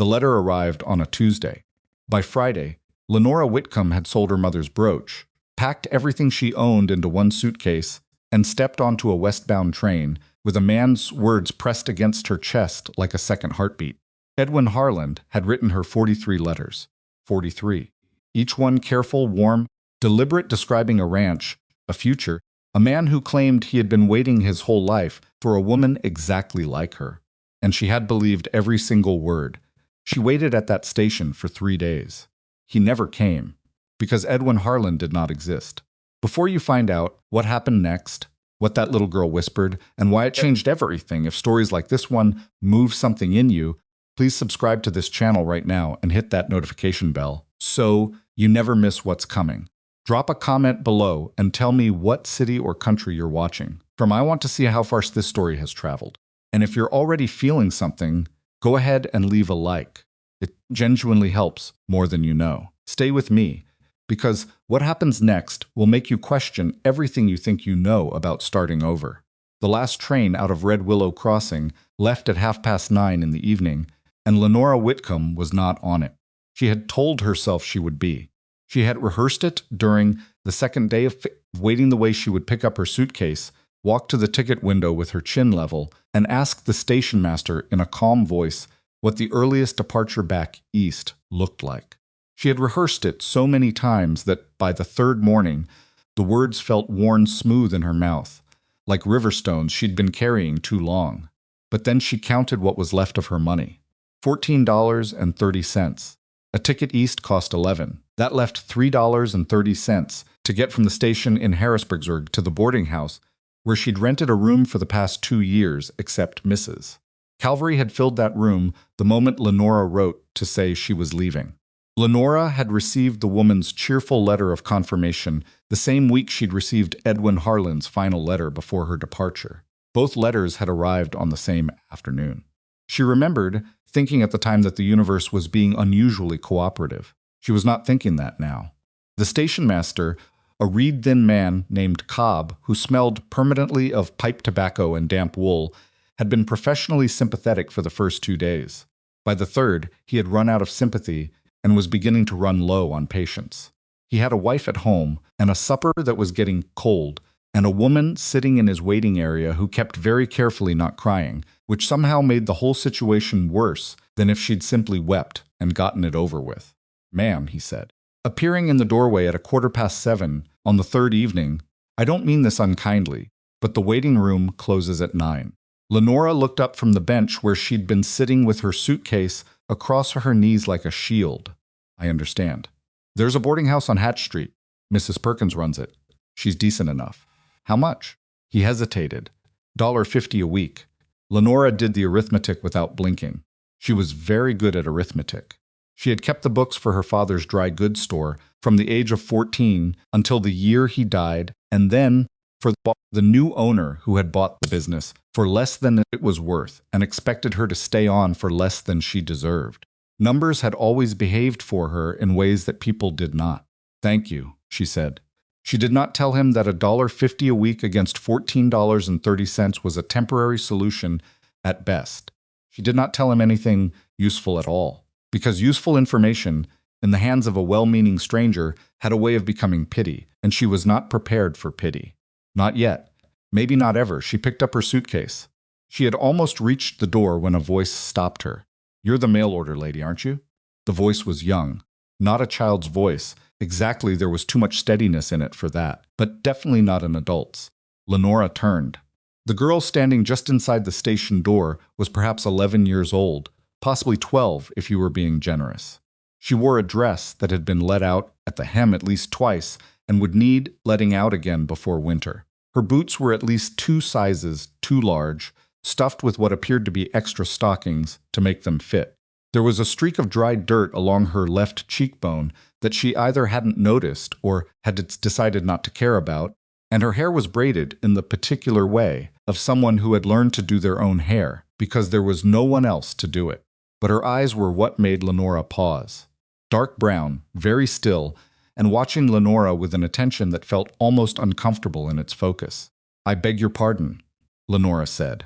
The letter arrived on a Tuesday. By Friday, Lenora Whitcomb had sold her mother's brooch, packed everything she owned into one suitcase, and stepped onto a westbound train with a man's words pressed against her chest like a second heartbeat. Edwin Harland had written her 43 letters. 43. Each one careful, warm, deliberate, describing a ranch, a future, a man who claimed he had been waiting his whole life for a woman exactly like her. And she had believed every single word. She waited at that station for 3 days. He never came, because Edwin Harland did not exist. Before you find out what happened next, what that little girl whispered, and why it changed everything, if stories like this one move something in you, please subscribe to this channel right now and hit that notification bell so you never miss what's coming. Drop a comment below and tell me what city or country you're watching from. I want to see how far this story has traveled. And if you're already feeling something, go ahead and leave a like. It genuinely helps more than you know. Stay with me, because what happens next will make you question everything you think you know about starting over. The last train out of Red Willow Crossing left at 9:30 in the evening, and Lenora Whitcomb was not on it. She had told herself she would be. She had rehearsed it during the second day of waiting, the way she would pick up her suitcase, walk to the ticket window with her chin level, and ask the station master in a calm voice what the earliest departure back east looked like. She had rehearsed it so many times that by the third morning, the words felt worn smooth in her mouth, like river stones she'd been carrying too long. But then she counted what was left of her money. $14.30. A ticket east cost $11. That left $3.30 to get from the station in Harrisburg to the boarding house, where she'd rented a room for the past 2 years, except Mrs. Calvary had filled that room the moment Lenora wrote to say she was leaving. Lenora had received the woman's cheerful letter of confirmation the same week she'd received Edwin Harland's final letter before her departure. Both letters had arrived on the same afternoon. She remembered thinking at the time that the universe was being unusually cooperative. She was not thinking that now. The station master, a reed-thin man named Cobb, who smelled permanently of pipe tobacco and damp wool, had been professionally sympathetic for the first 2 days. By the third, he had run out of sympathy and was beginning to run low on patience. He had a wife at home, and a supper that was getting cold, and a woman sitting in his waiting area who kept very carefully not crying, which somehow made the whole situation worse than if she'd simply wept and gotten it over with. "Ma'am," he said, appearing in the doorway at 7:15 on the third evening, "I don't mean this unkindly, but the waiting room closes at 9. Lenora looked up from the bench where she'd been sitting with her suitcase across her knees like a shield. "I understand. There's a boarding house on Hatch Street. Mrs. Perkins runs it. She's decent enough." "How much?" He hesitated. $1.50 a week. Lenora did the arithmetic without blinking. She was very good at arithmetic. She had kept the books for her father's dry goods store from the age of 14 until the year he died, and then for the new owner who had bought the business for less than it was worth and expected her to stay on for less than she deserved. Numbers had always behaved for her in ways that people did not. "Thank you," she said. She did not tell him that $1.50 a week against $14.30 was a temporary solution at best. She did not tell him anything useful at all, because useful information in the hands of a well-meaning stranger had a way of becoming pity, and she was not prepared for pity. Not yet. Maybe not ever. She picked up her suitcase. She had almost reached the door when a voice stopped her. "You're the mail order lady, aren't you?" The voice was young. Not a child's voice. Exactly, there was too much steadiness in it for that, but definitely not an adult's. Lenora turned. The girl standing just inside the station door was perhaps 11 years old, possibly 12 if you were being generous. She wore a dress that had been let out at the hem at least twice and would need letting out again before winter. Her boots were at least 2 sizes too large, stuffed with what appeared to be extra stockings to make them fit. There was a streak of dry dirt along her left cheekbone that she either hadn't noticed or had decided not to care about, and her hair was braided in the particular way of someone who had learned to do their own hair because there was no one else to do it. But her eyes were what made Lenora pause. Dark brown, very still, and watching Lenora with an attention that felt almost uncomfortable in its focus. "I beg your pardon," Lenora said.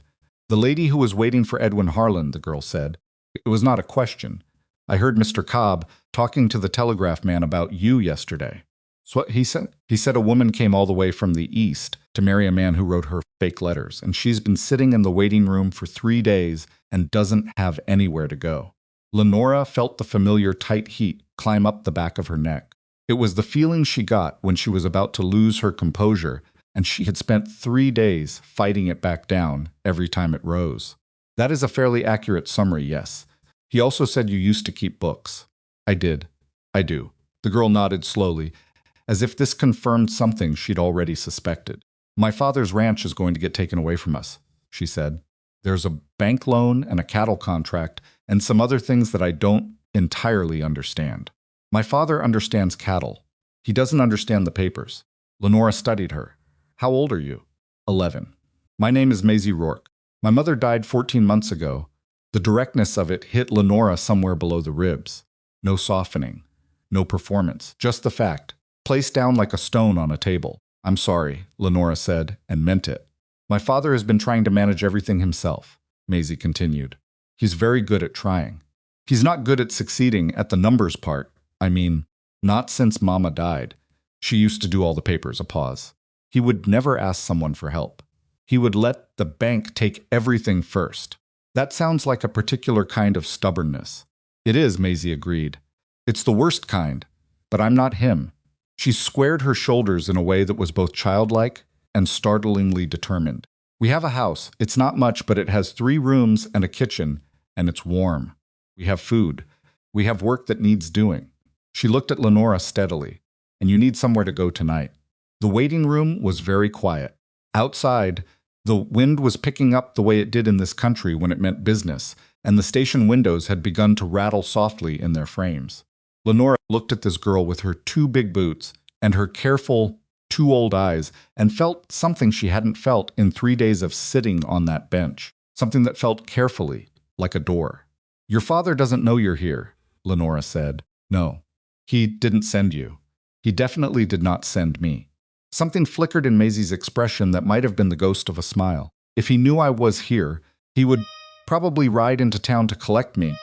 "The lady who was waiting for Edwin Harland," the girl said. It was not a question. I heard Mr. Cobb talking to the telegraph man about you yesterday. So what he said? He said a woman came all the way from the east to marry a man who wrote her fake letters, and she's been sitting in the waiting room for 3 days and doesn't have anywhere to go. Lenora felt the familiar tight heat climb up the back of her neck. It was the feeling she got when she was about to lose her composure, and she had spent 3 days fighting it back down every time it rose. That is a fairly accurate summary, yes. He also said you used to keep books. I did. I do. The girl nodded slowly, as if this confirmed something she'd already suspected. My father's ranch is going to get taken away from us, she said. There's a bank loan and a cattle contract and some other things that I don't entirely understand. My father understands cattle. He doesn't understand the papers. Lenora studied her. How old are you? 11. My name is Maisie Rourke. My mother died 14 months ago. The directness of it hit Lenora somewhere below the ribs. No softening. No performance. Just the fact. Placed down like a stone on a table. I'm sorry, Lenora said, and meant it. My father has been trying to manage everything himself, Maisie continued. He's very good at trying. He's not good at succeeding at the numbers part. I mean, not since Mama died. She used to do all the papers, a pause. He would never ask someone for help. He would let the bank take everything first. That sounds like a particular kind of stubbornness. It is, Maisie agreed. It's the worst kind, but I'm not him. She squared her shoulders in a way that was both childlike and startlingly determined. We have a house. It's not much, but it has 3 rooms and a kitchen, and it's warm. We have food. We have work that needs doing. She looked at Lenora steadily. And you need somewhere to go tonight. The waiting room was very quiet. Outside, the wind was picking up the way it did in this country when it meant business, and the station windows had begun to rattle softly in their frames. Lenora looked at this girl with her 2 big boots and her careful, 2 old eyes and felt something she hadn't felt in 3 days of sitting on that bench, something that felt carefully, like a door. Your father doesn't know you're here, Lenora said. No, he didn't send you. He definitely did not send me. Something flickered in Maisie's expression that might have been the ghost of a smile. If he knew I was here, he would probably ride into town to collect me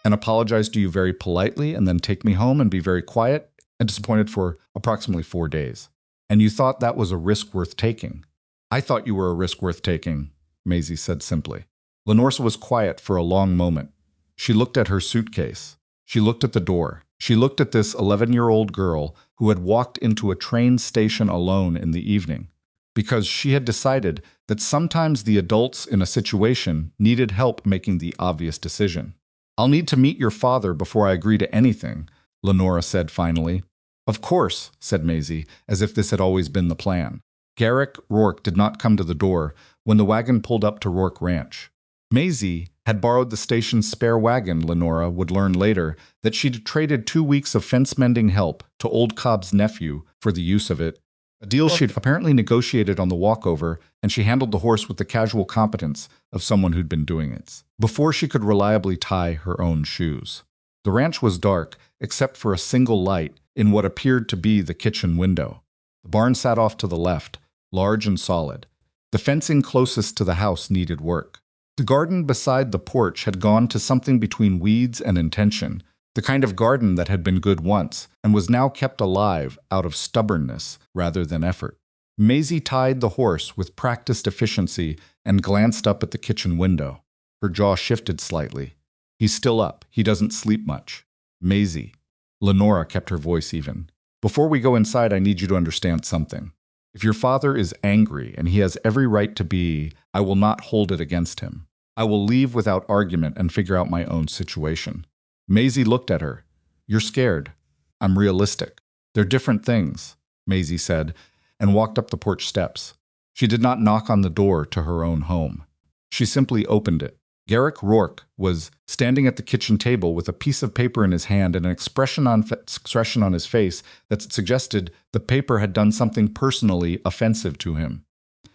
and apologize to you very politely and then take me home and be very quiet and disappointed for approximately 4 days. And you thought that was a risk worth taking. I thought you were a risk worth taking, Maisie said simply. Lenora was quiet for a long moment. She looked at her suitcase. She looked at the door. She looked at this 11-year-old girl who had walked into a train station alone in the evening, because she had decided that sometimes the adults in a situation needed help making the obvious decision. I'll need to meet your father before I agree to anything, Lenora said finally. Of course, said Maisie, as if this had always been the plan. Garrick Rourke did not come to the door when the wagon pulled up to Rourke Ranch. Maisie had borrowed the station's spare wagon, Lenora would learn later that she'd traded 2 weeks of fence-mending help to old Cobb's nephew for the use of it, a deal she'd apparently negotiated on the walkover, and she handled the horse with the casual competence of someone who'd been doing it, before she could reliably tie her own shoes. The ranch was dark, except for a single light in what appeared to be the kitchen window. The barn sat off to the left, large and solid. The fencing closest to the house needed work. The garden beside the porch had gone to something between weeds and intention, the kind of garden that had been good once and was now kept alive out of stubbornness rather than effort. Maisie tied the horse with practiced efficiency and glanced up at the kitchen window. Her jaw shifted slightly. He's still up. He doesn't sleep much. Maisie. Lenora kept her voice even. Before we go inside, I need you to understand something. If your father is angry, and he has every right to be, I will not hold it against him. I will leave without argument and figure out my own situation. Maisie looked at her. You're scared. I'm realistic. They're different things, Maisie said, and walked up the porch steps. She did not knock on the door to her own home. She simply opened it. Garrick Rourke was standing at the kitchen table with a piece of paper in his hand and an expression on his face that suggested the paper had done something personally offensive to him.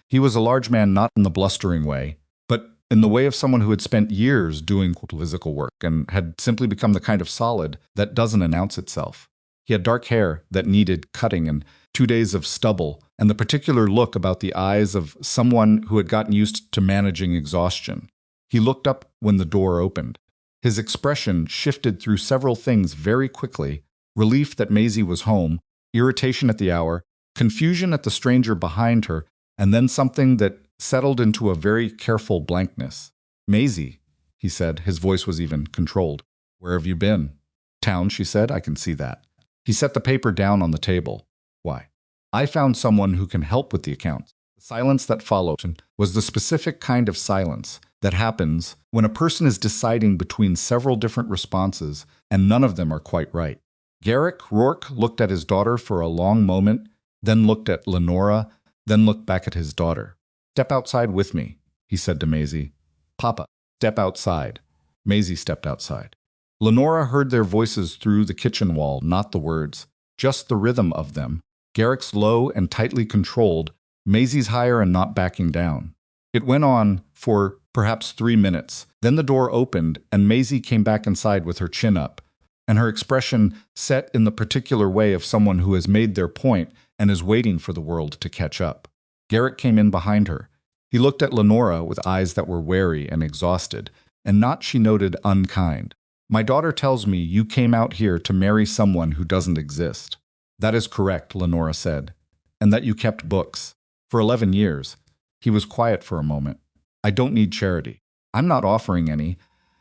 He was a large man, not in the blustering way, but in the way of someone who had spent years doing physical work and had simply become the kind of solid that doesn't announce itself. He had dark hair that needed cutting and 2 days of stubble, and the particular look about the eyes of someone who had gotten used to managing exhaustion. He looked up when the door opened. His expression shifted through several things very quickly: relief that Maisie was home, irritation at the hour, confusion at the stranger behind her, and then something that settled into a very careful blankness. "Maisie," he said, his voice was even controlled. "Where have you been?" "Town," she said, "I can see that." He set the paper down on the table. "Why?" "I found someone who can help with the accounts." The silence that followed was the specific kind of silence that happens when a person is deciding between several different responses and none of them are quite right. Garrick Rourke looked at his daughter for a long moment, then looked at Lenora, then looked back at his daughter. "Step outside with me," he said to Maisie. "Papa, step outside." Maisie stepped outside. Lenora heard their voices through the kitchen wall, not the words, just the rhythm of them. Garrick's low and tightly controlled, Maisie's higher and not backing down. It went on for perhaps 3 minutes. Then the door opened and Maisie came back inside with her chin up, and her expression set in the particular way of someone who has made their point and is waiting for the world to catch up. Garrick came in behind her. He looked at Lenora with eyes that were wary and exhausted, and not, she noted, unkind. "My daughter tells me you came out here to marry someone who doesn't exist." "That is correct," Lenora said, "and that you kept books. For 11 years. He was quiet for a moment. "I don't need charity. I'm not offering any.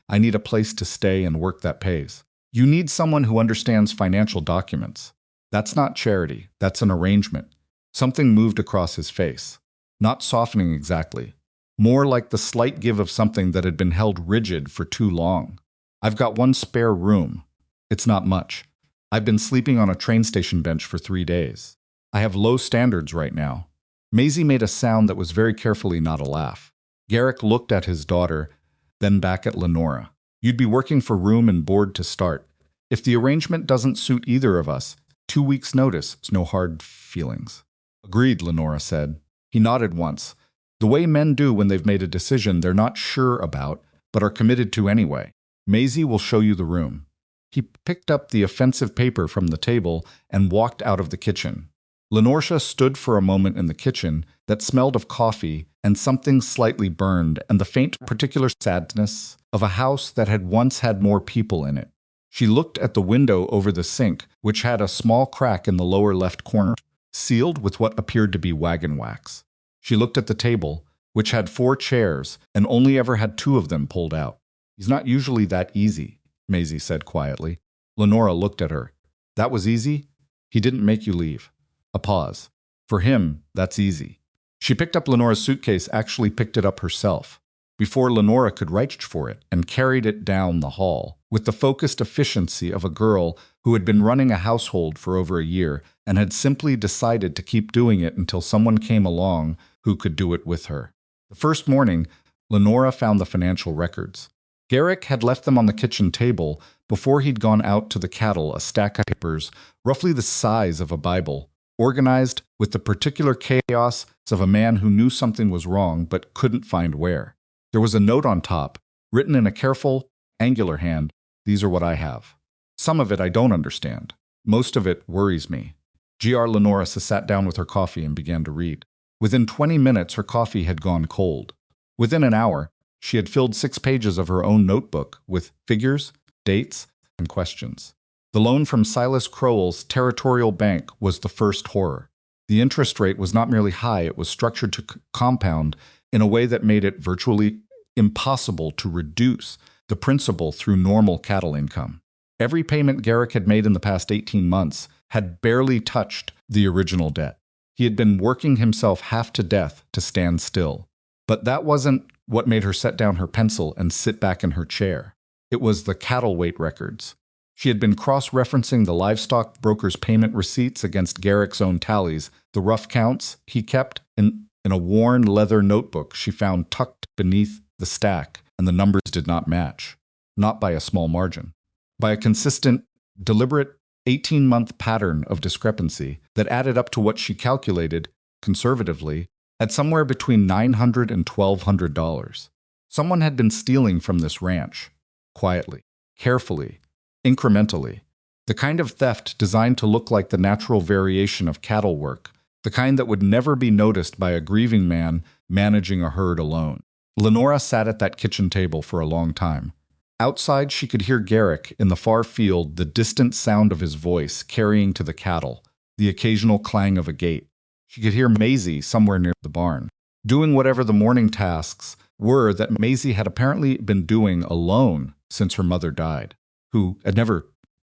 I need a place to stay and work that pays." "You need someone who understands financial documents." "That's not charity. That's an arrangement." Something moved across his face. Not softening exactly. More like the slight give of something that had been held rigid for too long. "I've got one spare room. It's not much. I've been sleeping on a train station bench for 3 days. I have low standards right now." Maisie made a sound that was very carefully not a laugh. Garrick looked at his daughter, then back at Lenora. "You'd be working for room and board to start. If the arrangement doesn't suit either of us, 2 weeks' notice, no hard feelings." "Agreed," Lenora said. He nodded once. The way men do when they've made a decision they're not sure about, but are committed to anyway. "Maisie will show you the room." He picked up the offensive paper from the table and walked out of the kitchen. Lenora stood for a moment in the kitchen that smelled of coffee and something slightly burned and the faint particular sadness of a house that had once had more people in it. She looked at the window over the sink, which had a small crack in the lower left corner, sealed with what appeared to be wagon wax. She looked at the table, which had 4 chairs and only ever had 2 of them pulled out. "He's not usually that easy," Maisie said quietly. Lenora looked at her. "That was easy? He didn't make you leave." A pause. "For him, that's easy." She picked up Lenora's suitcase, actually picked it up herself, before Lenora could reach for it, and carried it down the hall, with the focused efficiency of a girl who had been running a household for over a year and had simply decided to keep doing it until someone came along who could do it with her. The first morning, Lenora found the financial records. Garrick had left them on the kitchen table before he'd gone out to the cattle, a stack of papers roughly the size of a Bible, organized with the particular chaos of a man who knew something was wrong but couldn't find where. There was a note on top, written in a careful, angular hand. "These are what I have. Some of it I don't understand. Most of it worries me." Gr. Lenora sat down with her coffee and began to read. Within 20 minutes, her coffee had gone cold. Within an hour, she had filled 6 pages of her own notebook with figures, dates, and questions. The loan from Silas Crowell's Territorial Bank was the first horror. The interest rate was not merely high, it was structured to compound in a way that made it virtually impossible to reduce the principal through normal cattle income. Every payment Garrick had made in the past 18 months had barely touched the original debt. He had been working himself half to death to stand still. But that wasn't what made her set down her pencil and sit back in her chair. It was the cattle weight records. She had been cross-referencing the livestock broker's payment receipts against Garrick's own tallies, the rough counts he kept in a worn leather notebook she found tucked beneath the stack, and the numbers did not match. Not by a small margin. By a consistent, deliberate 18-month pattern of discrepancy that added up to what she calculated, conservatively, at somewhere between $900 and $1,200. Someone had been stealing from this ranch, quietly, carefully, incrementally. The kind of theft designed to look like the natural variation of cattle work, the kind that would never be noticed by a grieving man managing a herd alone. Lenora sat at that kitchen table for a long time. Outside, she could hear Garrick in the far field, the distant sound of his voice carrying to the cattle, the occasional clang of a gate. She could hear Maisie somewhere near the barn, doing whatever the morning tasks were that Maisie had apparently been doing alone since her mother died, who had never.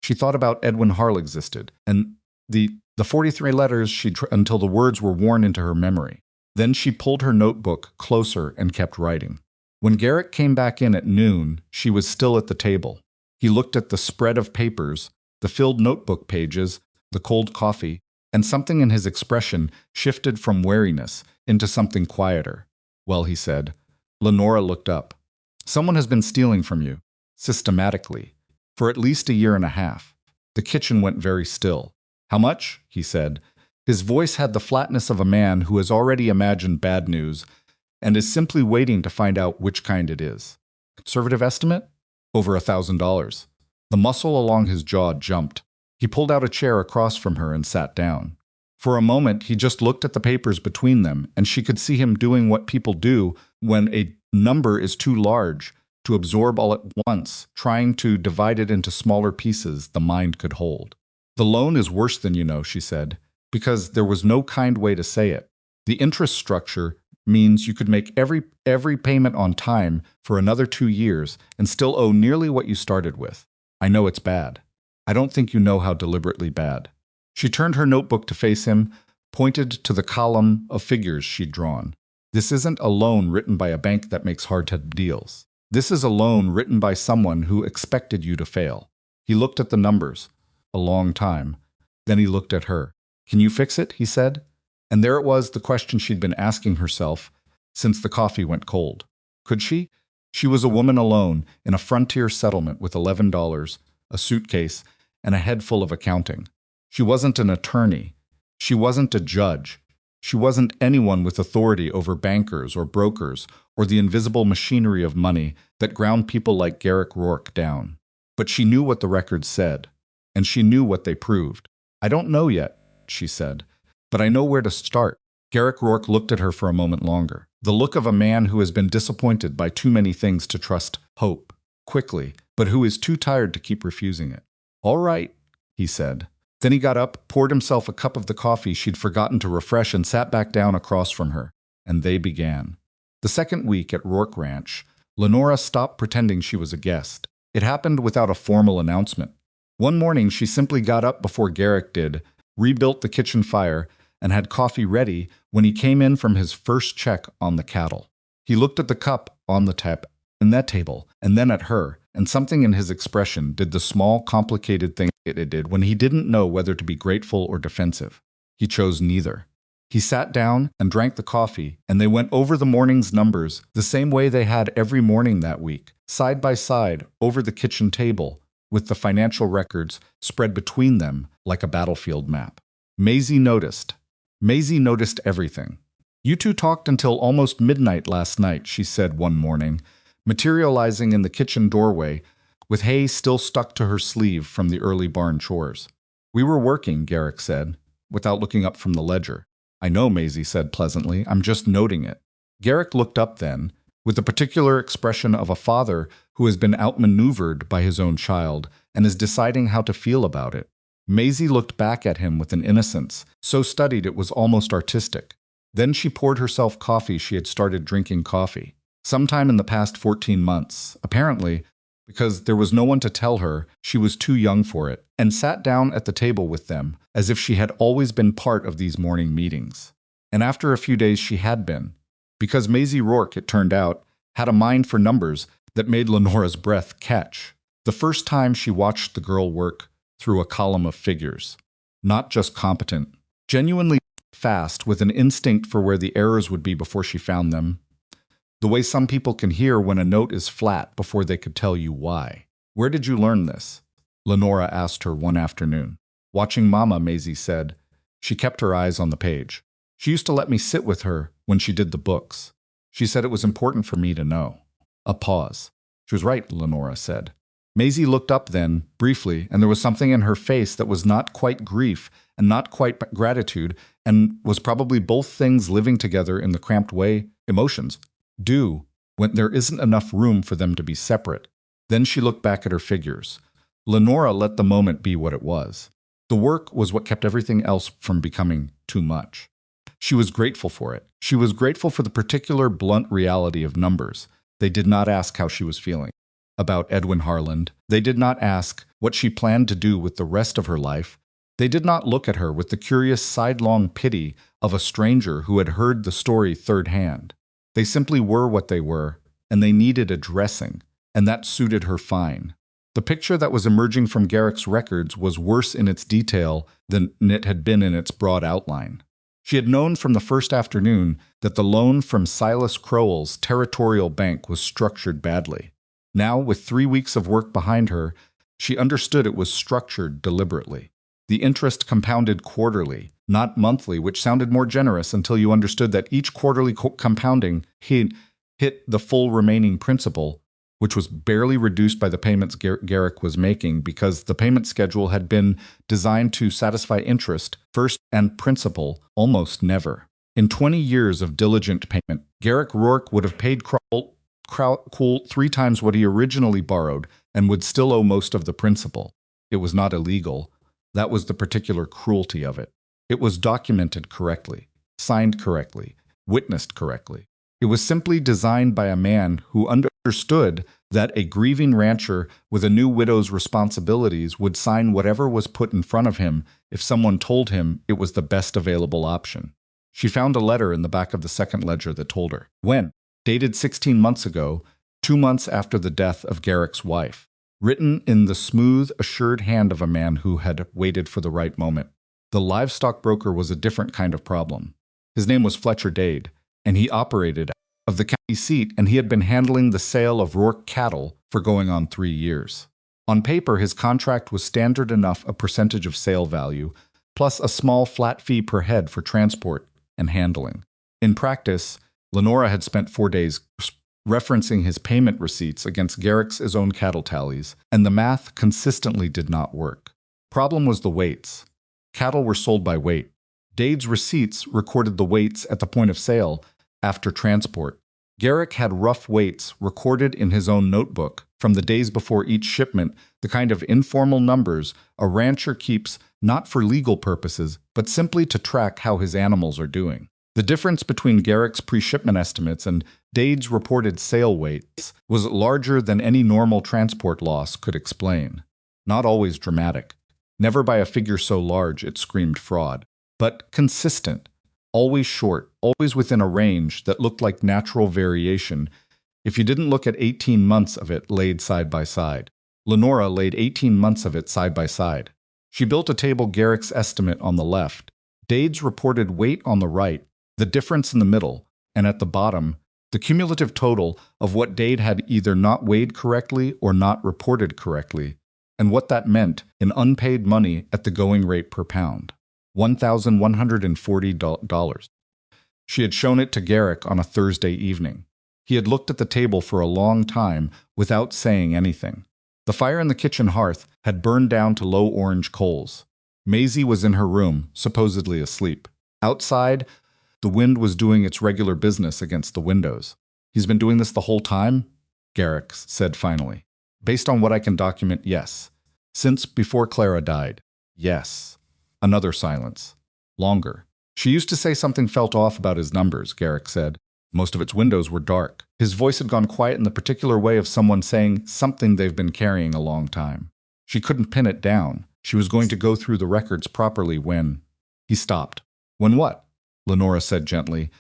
She thought about Edwin Harl existed, and the 43 letters until the words were worn into her memory. Then she pulled her notebook closer and kept writing. When Garrick came back in at noon, she was still at the table. He looked at the spread of papers, the filled notebook pages, the cold coffee, and something in his expression shifted from wariness into something quieter. Well, he said. Lenora looked up. Someone has been stealing from you, systematically, for at least a year and a half. The kitchen went very still. How much? He said. His voice had the flatness of a man who has already imagined bad news and is simply waiting to find out which kind it is. Conservative estimate? Over $1,000. The muscle along his jaw jumped. He pulled out a chair across from her and sat down. For a moment, he just looked at the papers between them, and she could see him doing what people do when a number is too large to absorb all at once, trying to divide it into smaller pieces the mind could hold. The loan is worse than you know, she said, because there was no kind way to say it. The interest structure means you could make every payment on time for another 2 years and still owe nearly what you started with. I know it's bad. I don't think you know how deliberately bad. She turned her notebook to face him, pointed to the column of figures she'd drawn. This isn't a loan written by a bank that makes hard-headed deals. This is a loan written by someone who expected you to fail. He looked at the numbers a long time. Then he looked at her. Can you fix it? He said. And there it was, the question she'd been asking herself since the coffee went cold. Could she? She was a woman alone in a frontier settlement with $11, a suitcase, and a head full of accounting. She wasn't an attorney. She wasn't a judge. She wasn't anyone with authority over bankers or brokers or the invisible machinery of money that ground people like Garrick Rourke down. But she knew what the records said, and she knew what they proved. I don't know yet, she said, but I know where to start. Garrick Rourke looked at her for a moment longer, the look of a man who has been disappointed by too many things to trust hope quickly, but who is too tired to keep refusing it. All right, he said. Then he got up, poured himself a cup of the coffee she'd forgotten to refresh, and sat back down across from her, and they began. The second week at Rourke Ranch, Lenora stopped pretending she was a guest. It happened without a formal announcement. One morning, she simply got up before Garrick did, rebuilt the kitchen fire, and had coffee ready when he came in from his first check on the cattle. He looked at the cup on the table, and then at her, and something in his expression did the small, complicated thing it did when he didn't know whether to be grateful or defensive. He chose neither. He sat down and drank the coffee, and they went over the morning's numbers the same way they had every morning that week, side by side over the kitchen table, with the financial records spread between them like a battlefield map. Maisie noticed. Maisie noticed everything. You two talked until almost midnight last night, she said one morning, materializing in the kitchen doorway, with hay still stuck to her sleeve from the early barn chores. We were working, Garrick said, without looking up from the ledger. I know, Maisie said pleasantly. I'm just noting it. Garrick looked up then, with the particular expression of a father who has been outmaneuvered by his own child and is deciding how to feel about it. Maisie looked back at him with an innocence, so studied it was almost artistic. Then she poured herself coffee. She had started drinking coffee sometime in the past 14 months, apparently because there was no one to tell her she was too young for it, and sat down at the table with them as if she had always been part of these morning meetings. And after a few days she had been, because Maisie Rourke, it turned out, had a mind for numbers that made Lenora's breath catch. The first time she watched the girl work through a column of figures. Not just competent, genuinely fast, with an instinct for where the errors would be before she found them. The way some people can hear when a note is flat before they could tell you why. Where did you learn this? Lenora asked her one afternoon. Watching Mama, Maisie said. She kept her eyes on the page. She used to let me sit with her when she did the books. She said it was important for me to know. A pause. She was right, Lenora said. Maisie looked up then, briefly, and there was something in her face that was not quite grief and not quite gratitude, and was probably both things living together in the cramped way emotions do when there isn't enough room for them to be separate. Then she looked back at her figures. Lenora let the moment be what it was. The work was what kept everything else from becoming too much. She was grateful for it. She was grateful for the particular blunt reality of numbers. They did not ask how she was feeling about Edwin Harland. They did not ask what she planned to do with the rest of her life. They did not look at her with the curious sidelong pity of a stranger who had heard the story third hand. They simply were what they were, and they needed addressing, and that suited her fine. The picture that was emerging from Garrick's records was worse in its detail than it had been in its broad outline. She had known from the first afternoon that the loan from Silas Crowell's Territorial Bank was structured badly. Now, with 3 weeks of work behind her, she understood it was structured deliberately. The interest compounded quarterly, not monthly, which sounded more generous until you understood that each quarterly compounding hit the full remaining principal, which was barely reduced by the payments Garrick was making because the payment schedule had been designed to satisfy interest first and principal almost never. In 20 years of diligent payment, Garrick Rourke would have paid Crowell 3 times what he originally borrowed and would still owe most of the principal. It was not illegal. That was the particular cruelty of it. It was documented correctly, signed correctly, witnessed correctly. It was simply designed by a man who understood that a grieving rancher with a new widow's responsibilities would sign whatever was put in front of him if someone told him it was the best available option. She found a letter in the back of the second ledger that told her when, dated 16 months ago, 2 months after the death of Garrick's wife, written in the smooth, assured hand of a man who had waited for the right moment. The livestock broker was a different kind of problem. His name was Fletcher Dade, and he operated of the county seat, and he had been handling the sale of Rourke cattle for going on 3 years. On paper, his contract was standard enough a percentage of sale value, plus a small flat fee per head for transport and handling. In practice, Lenora had spent 4 days referencing his payment receipts against Garrick's own cattle tallies, and the math consistently did not work. Problem was the weights. Cattle were sold by weight. Dade's receipts recorded the weights at the point of sale after transport. Garrick had rough weights recorded in his own notebook from the days before each shipment, the kind of informal numbers a rancher keeps not for legal purposes, but simply to track how his animals are doing. The difference between Garrick's pre-shipment estimates and Dade's reported sale weights was larger than any normal transport loss could explain. Not always dramatic. Never by a figure so large it screamed fraud. But consistent. Always short. Always within a range that looked like natural variation if you didn't look at 18 months of it laid side by side. Lenora laid 18 months of it side by side. She built a table Garrick's estimate on the left, Dade's reported weight on the right, the difference in the middle, and at the bottom, the cumulative total of what Dade had either not weighed correctly or not reported correctly, and what that meant in unpaid money at the going rate per pound, $1,140. She had shown it to Garrick on a Thursday evening. He had looked at the table for a long time without saying anything. The fire in the kitchen hearth had burned down to low orange coals. Maisie was in her room, supposedly asleep. Outside, the wind was doing its regular business against the windows. "He's been doing this the whole time?" Garrick said finally. "Based on what I can document, yes. Since before Clara died, yes." Another silence. Longer. "She used to say something felt off about his numbers," Garrick said. "Most of its windows were dark." His voice had gone quiet in the particular way of someone saying something they've been carrying a long time. She couldn't pin it down. She was going to go through the records properly when... He stopped. "When what?" Lenora said gently.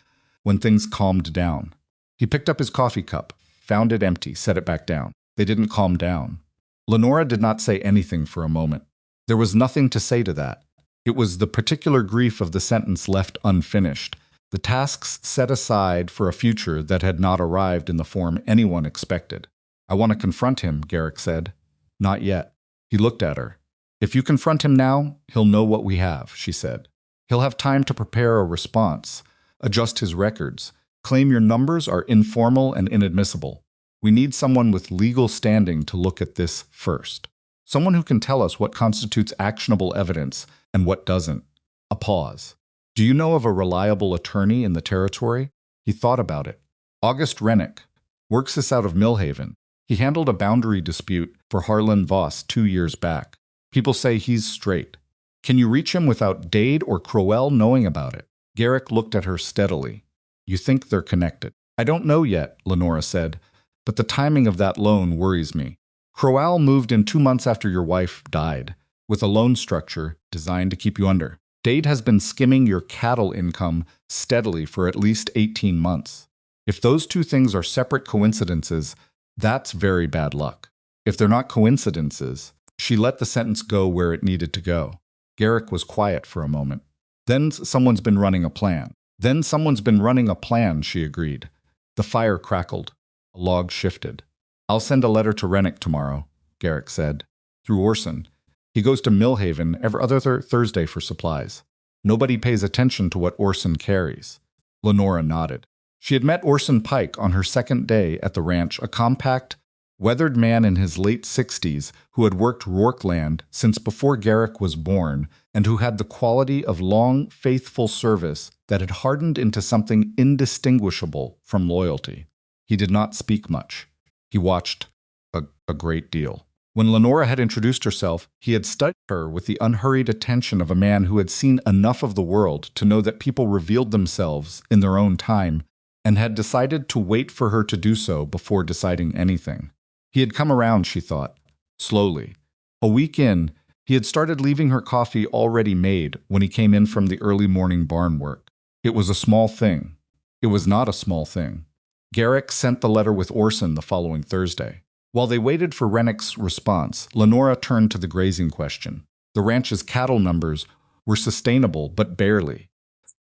"When things calmed down." He picked up his coffee cup, found it empty, set it back down. They didn't calm down. Lenora did not say anything for a moment. There was nothing to say to that. It was the particular grief of the sentence left unfinished, the tasks set aside for a future that had not arrived in the form anyone expected. "I want to confront him," Garrick said. "Not yet." He looked at her. "If you confront him now, he'll know what we have," she said. "He'll have time to prepare a response, adjust his records, claim your numbers are informal and inadmissible. We need someone with legal standing to look at this first. Someone who can tell us what constitutes actionable evidence and what doesn't." A pause. "Do you know of a reliable attorney in the territory?" He thought about it. "August Rennick. Works this out of Millhaven. He handled a boundary dispute for Harlan Voss 2 years back. People say he's straight. Can you reach him without Dade or Crowell knowing about it? Garrick looked at her steadily. You think they're connected? I don't know yet, Lenora said, but the timing of that loan worries me. Crowell moved in 2 months after your wife died, with a loan structure designed to keep you under. Dade has been skimming your cattle income steadily for at least 18 months. If those two things are separate coincidences, that's very bad luck. If they're not coincidences, she let the sentence go where it needed to go. Garrick was quiet for a moment. Then someone's been running a plan. She agreed. The fire crackled. A log shifted. I'll send a letter to Rennick tomorrow, Garrick said. Through Orson. He goes to Millhaven every other Thursday for supplies. Nobody pays attention to what Orson carries. Lenora nodded. She had met Orson Pike on her second day at the ranch, a compact, weathered man in his late 60s who had worked Rourke land since before Garrick was born and who had the quality of long, faithful service that had hardened into something indistinguishable from loyalty. He did not speak much. He watched a great deal. When Lenora had introduced herself, he had studied her with the unhurried attention of a man who had seen enough of the world to know that people revealed themselves in their own time and had decided to wait for her to do so before deciding anything. He had come around, she thought, slowly. A week in, he had started leaving her coffee already made when he came in from the early morning barn work. It was a small thing. It was not a small thing. Garrick sent the letter with Orson the following Thursday. While they waited for Rennick's response, Lenora turned to the grazing question. The ranch's cattle numbers were sustainable, but barely.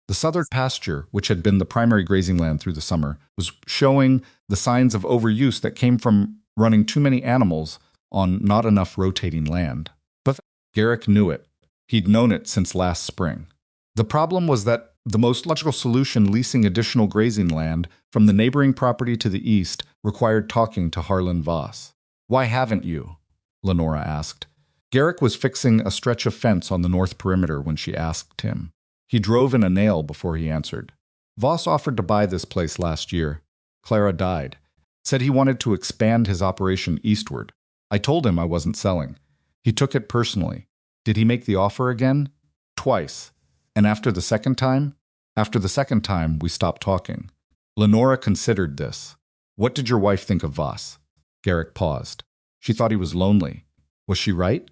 The southern pasture, which had been the primary grazing land through the summer, was showing the signs of overuse that came from running too many animals on not enough rotating land. But Garrick knew it. He'd known it since last spring. The problem was that the most logical solution, leasing additional grazing land from the neighboring property to the east, required talking to Harlan Voss. Why haven't you? Lenora asked. Garrick was fixing a stretch of fence on the north perimeter when she asked him. He drove in a nail before he answered. Voss offered to buy this place last year. Clara died. Said he wanted to expand his operation eastward. I told him I wasn't selling. He took it personally. Did he make the offer again? Twice. And after the second time? After the second time, we stopped talking. Lenora considered this. What did your wife think of Voss? Garrick paused. She thought he was lonely. Was she right?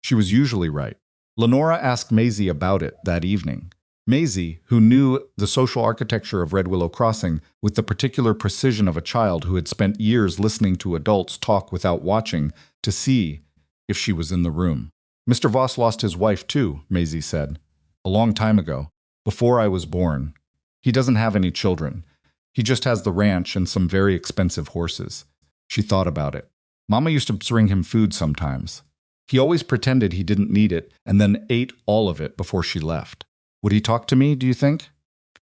She was usually right. Lenora asked Maisie about it that evening. Maisie, who knew the social architecture of Red Willow Crossing with the particular precision of a child who had spent years listening to adults talk without watching to see if she was in the room. Mr. Voss lost his wife too, Maisie said. A long time ago, before I was born. He doesn't have any children. He just has the ranch and some very expensive horses. She thought about it. Mama used to bring him food sometimes. He always pretended he didn't need it and then ate all of it before she left. Would he talk to me, do you think?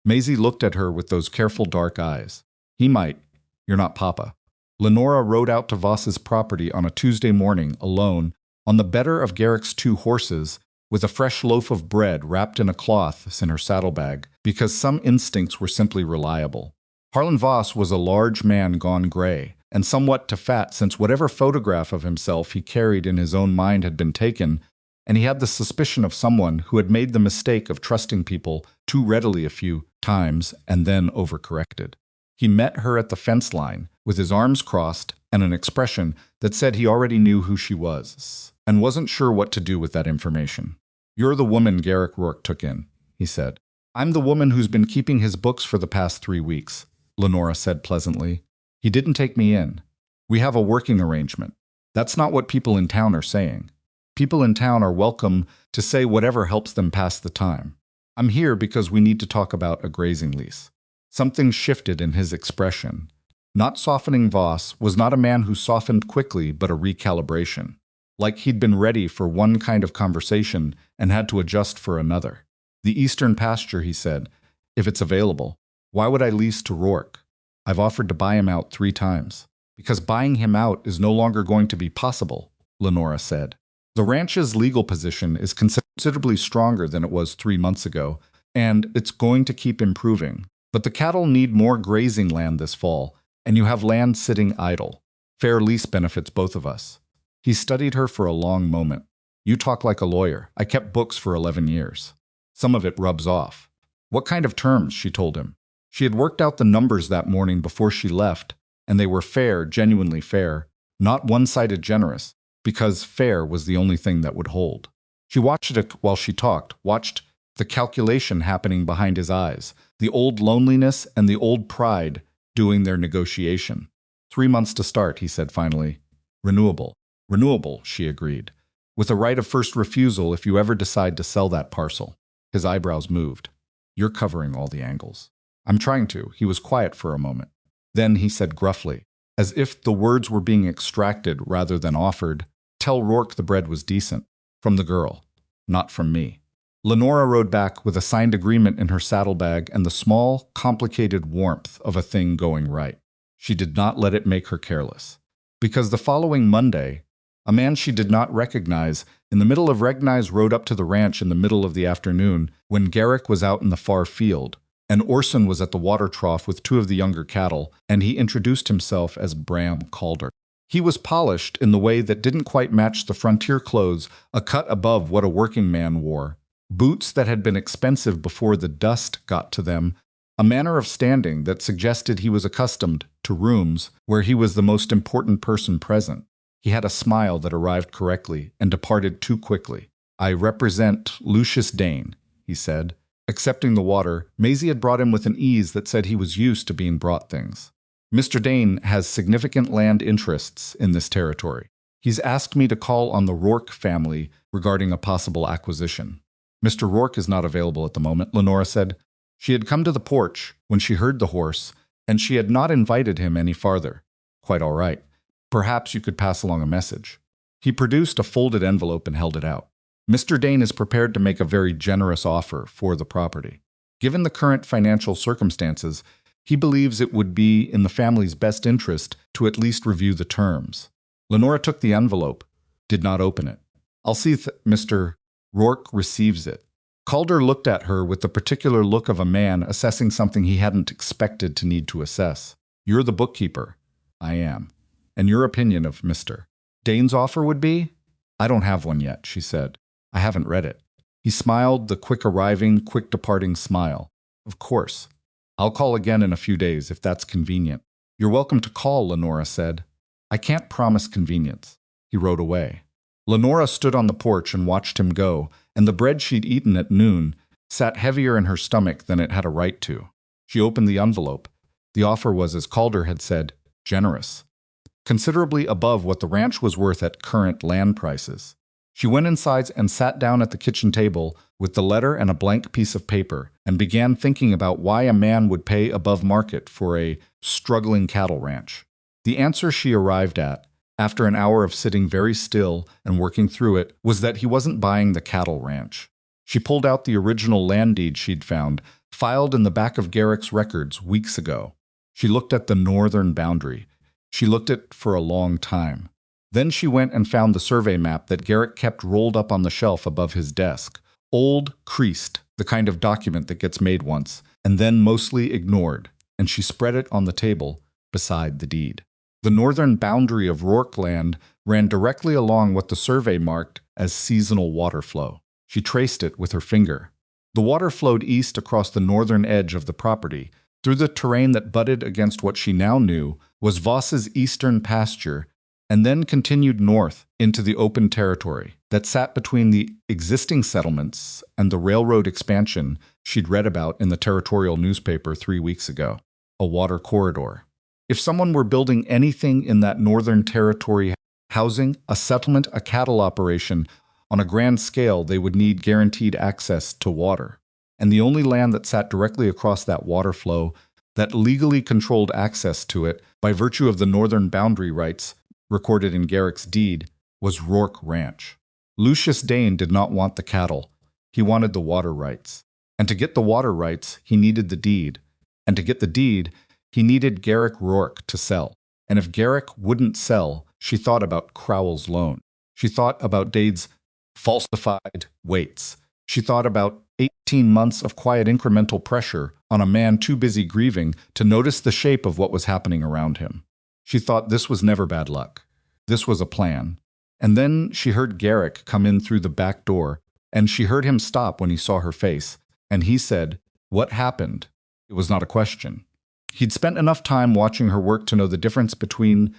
Maisie looked at her with those careful dark eyes. He might. You're not Papa. Lenora rode out to Voss's property on a Tuesday morning, alone, on the better of Garrick's 2 horses, with a fresh loaf of bread wrapped in a cloth in her saddlebag, because some instincts were simply reliable. Harlan Voss was a large man gone gray, and somewhat to fat since whatever photograph of himself he carried in his own mind had been taken, and he had the suspicion of someone who had made the mistake of trusting people too readily a few times and then overcorrected. He met her at the fence line, with his arms crossed and an expression that said he already knew who she was, and wasn't sure what to do with that information. You're the woman Garrick Rourke took in, he said. I'm the woman who's been keeping his books for the past 3 weeks, Lenora said pleasantly. He didn't take me in. We have a working arrangement. That's not what people in town are saying. People in town are welcome to say whatever helps them pass the time. I'm here because we need to talk about a grazing lease. Something shifted in his expression. Not softening Voss was not a man who softened quickly, but a recalibration. Like he'd been ready for one kind of conversation and had to adjust for another. The eastern pasture, he said, if it's available. Why would I lease to Rourke? I've offered to buy him out 3 times. Because buying him out is no longer going to be possible, Lenora said. The ranch's legal position is considerably stronger than it was 3 months ago, and it's going to keep improving. But the cattle need more grazing land this fall, and you have land sitting idle. Fair lease benefits both of us. He studied her for a long moment. You talk like a lawyer. I kept books for 11 years. Some of it rubs off. What kind of terms? She told him. She had worked out the numbers that morning before she left, and they were fair, genuinely fair, not one-sided generous, because fair was the only thing that would hold. She watched it while she talked, watched the calculation happening behind his eyes, the old loneliness and the old pride doing their negotiation. 3 months to start, he said finally. Renewable. Renewable, she agreed. With a right of first refusal if you ever decide to sell that parcel. His eyebrows moved. You're covering all the angles. I'm trying to. He was quiet for a moment. Then he said gruffly, as if the words were being extracted rather than offered, tell Rourke the bread was decent. From the girl. Not from me. Lenora rode back with a signed agreement in her saddlebag and the small, complicated warmth of a thing going right. She did not let it make her careless. Because the following Monday, a man she did not recognize, in the middle of Regnize, rode up to the ranch in the middle of the afternoon when Garrick was out in the far field, and Orson was at the water trough with 2 of the younger cattle, and he introduced himself as Bram Calder. He was polished in the way that didn't quite match the frontier clothes, a cut above what a working man wore, boots that had been expensive before the dust got to them, a manner of standing that suggested he was accustomed to rooms where he was the most important person present. He had a smile that arrived correctly and departed too quickly. I represent Lucius Dane, he said. Accepting the water, Maisie had brought him with an ease that said he was used to being brought things. Mr. Dane has significant land interests in this territory. He's asked me to call on the Rourke family regarding a possible acquisition. Mr. Rourke is not available at the moment, Lenora said. She had come to the porch when she heard the horse, and she had not invited him any farther. Quite all right. Perhaps you could pass along a message. He produced a folded envelope and held it out. Mr. Dane is prepared to make a very generous offer for the property. Given the current financial circumstances, he believes it would be in the family's best interest to at least review the terms. Lenora took the envelope, did not open it. I'll see if Mr. Rourke receives it. Calder looked at her with the particular look of a man assessing something he hadn't expected to need to assess. You're the bookkeeper. I am. And your opinion of Mr. Dane's offer would be? I don't have one yet, she said. I haven't read it. He smiled the quick-arriving, quick-departing smile. Of course. I'll call again in a few days if that's convenient. You're welcome to call, Lenora said. I can't promise convenience. He rode away. Lenora stood on the porch and watched him go, and the bread she'd eaten at noon sat heavier in her stomach than it had a right to. She opened the envelope. The offer was, as Calder had said, generous. Considerably above what the ranch was worth at current land prices. She went inside and sat down at the kitchen table with the letter and a blank piece of paper and began thinking about why a man would pay above market for a struggling cattle ranch. The answer she arrived at, after an hour of sitting very still and working through it, was that he wasn't buying the cattle ranch. She pulled out the original land deed she'd found, filed in the back of Garrick's records weeks ago. She looked at the northern boundary. She looked at it for a long time. Then she went and found the survey map that Garrick kept rolled up on the shelf above his desk. Old, creased, the kind of document that gets made once, and then mostly ignored, and she spread it on the table beside the deed. The northern boundary of Rourke land ran directly along what the survey marked as seasonal water flow. She traced it with her finger. The water flowed east across the northern edge of the property, through the terrain that butted against what she now knew was Voss's eastern pasture, and then continued north into the open territory that sat between the existing settlements and the railroad expansion she'd read about in the territorial newspaper 3 weeks ago. A water corridor. If someone were building anything in that northern territory, housing, a settlement, a cattle operation, on a grand scale, they would need guaranteed access to water. And the only land that sat directly across that water flow, that legally controlled access to it by virtue of the northern boundary rights recorded in Garrick's deed, was Rourke Ranch. Lucius Dane did not want the cattle. He wanted the water rights. And to get the water rights, he needed the deed. And to get the deed, he needed Garrick Rourke to sell. And if Garrick wouldn't sell, she thought about Crowell's loan. She thought about Dade's falsified weights. She thought about 18 months of quiet incremental pressure on a man too busy grieving to notice the shape of what was happening around him. She thought this was never bad luck. This was a plan. And then she heard Garrick come in through the back door, and she heard him stop when he saw her face, and he said, "What happened?" It was not a question. He'd spent enough time watching her work to know the difference between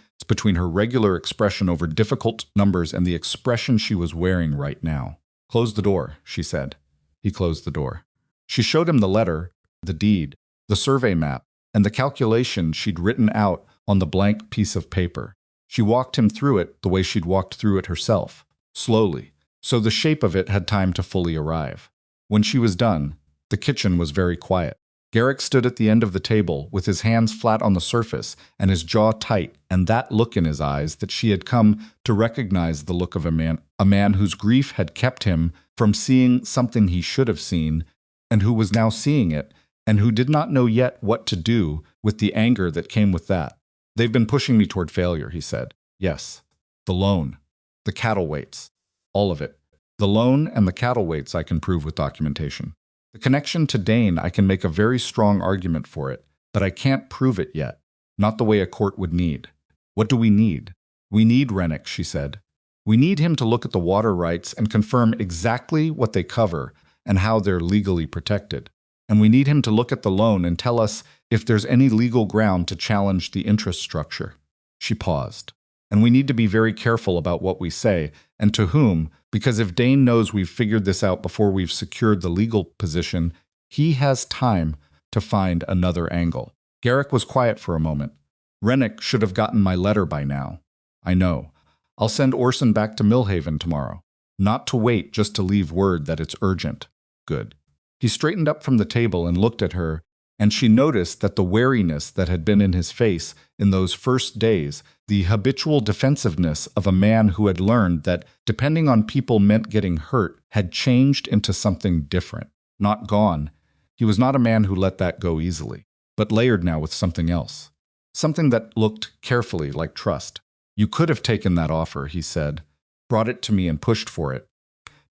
her regular expression over difficult numbers and the expression she was wearing right now. "Close the door," she said. He closed the door. She showed him the letter, the deed, the survey map, and the calculation she'd written out on the blank piece of paper. She walked him through it the way she'd walked through it herself, slowly, so the shape of it had time to fully arrive. When she was done, the kitchen was very quiet. Garrick stood at the end of the table with his hands flat on the surface and his jaw tight, and that look in his eyes that she had come to recognize, the look of a man whose grief had kept him from seeing something he should have seen, and who was now seeing it, and who did not know yet what to do with the anger that came with that. "They've been pushing me toward failure," he said. "Yes. The loan. The cattle weights. All of it. The loan and the cattle weights I can prove with documentation. The connection to Dane, I can make a very strong argument for it, but I can't prove it yet. Not the way a court would need. What do we need? We need Rennick," she said. "We need him to look at the water rights and confirm exactly what they cover and how they're legally protected. And we need him to look at the loan and tell us if there's any legal ground to challenge the interest structure." She paused. "And we need to be very careful about what we say and to whom, because if Dane knows we've figured this out before we've secured the legal position, he has time to find another angle." Garrick was quiet for a moment. "Rennick should have gotten my letter by now." "I know. I'll send Orson back to Millhaven tomorrow. Not to wait, just to leave word that it's urgent." "Good." He straightened up from the table and looked at her, and she noticed that the wariness that had been in his face in those first days, the habitual defensiveness of a man who had learned that depending on people meant getting hurt, had changed into something different. Not gone. He was not a man who let that go easily, but layered now with something else. Something that looked carefully like trust. "You could have taken that offer," he said. "Brought it to me and pushed for it.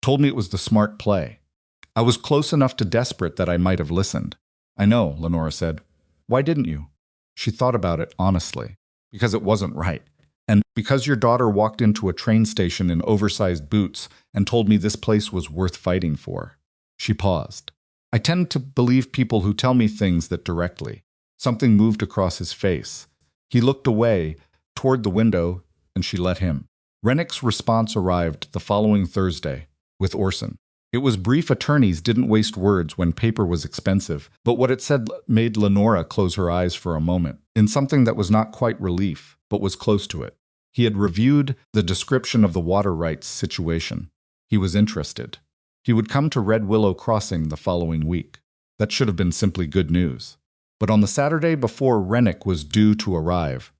Told me it was the smart play. I was close enough to desperate that I might have listened." "I know," Lenora said. "Why didn't you?" She thought about it honestly. "Because it wasn't right. And because your daughter walked into a train station in oversized boots and told me this place was worth fighting for." She paused. "I tend to believe people who tell me things that directly." Something moved across his face. He looked away, toward the window, and she let him. Rennick's response arrived the following Thursday, with Orson. It was brief. Attorneys didn't waste words when paper was expensive, but what it said made Lenora close her eyes for a moment, in something that was not quite relief, but was close to it. He had reviewed the description of the water rights situation. He was interested. He would come to Red Willow Crossing the following week. That should have been simply good news. But on the Saturday before Rennick was due to arrive,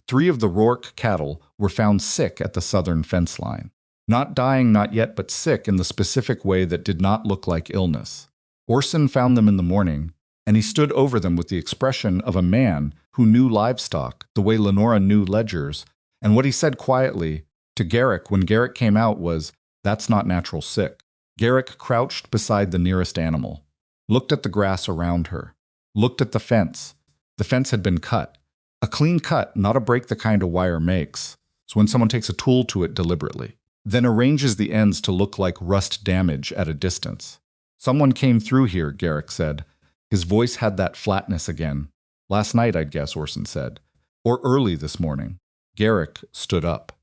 3 of the Rourke cattle were found sick at the southern fence line. Not dying, not yet, but sick in the specific way that did not look like illness. Orson found them in the morning, and he stood over them with the expression of a man who knew livestock, the way Lenora knew ledgers, and what he said quietly to Garrick when Garrick came out was, "That's not natural sick." Garrick crouched beside the nearest animal, looked at the grass around her, looked at the fence. The fence had been cut. A clean cut, not a break the kind a wire makes. It's when someone takes a tool to it deliberately, then arranges the ends to look like rust damage at a distance. "Someone came through here," Garrick said. His voice had that flatness again. "Last night, I'd guess," Orson said. "Or early this morning." Garrick stood up.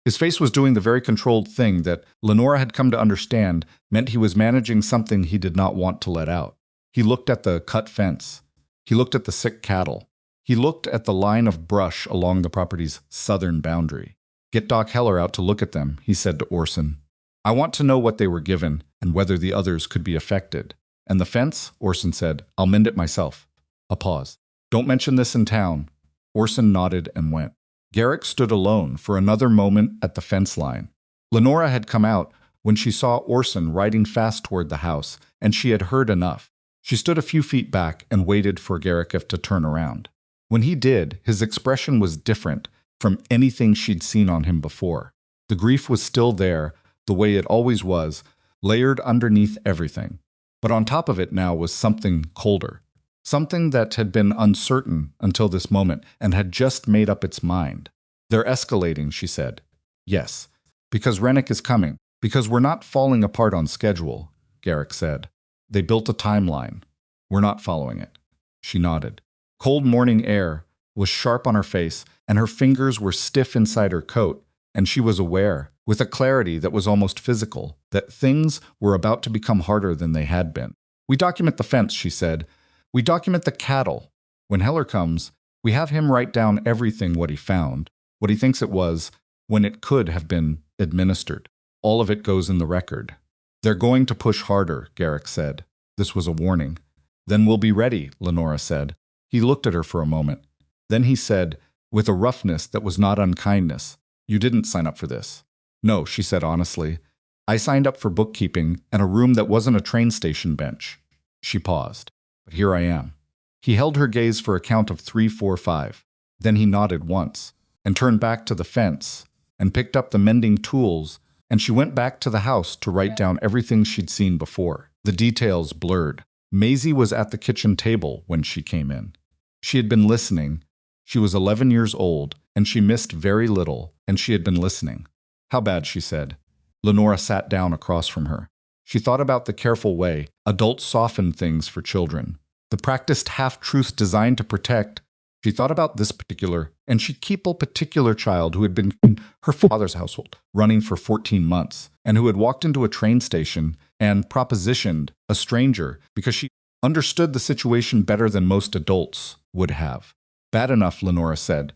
His face was doing the very controlled thing that Lenora had come to understand meant he was managing something he did not want to let out. He looked at the cut fence. He looked at the sick cattle. He looked at the line of brush along the property's southern boundary. "Get Doc Heller out to look at them," he said to Orson. "I want to know what they were given and whether the others could be affected." "And the fence?" Orson said. "I'll mend it myself." A pause. "Don't mention this in town." Orson nodded and went. Garrick stood alone for another moment at the fence line. Lenora had come out when she saw Orson riding fast toward the house, and she had heard enough. She stood a few feet back and waited for Garrick to turn around. When he did, his expression was different from anything she'd seen on him before. The grief was still there, the way it always was, layered underneath everything. But on top of it now was something colder, something that had been uncertain until this moment and had just made up its mind. They're escalating, she said. Yes, because Rennick is coming, because we're not falling apart on schedule, Garrick said. They built a timeline. We're not following it. She nodded. Cold morning air was sharp on her face, and her fingers were stiff inside her coat, and she was aware, with a clarity that was almost physical, that things were about to become harder than they had been. We document the fence, she said. We document the cattle. When Heller comes, we have him write down everything what he found, what he thinks it was, when it could have been administered. All of it goes in the record. They're going to push harder, Garrick said. This was a warning. Then we'll be ready, Lenora said. He looked at her for a moment. Then he said, with a roughness that was not unkindness, You didn't sign up for this. No, she said honestly. I signed up for bookkeeping and a room that wasn't a train station bench. She paused. But here I am. He held her gaze for a count of 3, 4, 5. Then he nodded once, and turned back to the fence, and picked up the mending tools, and she went back to the house to write down everything she'd seen before. The details blurred. Maisie was at the kitchen table when she came in. She had been listening. She was 11 years old, and she missed very little, and she had been listening. How bad, she said. Lenora sat down across from her. She thought about the careful way adults soften things for children, the practiced half-truths designed to protect. She thought about this particular, and she kept a particular child who had been in her father's household, running for 14 months, and who had walked into a train station and propositioned a stranger because she understood the situation better than most adults would have. Bad enough, Lenora said,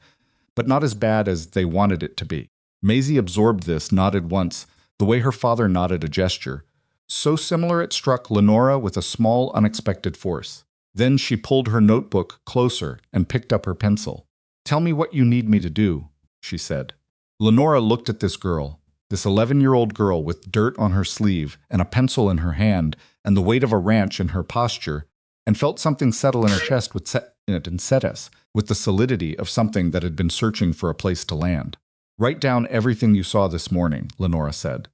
but not as bad as they wanted it to be. Maisie absorbed this, nodded once, the way her father nodded a gesture. So similar it struck Lenora with a small, unexpected force. Then she pulled her notebook closer and picked up her pencil. Tell me what you need me to do, she said. Lenora looked at this girl, this 11-year-old girl with dirt on her sleeve and a pencil in her hand and the weight of a ranch in her posture, and felt something settle in her chest with with the solidity of something that had been searching for a place to land. Write down everything you saw this morning, Lenora said.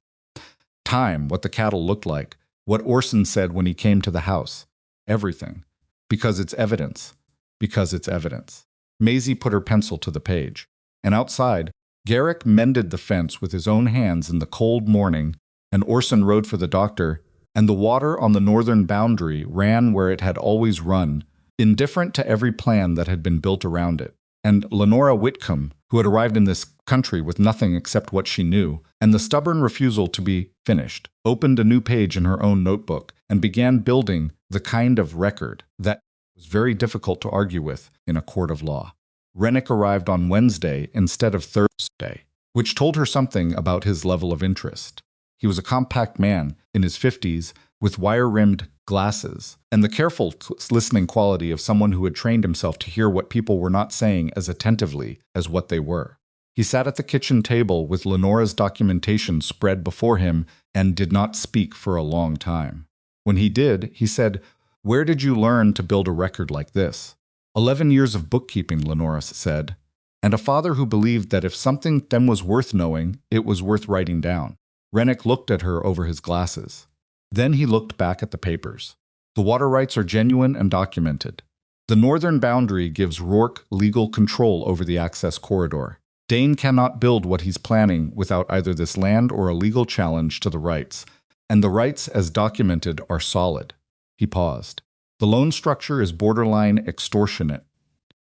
Time, what the cattle looked like, what Orson said when he came to the house. Everything. Because it's evidence. Because it's evidence. Maisie put her pencil to the page. And outside, Garrick mended the fence with his own hands in the cold morning, and Orson rode for the doctor, and the water on the northern boundary ran where it had always run, indifferent to every plan that had been built around it. And Lenora Whitcomb, who had arrived in this country with nothing except what she knew, and the stubborn refusal to be finished, opened a new page in her own notebook and began building the kind of record that was very difficult to argue with in a court of law. Rennick arrived on Wednesday instead of Thursday, which told her something about his level of interest. He was a compact man in his 50s with wire-rimmed glasses, and the careful listening quality of someone who had trained himself to hear what people were not saying as attentively as what they were. He sat at the kitchen table with Lenora's documentation spread before him and did not speak for a long time. When he did, he said, "Where did you learn to build a record like this?" 11 years of bookkeeping, Lenora said, and a father who believed that if something then was worth knowing, it was worth writing down. Rennick looked at her over his glasses. Then he looked back at the papers. The water rights are genuine and documented. The northern boundary gives Rourke legal control over the access corridor. Dane cannot build what he's planning without either this land or a legal challenge to the rights, and the rights as documented are solid. He paused. The loan structure is borderline extortionate.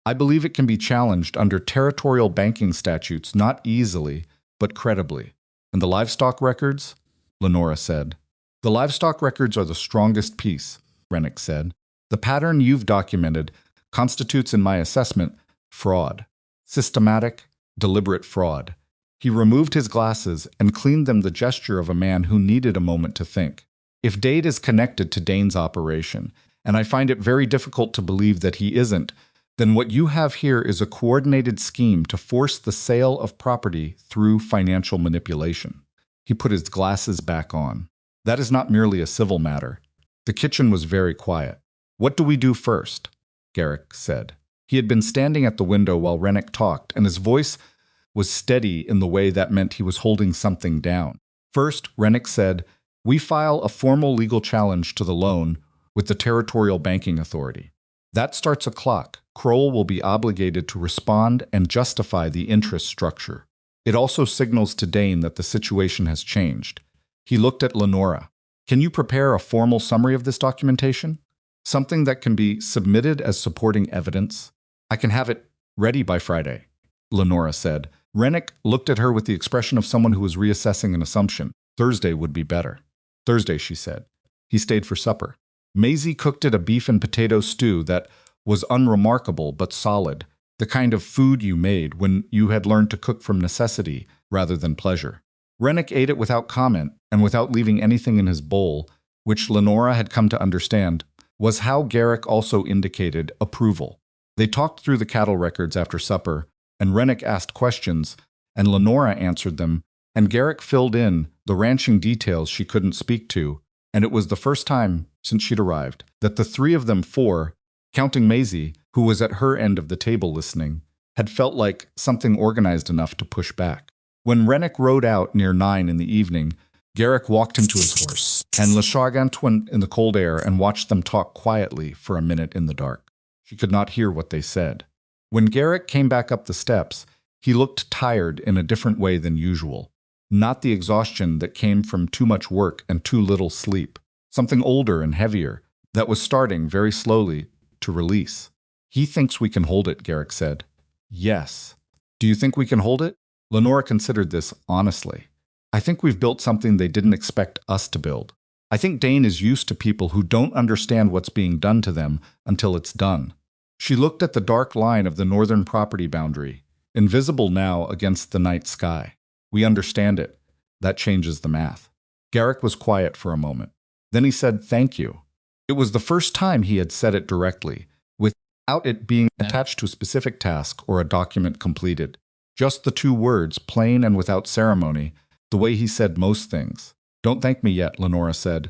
I believe it can be challenged under territorial banking statutes not easily, but credibly. And the livestock records? Lenora said. The livestock records are the strongest piece, Rennick said. The pattern you've documented constitutes, in my assessment, fraud. Systematic, deliberate fraud. He removed his glasses and cleaned them, the gesture of a man who needed a moment to think. If Dade is connected to Dane's operation, and I find it very difficult to believe that he isn't, then what you have here is a coordinated scheme to force the sale of property through financial manipulation. He put his glasses back on. That is not merely a civil matter. The kitchen was very quiet. What do we do first? Garrick said. He had been standing at the window while Rennick talked, and his voice was steady in the way that meant he was holding something down. First, Rennick said, we file a formal legal challenge to the loan with the Territorial Banking Authority. That starts a clock. Kroll will be obligated to respond and justify the interest structure. It also signals to Dane that the situation has changed. He looked at Lenora. Can you prepare a formal summary of this documentation? Something that can be submitted as supporting evidence? I can have it ready by Friday, Lenora said. Rennick looked at her with the expression of someone who was reassessing an assumption. Thursday would be better. Thursday, she said. He stayed for supper. Maisie cooked a beef and potato stew that was unremarkable but solid, the kind of food you made when you had learned to cook from necessity rather than pleasure. Rennick ate it without comment and without leaving anything in his bowl, which Lenora had come to understand was how Garrick also indicated approval. They talked through the cattle records after supper, and Rennick asked questions, and Lenora answered them, and Garrick filled in the ranching details she couldn't speak to, and it was the first time since she'd arrived that the three of them, four, counting Maisie, who was at her end of the table listening, had felt like something organized enough to push back. When Rennick rode out near 9 in the evening, Garrick walked him to his horse, and Leschagant went in the cold air and watched them talk quietly for a minute in the dark. She could not hear what they said. When Garrick came back up the steps, he looked tired in a different way than usual. Not the exhaustion that came from too much work and too little sleep. Something older and heavier that was starting very slowly to release. He thinks we can hold it, Garrick said. Yes. Do you think we can hold it? Lenora considered this honestly. I think we've built something they didn't expect us to build. I think Dane is used to people who don't understand what's being done to them until it's done. She looked at the dark line of the northern property boundary, invisible now against the night sky. We understand it. That changes the math. Garrick was quiet for a moment. Then he said, "Thank you." It was the first time he had said it directly, without it being attached to a specific task or a document completed. Just the two words, plain and without ceremony, the way he said most things. "Don't thank me yet," Lenora said.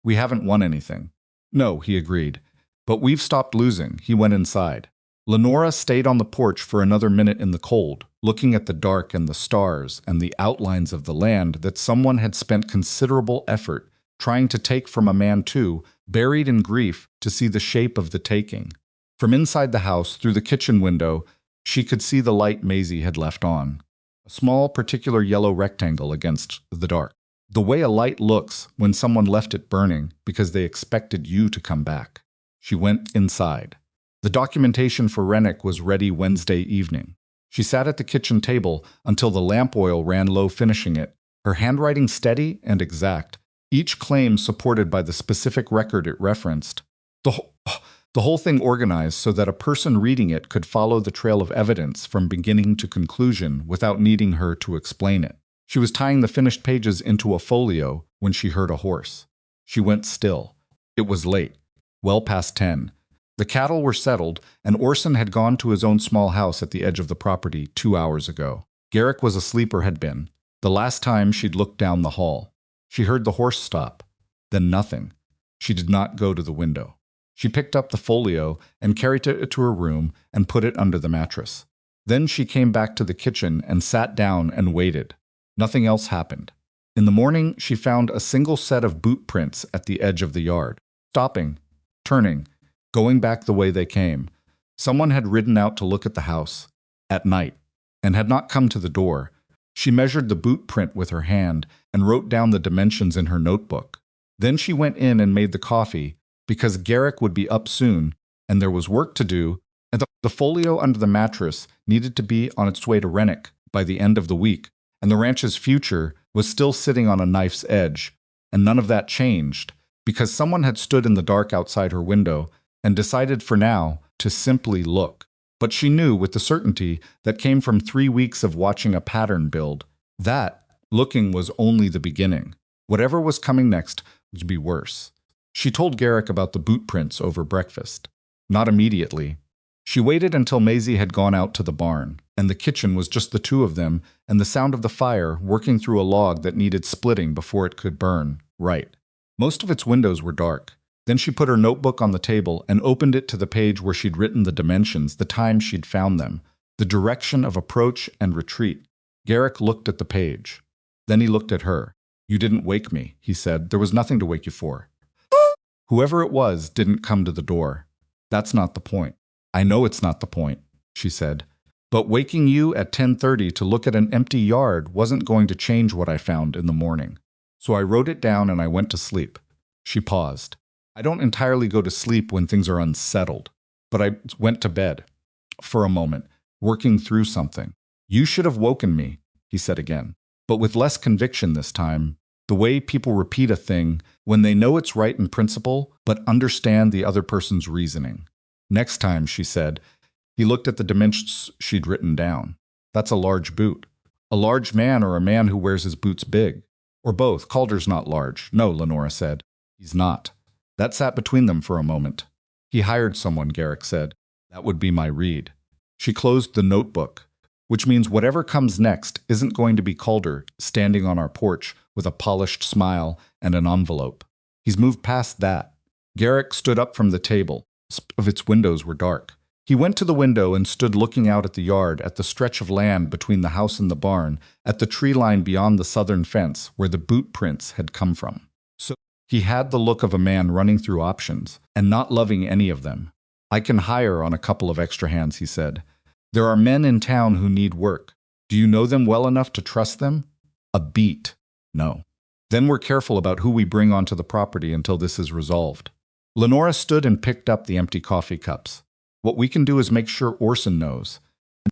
"We haven't won anything." "No," he agreed. "But we've stopped losing." He went inside. Lenora stayed on the porch for another minute in the cold, looking at the dark and the stars and the outlines of the land that someone had spent considerable effort trying to take from a man too, buried in grief to see the shape of the taking. From inside the house, through the kitchen window, she could see the light Maisie had left on. A small, particular yellow rectangle against the dark. The way a light looks when someone left it burning because they expected you to come back. She went inside. The documentation for Rennick was ready Wednesday evening. She sat at the kitchen table until the lamp oil ran low, finishing it, her handwriting steady and exact, each claim supported by the specific record it referenced. The whole thing organized so that a person reading it could follow the trail of evidence from beginning to conclusion without needing her to explain it. She was tying the finished pages into a folio when she heard a horse. She went still. It was late, well past 10. The cattle were settled, and Orson had gone to his own small house at the edge of the property 2 hours ago. Garrick was asleep or had been, the last time she'd looked down the hall. She heard the horse stop, then nothing. She did not go to the window. She picked up the folio and carried it to her room and put it under the mattress. Then she came back to the kitchen and sat down and waited. Nothing else happened. In the morning, she found a single set of boot prints at the edge of the yard, stopping, turning, going back the way they came. Someone had ridden out to look at the house, at night, and had not come to the door. She measured the boot print with her hand and wrote down the dimensions in her notebook. Then she went in and made the coffee, because Garrick would be up soon, and there was work to do, and the folio under the mattress needed to be on its way to Rennick by the end of the week, and the ranch's future was still sitting on a knife's edge, and none of that changed, because someone had stood in the dark outside her window and decided for now to simply look. But she knew with the certainty that came from 3 weeks of watching a pattern build, that looking was only the beginning. Whatever was coming next would be worse. She told Garrick about the boot prints over breakfast. Not immediately. She waited until Maisie had gone out to the barn, and the kitchen was just the two of them and the sound of the fire working through a log that needed splitting before it could burn right. Most of its windows were dark. Then she put her notebook on the table and opened it to the page where she'd written the dimensions, the time she'd found them, the direction of approach and retreat. Garrick looked at the page. Then he looked at her. "You didn't wake me," he said. "There was nothing to wake you for." Whoever it was didn't come to the door. That's not the point. I know it's not the point, she said. But waking you at 10:30 to look at an empty yard wasn't going to change what I found in the morning. So I wrote it down and I went to sleep. She paused. I don't entirely go to sleep when things are unsettled. But I went to bed. For a moment, working through something. You should have woken me, he said again. But with less conviction this time. The way people repeat a thing when they know it's right in principle, but understand the other person's reasoning. Next time, she said. He looked at the dimensions she'd written down. That's a large boot. A large man or a man who wears his boots big. Or both. Calder's not large. No, Lenora said. He's not. That sat between them for a moment. He hired someone, Garrick said. That would be my read. She closed the notebook, which means whatever comes next isn't going to be Calder standing on our porch with a polished smile and an envelope. He's moved past that. Garrick stood up from the table. Of its windows were dark. He went to the window and stood looking out at the yard, at the stretch of land between the house and the barn, at the tree line beyond the southern fence where the boot prints had come from. So he had the look of a man running through options and not loving any of them. I can hire on a couple of extra hands, he said. There are men in town who need work. Do you know them well enough to trust them? A beat. No. Then we're careful about who we bring onto the property until this is resolved. Lenora stood and picked up the empty coffee cups. What we can do is make sure Orson knows.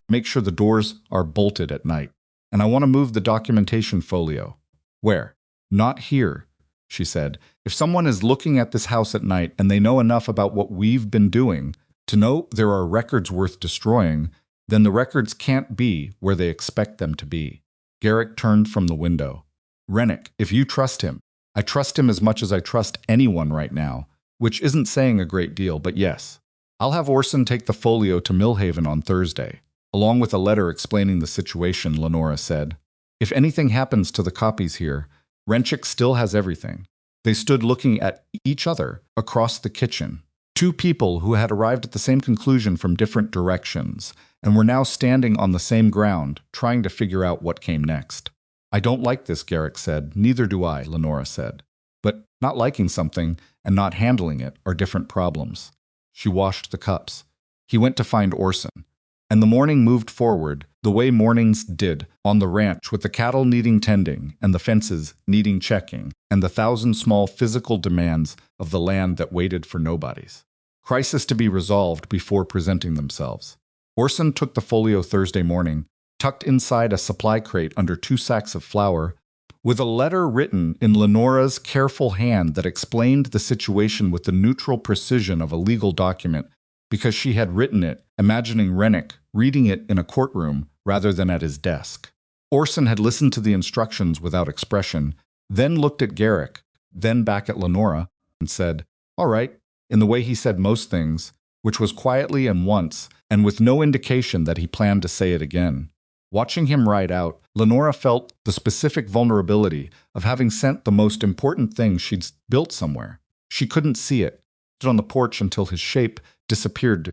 Make sure the doors are bolted at night. And I want to move the documentation folio. Where? Not here, she said. If someone is looking at this house at night and they know enough about what we've been doing to know there are records worth destroying, then the records can't be where they expect them to be. Garrick turned from the window. Rennick, if you trust him, I trust him as much as I trust anyone right now, which isn't saying a great deal, but yes. I'll have Orson take the folio to Millhaven on Thursday, along with a letter explaining the situation, Lenora said. If anything happens to the copies here, Renchick still has everything. They stood looking at each other across the kitchen. Two people who had arrived at the same conclusion from different directions, and were now standing on the same ground, trying to figure out what came next. I don't like this, Garrick said. Neither do I, Lenora said. But not liking something and not handling it are different problems. She washed the cups. He went to find Orson. And the morning moved forward, the way mornings did, on the ranch, with the cattle needing tending, and the fences needing checking, and the 1,000 small physical demands of the land that waited for nobodies. Crisis to be resolved before presenting themselves. Orson took the folio Thursday morning, tucked inside a supply crate under 2 sacks of flour, with a letter written in Lenora's careful hand that explained the situation with the neutral precision of a legal document, because she had written it, imagining Rennick reading it in a courtroom rather than at his desk. Orson had listened to the instructions without expression, then looked at Garrick, then back at Lenora, and said, "All right," in the way he said most things, which was quietly and once, and with no indication that he planned to say it again. Watching him ride out, Lenora felt the specific vulnerability of having sent the most important thing she'd built somewhere. She couldn't see it. Stood on the porch until his shape disappeared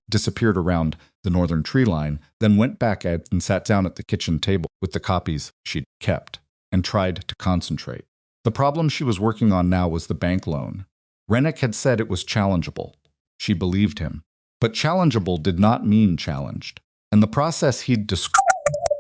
around the northern tree line, then went back out and sat down at the kitchen table with the copies she'd kept, and tried to concentrate. The problem she was working on now was the bank loan. Rennick had said it was challengeable. She believed him. But challengeable did not mean challenged, and the process he'd described,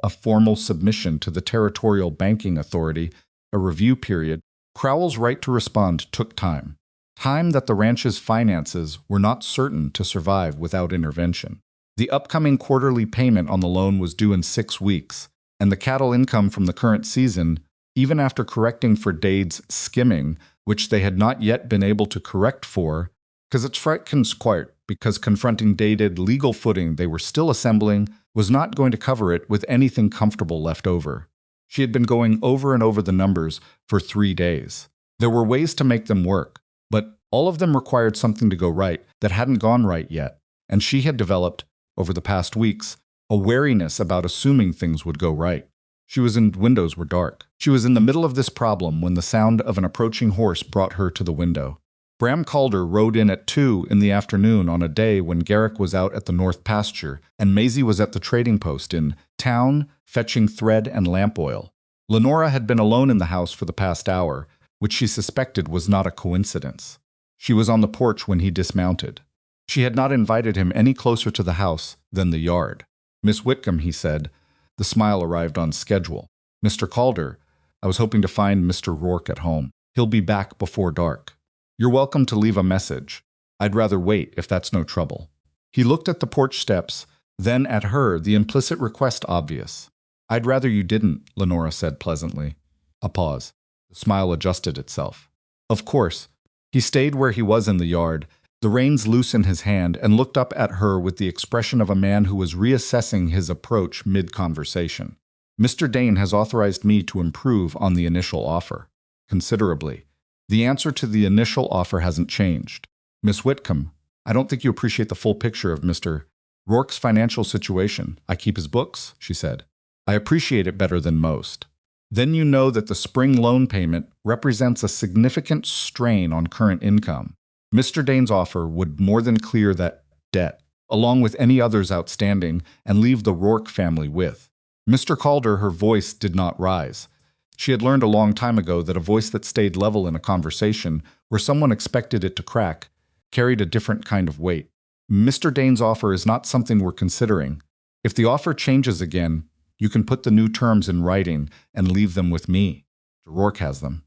a formal submission to the Territorial Banking Authority, a review period, Crowell's right to respond took time. Time that the ranch's finances were not certain to survive without intervention. The upcoming quarterly payment on the loan was due in 6 weeks, and the cattle income from the current season, even after correcting for Dade's skimming, which they had not yet been able to correct for, because confronting dated legal footing they were still assembling, was not going to cover it with anything comfortable left over. She had been going over and over the numbers for 3 days. There were ways to make them work, but all of them required something to go right that hadn't gone right yet, and she had developed, over the past weeks, a wariness about assuming things would go right. Windows were dark. She was in the middle of this problem when the sound of an approaching horse brought her to the window. Bram Calder rode in at 2 in the afternoon on a day when Garrick was out at the north pasture and Maisie was at the trading post in town fetching thread and lamp oil. Lenora had been alone in the house for the past hour, which she suspected was not a coincidence. She was on the porch when he dismounted. She had not invited him any closer to the house than the yard. "Miss Whitcomb," he said. The smile arrived on schedule. "Mr. Calder, I was hoping to find Mr. Rourke at home. He'll be back before dark. You're welcome to leave a message. I'd rather wait if that's no trouble." He looked at the porch steps, then at her, the implicit request obvious. "I'd rather you didn't," Lenora said pleasantly. A pause. The smile adjusted itself. Of course. He stayed where he was in the yard, the reins loose in his hand, and looked up at her with the expression of a man who was reassessing his approach mid-conversation. "Mr. Dane has authorized me to improve on the initial offer. Considerably. The answer to the initial offer hasn't changed. Miss Whitcomb, I don't think you appreciate the full picture of Mr. Rourke's financial situation. I keep his books," she said. "I appreciate it better than most. Then you know that the spring loan payment represents a significant strain on current income. Mr. Dane's offer would more than clear that debt, along with any others outstanding, and leave the Rourke family with." Mr. Calder, her voice did not rise. She had learned a long time ago that a voice that stayed level in a conversation, where someone expected it to crack, carried a different kind of weight. "Mr. Dane's offer is not something we're considering. If the offer changes again, you can put the new terms in writing and leave them with me. Rourke has them."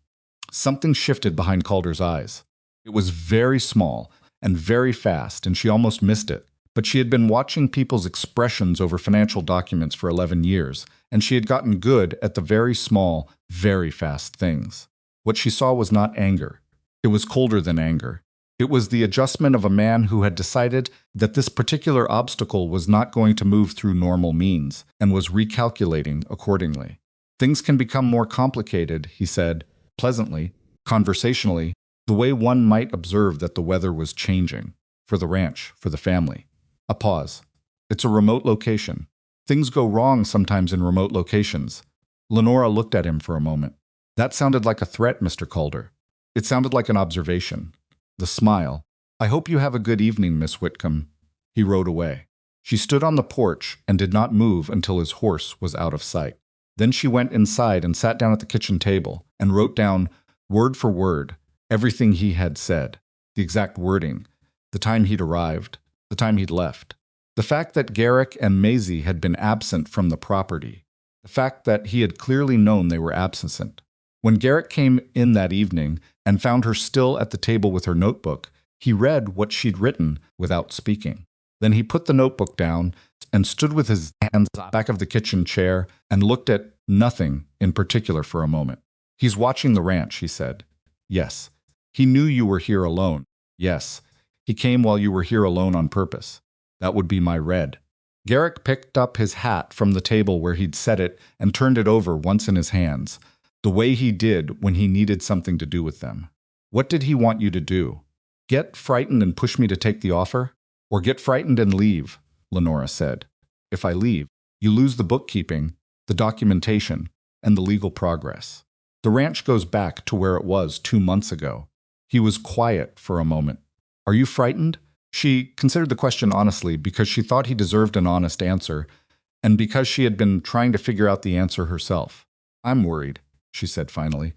Something shifted behind Calder's eyes. It was very small and very fast, and she almost missed it. But she had been watching people's expressions over financial documents for 11 years, and she had gotten good at the very small, very fast things. What she saw was not anger. It was colder than anger. It was the adjustment of a man who had decided that this particular obstacle was not going to move through normal means, and was recalculating accordingly. "Things can become more complicated," he said, pleasantly, conversationally, the way one might observe that the weather was changing. "For the ranch, for the family." A pause. "It's a remote location. Things go wrong sometimes in remote locations." Lenora looked at him for a moment. "That sounded like a threat, Mr. Calder." It sounded like an observation. The smile. "I hope you have a good evening, Miss Whitcomb." He rode away. She stood on the porch and did not move until his horse was out of sight. Then she went inside and sat down at the kitchen table and wrote down, word for word, everything he had said, the exact wording, the time he'd arrived, the time he'd left, the fact that Garrick and Maisie had been absent from the property, the fact that he had clearly known they were absent. When Garrick came in that evening and found her still at the table with her notebook, he read what she'd written without speaking. Then he put the notebook down and stood with his hands back of the kitchen chair and looked at nothing in particular for a moment. "He's watching the ranch," he said. "Yes. He knew you were here alone." "Yes. He came while you were here alone on purpose." "That would be my red." Garrick picked up his hat from the table where he'd set it and turned it over once in his hands, the way he did when he needed something to do with them. "What did he want you to do? Get frightened and push me to take the offer? Or get frightened and leave?" Lenora said. "If I leave, you lose the bookkeeping, the documentation, and the legal progress. The ranch goes back to where it was 2 months ago." He was quiet for a moment. "Are you frightened?" She considered the question honestly because she thought he deserved an honest answer, and because she had been trying to figure out the answer herself. "I'm worried," she said finally.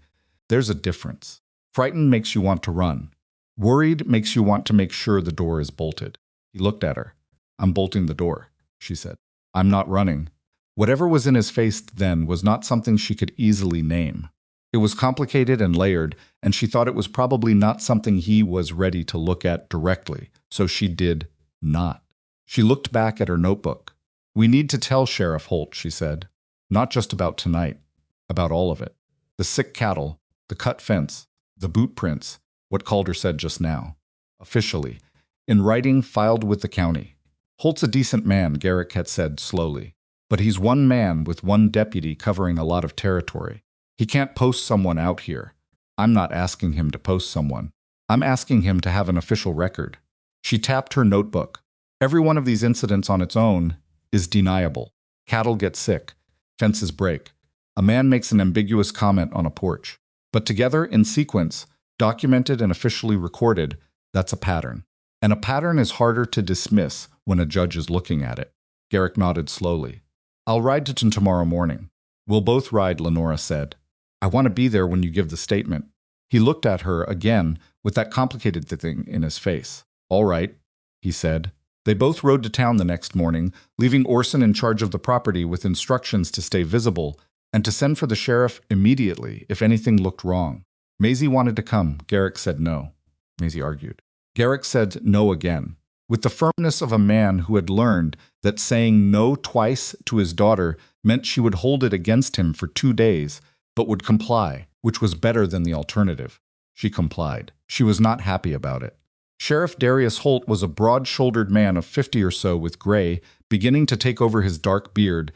"There's a difference. Frightened makes you want to run. Worried makes you want to make sure the door is bolted." He looked at her. "I'm bolting the door," she said. "I'm not running." Whatever was in his face then was not something she could easily name. It was complicated and layered, and she thought it was probably not something he was ready to look at directly, so she did not. She looked back at her notebook. "We need to tell Sheriff Holt," she said. "Not just about tonight, about all of it. The sick cattle, the cut fence, the boot prints, what Calder said just now. Officially, in writing filed with the county. Holt's a decent man," Garrick had said slowly. "But he's one man with one deputy covering a lot of territory. He can't post someone out here. I'm not asking him to post someone. I'm asking him to have an official record." She tapped her notebook. "Every one of these incidents on its own is deniable. Cattle get sick. Fences break. A man makes an ambiguous comment on a porch. But together, in sequence, documented and officially recorded, that's a pattern. And a pattern is harder to dismiss when a judge is looking at it." Garrick nodded slowly. "I'll ride to tomorrow morning." "We'll both ride," Lenora said. "I want to be there when you give the statement." He looked at her again with that complicated thing in his face. "All right." he said. They both rode to town the next morning, leaving Orson in charge of the property with instructions to stay visible and to send for the sheriff immediately if anything looked wrong. Maisie wanted to come. Garrick said no. Maisie argued. Garrick said no again, with the firmness of a man who had learned that saying no twice to his daughter meant she would hold it against him for 2 days, but would comply, which was better than the alternative. She complied. She was not happy about it. Sheriff Darius Holt was a broad-shouldered man of 50 or so with gray, beginning to take over his dark beard,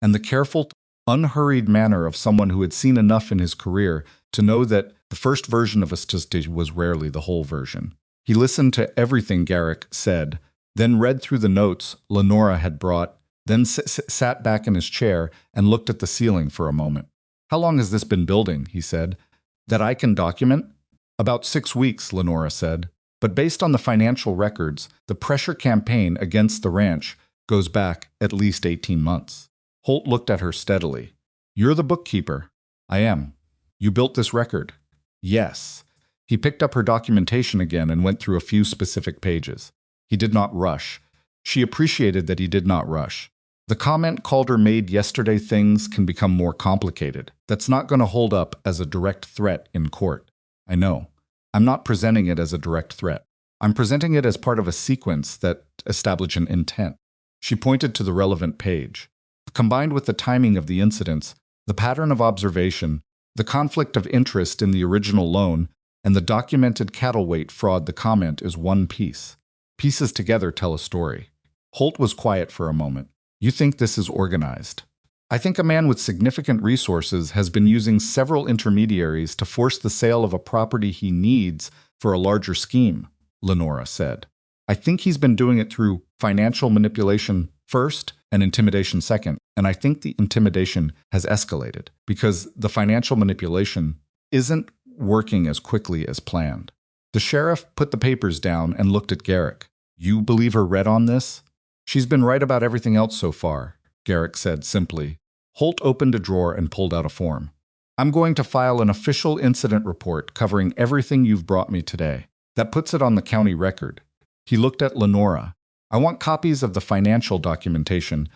and the careful, unhurried manner of someone who had seen enough in his career to know that the first version of a statistic was rarely the whole version. He listened to everything Garrick said, then read through the notes Lenora had brought, then sat back in his chair and looked at the ceiling for a moment. "How long has this been building?" he said. "That I can document?" "About 6 weeks," Lenora said. "But based on the financial records, the pressure campaign against the ranch goes back at least 18 months. Holt looked at her steadily. "You're the bookkeeper." "I am." "You built this record?" "Yes." He picked up her documentation again and went through a few specific pages. He did not rush. She appreciated that he did not rush. The comment Calder made yesterday, "Things can become more complicated." That's not going to hold up as a direct threat in court. "I know. I'm not presenting it as a direct threat. I'm presenting it as part of a sequence that establishes an intent." She pointed to the relevant page. Combined with the timing of the incidents, the pattern of observation, the conflict of interest in the original loan, and the documented cattle weight fraud, the comment is one piece. Pieces together tell a story. Holt was quiet for a moment. "You think this is organized?" "I think a man with significant resources has been using several intermediaries to force the sale of a property he needs for a larger scheme," Lenora said. "I think he's been doing it through financial manipulation first and intimidation second, and I think the intimidation has escalated because the financial manipulation isn't working as quickly as planned." The sheriff put the papers down and looked at Garrick. "You believe her read on this?" "She's been right about everything else so far," Garrick said simply. Holt opened a drawer and pulled out a form. "I'm going to file an official incident report covering everything you've brought me today. That puts it on the county record." He looked at Lenora. "I want copies of the financial documentation,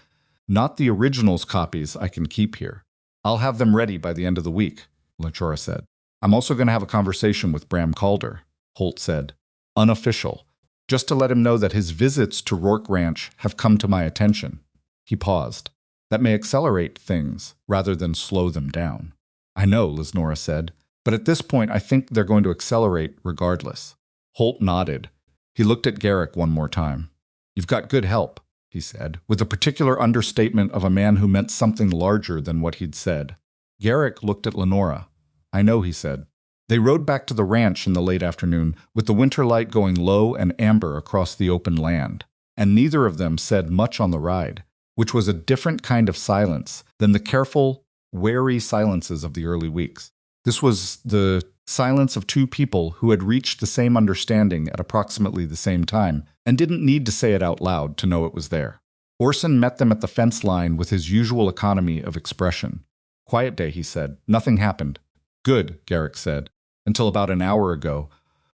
not the originals copies I can keep here." "I'll have them ready by the end of the week," Lenora said. "I'm also going to have a conversation with Bram Calder," Holt said. "Unofficial. Just to let him know that his visits to Rourke Ranch have come to my attention." He paused. "That may accelerate things rather than slow them down." "I know," Lenora said, "but at this point I think they're going to accelerate regardless." Holt nodded. He looked at Garrick one more time. "You've got good help," he said, with a particular understatement of a man who meant something larger than what he'd said. Garrick looked at Lenora. "I know," he said. They rode back to the ranch in the late afternoon, with the winter light going low and amber across the open land, and neither of them said much on the ride, which was a different kind of silence than the careful, wary silences of the early weeks. This was the silence of two people who had reached the same understanding at approximately the same time, and didn't need to say it out loud to know it was there. Orson met them at the fence line with his usual economy of expression. "Quiet day," he said. "Nothing happened." "Good," Garrick said. "Until about an hour ago."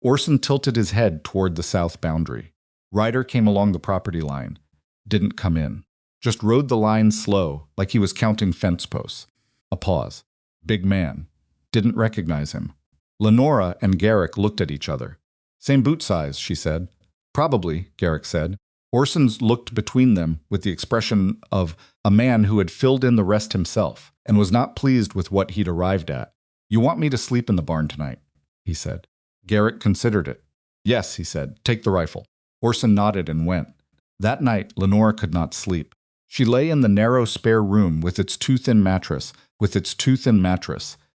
Orson tilted his head toward the south boundary. Ryder came along the property line. Didn't come in. Just rode the line slow, like he was counting fence posts. A pause. "Big man." Didn't recognize him. Lenora and Garrick looked at each other. "Same boot size," she said. "Probably," Garrick said. Orson's looked between them with the expression of a man who had filled in the rest himself and was not pleased with what he'd arrived at. "You want me to sleep in the barn tonight?" he said. Garrick considered it. "Yes," he said. "Take the rifle." Orson nodded and went. That night, Lenora could not sleep. She lay in the narrow spare room with its too-thin mattress,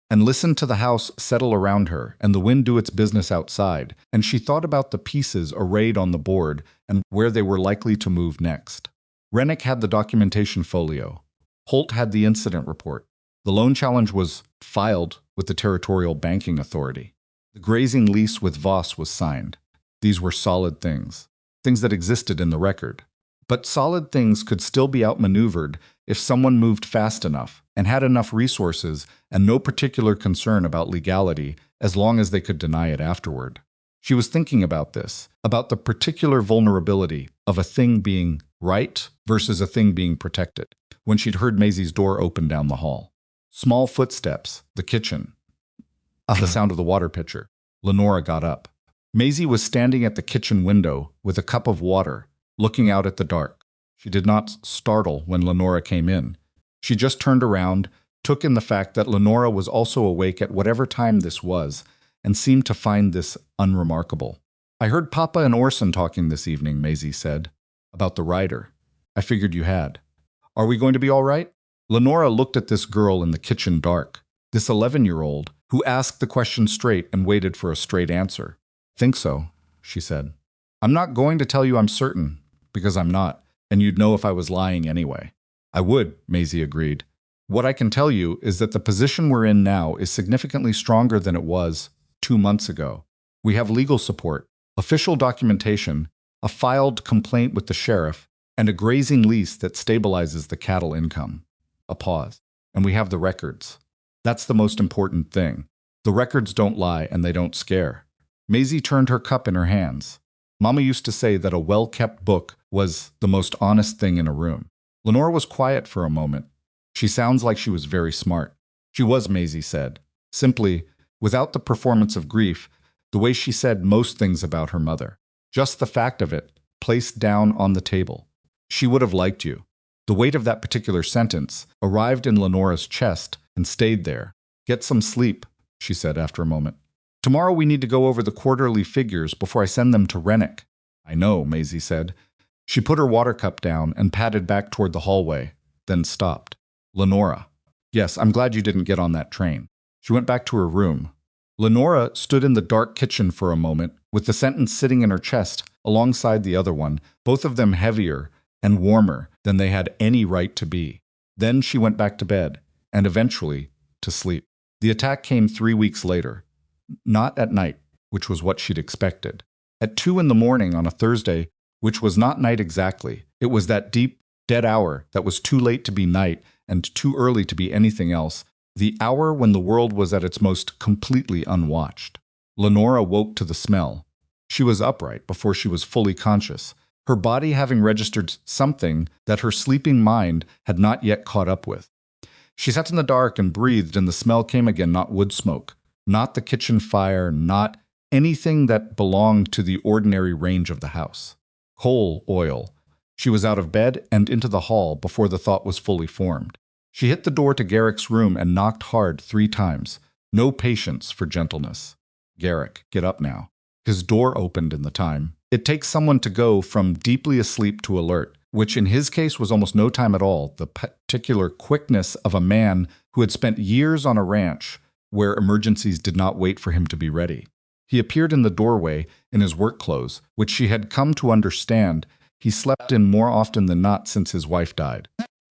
and listened to the house settle around her and the wind do its business outside, and she thought about the pieces arrayed on the board and where they were likely to move next. Rennick had the documentation folio. Holt had the incident report. The loan challenge was filed with the Territorial Banking Authority. The grazing lease with Voss was signed. These were solid things that existed in the record. But solid things could still be outmaneuvered if someone moved fast enough and had enough resources and no particular concern about legality as long as they could deny it afterward. She was thinking about this, about the particular vulnerability of a thing being right versus a thing being protected, when she'd heard Maisie's door open down the hall. Small footsteps, the kitchen, the sound of the water pitcher. Lenora got up. Maisie was standing at the kitchen window with a cup of water, looking out at the dark. She did not startle when Lenora came in. She just turned around, took in the fact that Lenora was also awake at whatever time this was, and seemed to find this unremarkable. "I heard Papa and Orson talking this evening," Maisie said, "about the rider. I figured you had. Are we going to be all right?" Lenora looked at this girl in the kitchen dark, this 11-year-old, who asked the question straight and waited for a straight answer. "Think so," she said. "I'm not going to tell you I'm certain, because I'm not, and you'd know if I was lying anyway." "I would," Maisie agreed. "What I can tell you is that the position we're in now is significantly stronger than it was 2 months ago. We have legal support, official documentation, a filed complaint with the sheriff, and a grazing lease that stabilizes the cattle income." A pause. "And we have the records. That's the most important thing. The records don't lie and they don't scare." Maisie turned her cup in her hands. "Mama used to say that a well-kept book was the most honest thing in a room." Lenora was quiet for a moment. "She sounds like she was very smart." She was, Maisie said. Simply, without the performance of grief, the way she said most things about her mother. Just the fact of it, placed down on the table. "She would have liked you." The weight of that particular sentence arrived in Lenora's chest and stayed there. "Get some sleep," she said after a moment. "Tomorrow we need to go over the quarterly figures before I send them to Rennick." "I know," Maisie said. She put her water cup down and padded back toward the hallway, then stopped. "Lenora." "Yes, I'm glad you didn't get on that train." She went back to her room. Lenora stood in the dark kitchen for a moment, with the sentence sitting in her chest alongside the other one, both of them heavier and warmer than they had any right to be. Then she went back to bed, and eventually to sleep. The attack came 3 weeks later. Not at night, which was what she'd expected. At 2 in the morning on a Thursday, which was not night exactly. It was that deep, dead hour that was too late to be night and too early to be anything else, the hour when the world was at its most completely unwatched. Lenora woke to the smell. She was upright before she was fully conscious, her body having registered something that her sleeping mind had not yet caught up with. She sat in the dark and breathed, and the smell came again, not wood smoke, not the kitchen fire, not anything that belonged to the ordinary range of the house. Coal oil. She was out of bed and into the hall before the thought was fully formed. She hit the door to Garrick's room and knocked hard 3 times. No patience for gentleness. "Garrick, get up now." His door opened in the time. It takes someone to go from deeply asleep to alert, which in his case was almost no time at all, the particular quickness of a man who had spent years on a ranch where emergencies did not wait for him to be ready. He appeared in the doorway in his work clothes, which she had come to understand he slept in more often than not since his wife died,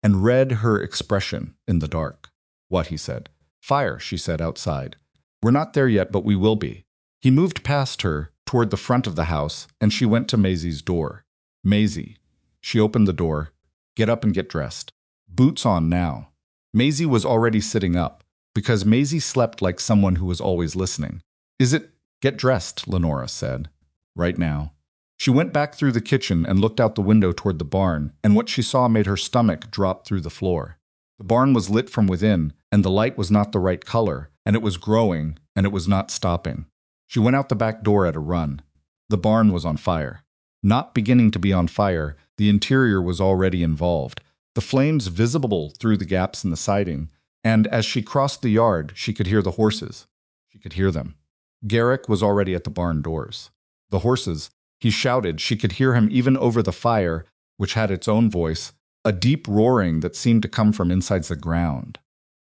and read her expression in the dark. "What?" he said. "Fire," she said outside. "We're not there yet, but we will be." He moved past her toward the front of the house, and she went to Maisie's door. "Maisie." She opened the door. "Get up and get dressed." Boots on now. Maisie was already sitting up, because Maisie slept like someone who was always listening. "Is it—" "Get dressed," Lenora said. "Right now." She went back through the kitchen and looked out the window toward the barn, and what she saw made her stomach drop through the floor. The barn was lit from within, and the light was not the right color, and it was growing, and it was not stopping. She went out the back door at a run. The barn was on fire. Not beginning to be on fire, the interior was already involved, the flames visible through the gaps in the siding, and as she crossed the yard, she could hear the horses. She could hear them. Garrick was already at the barn doors. The horses, he shouted, she could hear him even over the fire, which had its own voice, a deep roaring that seemed to come from inside the ground.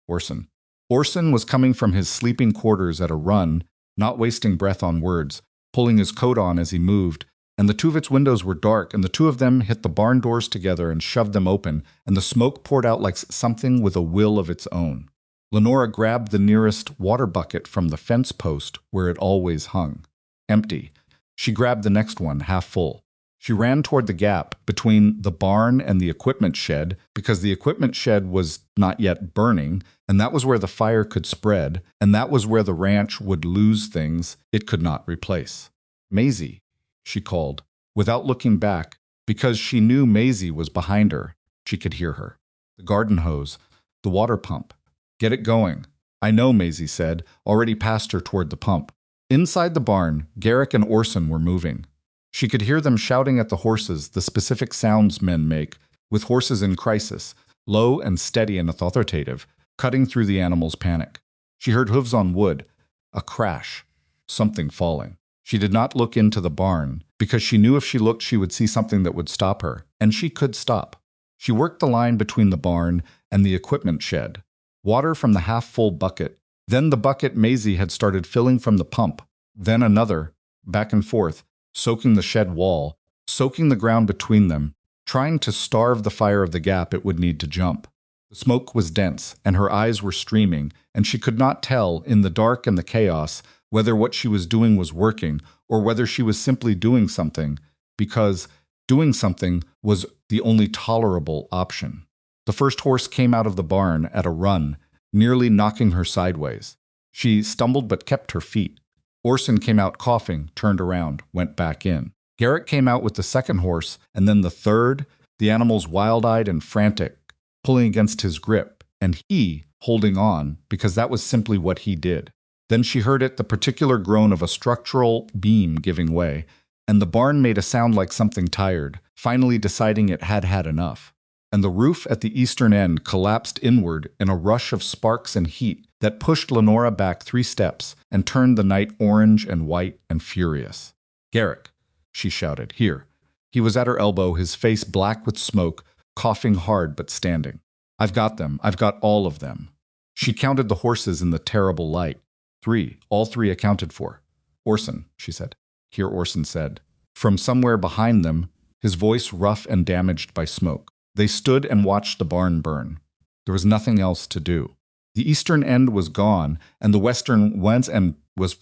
Orson. Orson was coming from his sleeping quarters at a run, not wasting breath on words, pulling his coat on as he moved, and the 2 of its windows were dark, and the 2 of them hit the barn doors together and shoved them open, and the smoke poured out like something with a will of its own. Lenora grabbed the nearest water bucket from the fence post where it always hung. Empty. She grabbed the next one, half full. She ran toward the gap between the barn and the equipment shed, because the equipment shed was not yet burning, and that was where the fire could spread, and that was where the ranch would lose things it could not replace. Maisie, she called, without looking back, because she knew Maisie was behind her. She could hear her. The garden hose, the water pump. Get it going. I know, Maisie said, already past her toward the pump. Inside the barn, Garrick and Orson were moving. She could hear them shouting at the horses the specific sounds men make, with horses in crisis, low and steady and authoritative, cutting through the animals' panic. She heard hooves on wood, a crash, something falling. She did not look into the barn, because she knew if she looked she would see something that would stop her, and she could stop. She worked the line between the barn and the equipment shed. Water from the half-full bucket, then the bucket Maisie had started filling from the pump, then another, back and forth, soaking the shed wall, soaking the ground between them, trying to starve the fire of the gap it would need to jump. The smoke was dense, and her eyes were streaming, and she could not tell, in the dark and the chaos, whether what she was doing was working, or whether she was simply doing something, because doing something was the only tolerable option. The first horse came out of the barn at a run, nearly knocking her sideways. She stumbled but kept her feet. Orson came out coughing, turned around, went back in. Garrick came out with the second horse, and then the third, the animals wild-eyed and frantic, pulling against his grip, and he holding on, because that was simply what he did. Then she heard it, the particular groan of a structural beam giving way, and the barn made a sound like something tired, finally deciding it had had enough. And the roof at the eastern end collapsed inward in a rush of sparks and heat that pushed Lenora back 3 steps and turned the night orange and white and furious. "Garrick," she shouted, "here." He was at her elbow, his face black with smoke, coughing hard but standing. "I've got them. I've got all of them." She counted the horses in the terrible light. 3, all 3 accounted for. "Orson," she said. Here Orson said. From somewhere behind them, his voice rough and damaged by smoke. They stood and watched the barn burn. There was nothing else to do. The eastern end was gone, and the western went and was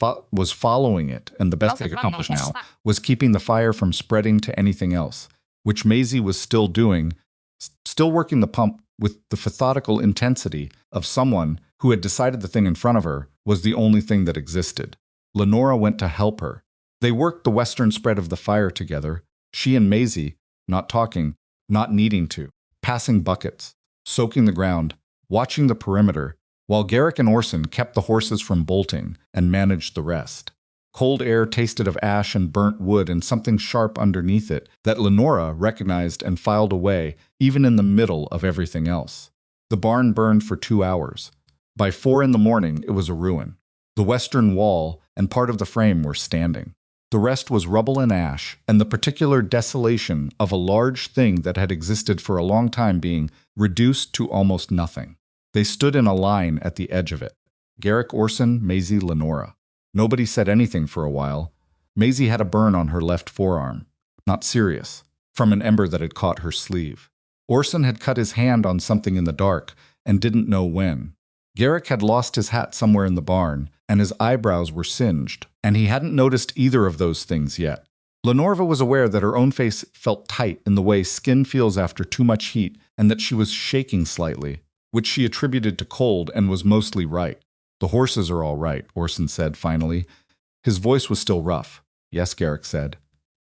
following it, and the best they could accomplish now was keeping the fire from spreading to anything else, which Maisie was still doing, still working the pump with the methodical intensity of someone who had decided the thing in front of her was the only thing that existed. Lenora went to help her. They worked the western spread of the fire together, she and Maisie, not talking, not needing to, passing buckets, soaking the ground, watching the perimeter, while Garrick and Orson kept the horses from bolting and managed the rest. Cold air tasted of ash and burnt wood and something sharp underneath it that Lenora recognized and filed away, even in the middle of everything else. The barn burned for 2 hours. By 4 in the morning, it was a ruin. The western wall and part of the frame were standing. The rest was rubble and ash, and the particular desolation of a large thing that had existed for a long time being reduced to almost nothing. They stood in a line at the edge of it. Garrick, Orson, Maisie, Lenora. Nobody said anything for a while. Maisie had a burn on her left forearm. Not serious. From an ember that had caught her sleeve. Orson had cut his hand on something in the dark and didn't know when. Garrick had lost his hat somewhere in the barn, and his eyebrows were singed, and he hadn't noticed either of those things yet. Lenora was aware that her own face felt tight in the way skin feels after too much heat, and that she was shaking slightly, which she attributed to cold and was mostly right. "The horses are all right," Orson said finally. His voice was still rough. "Yes," Garrick said.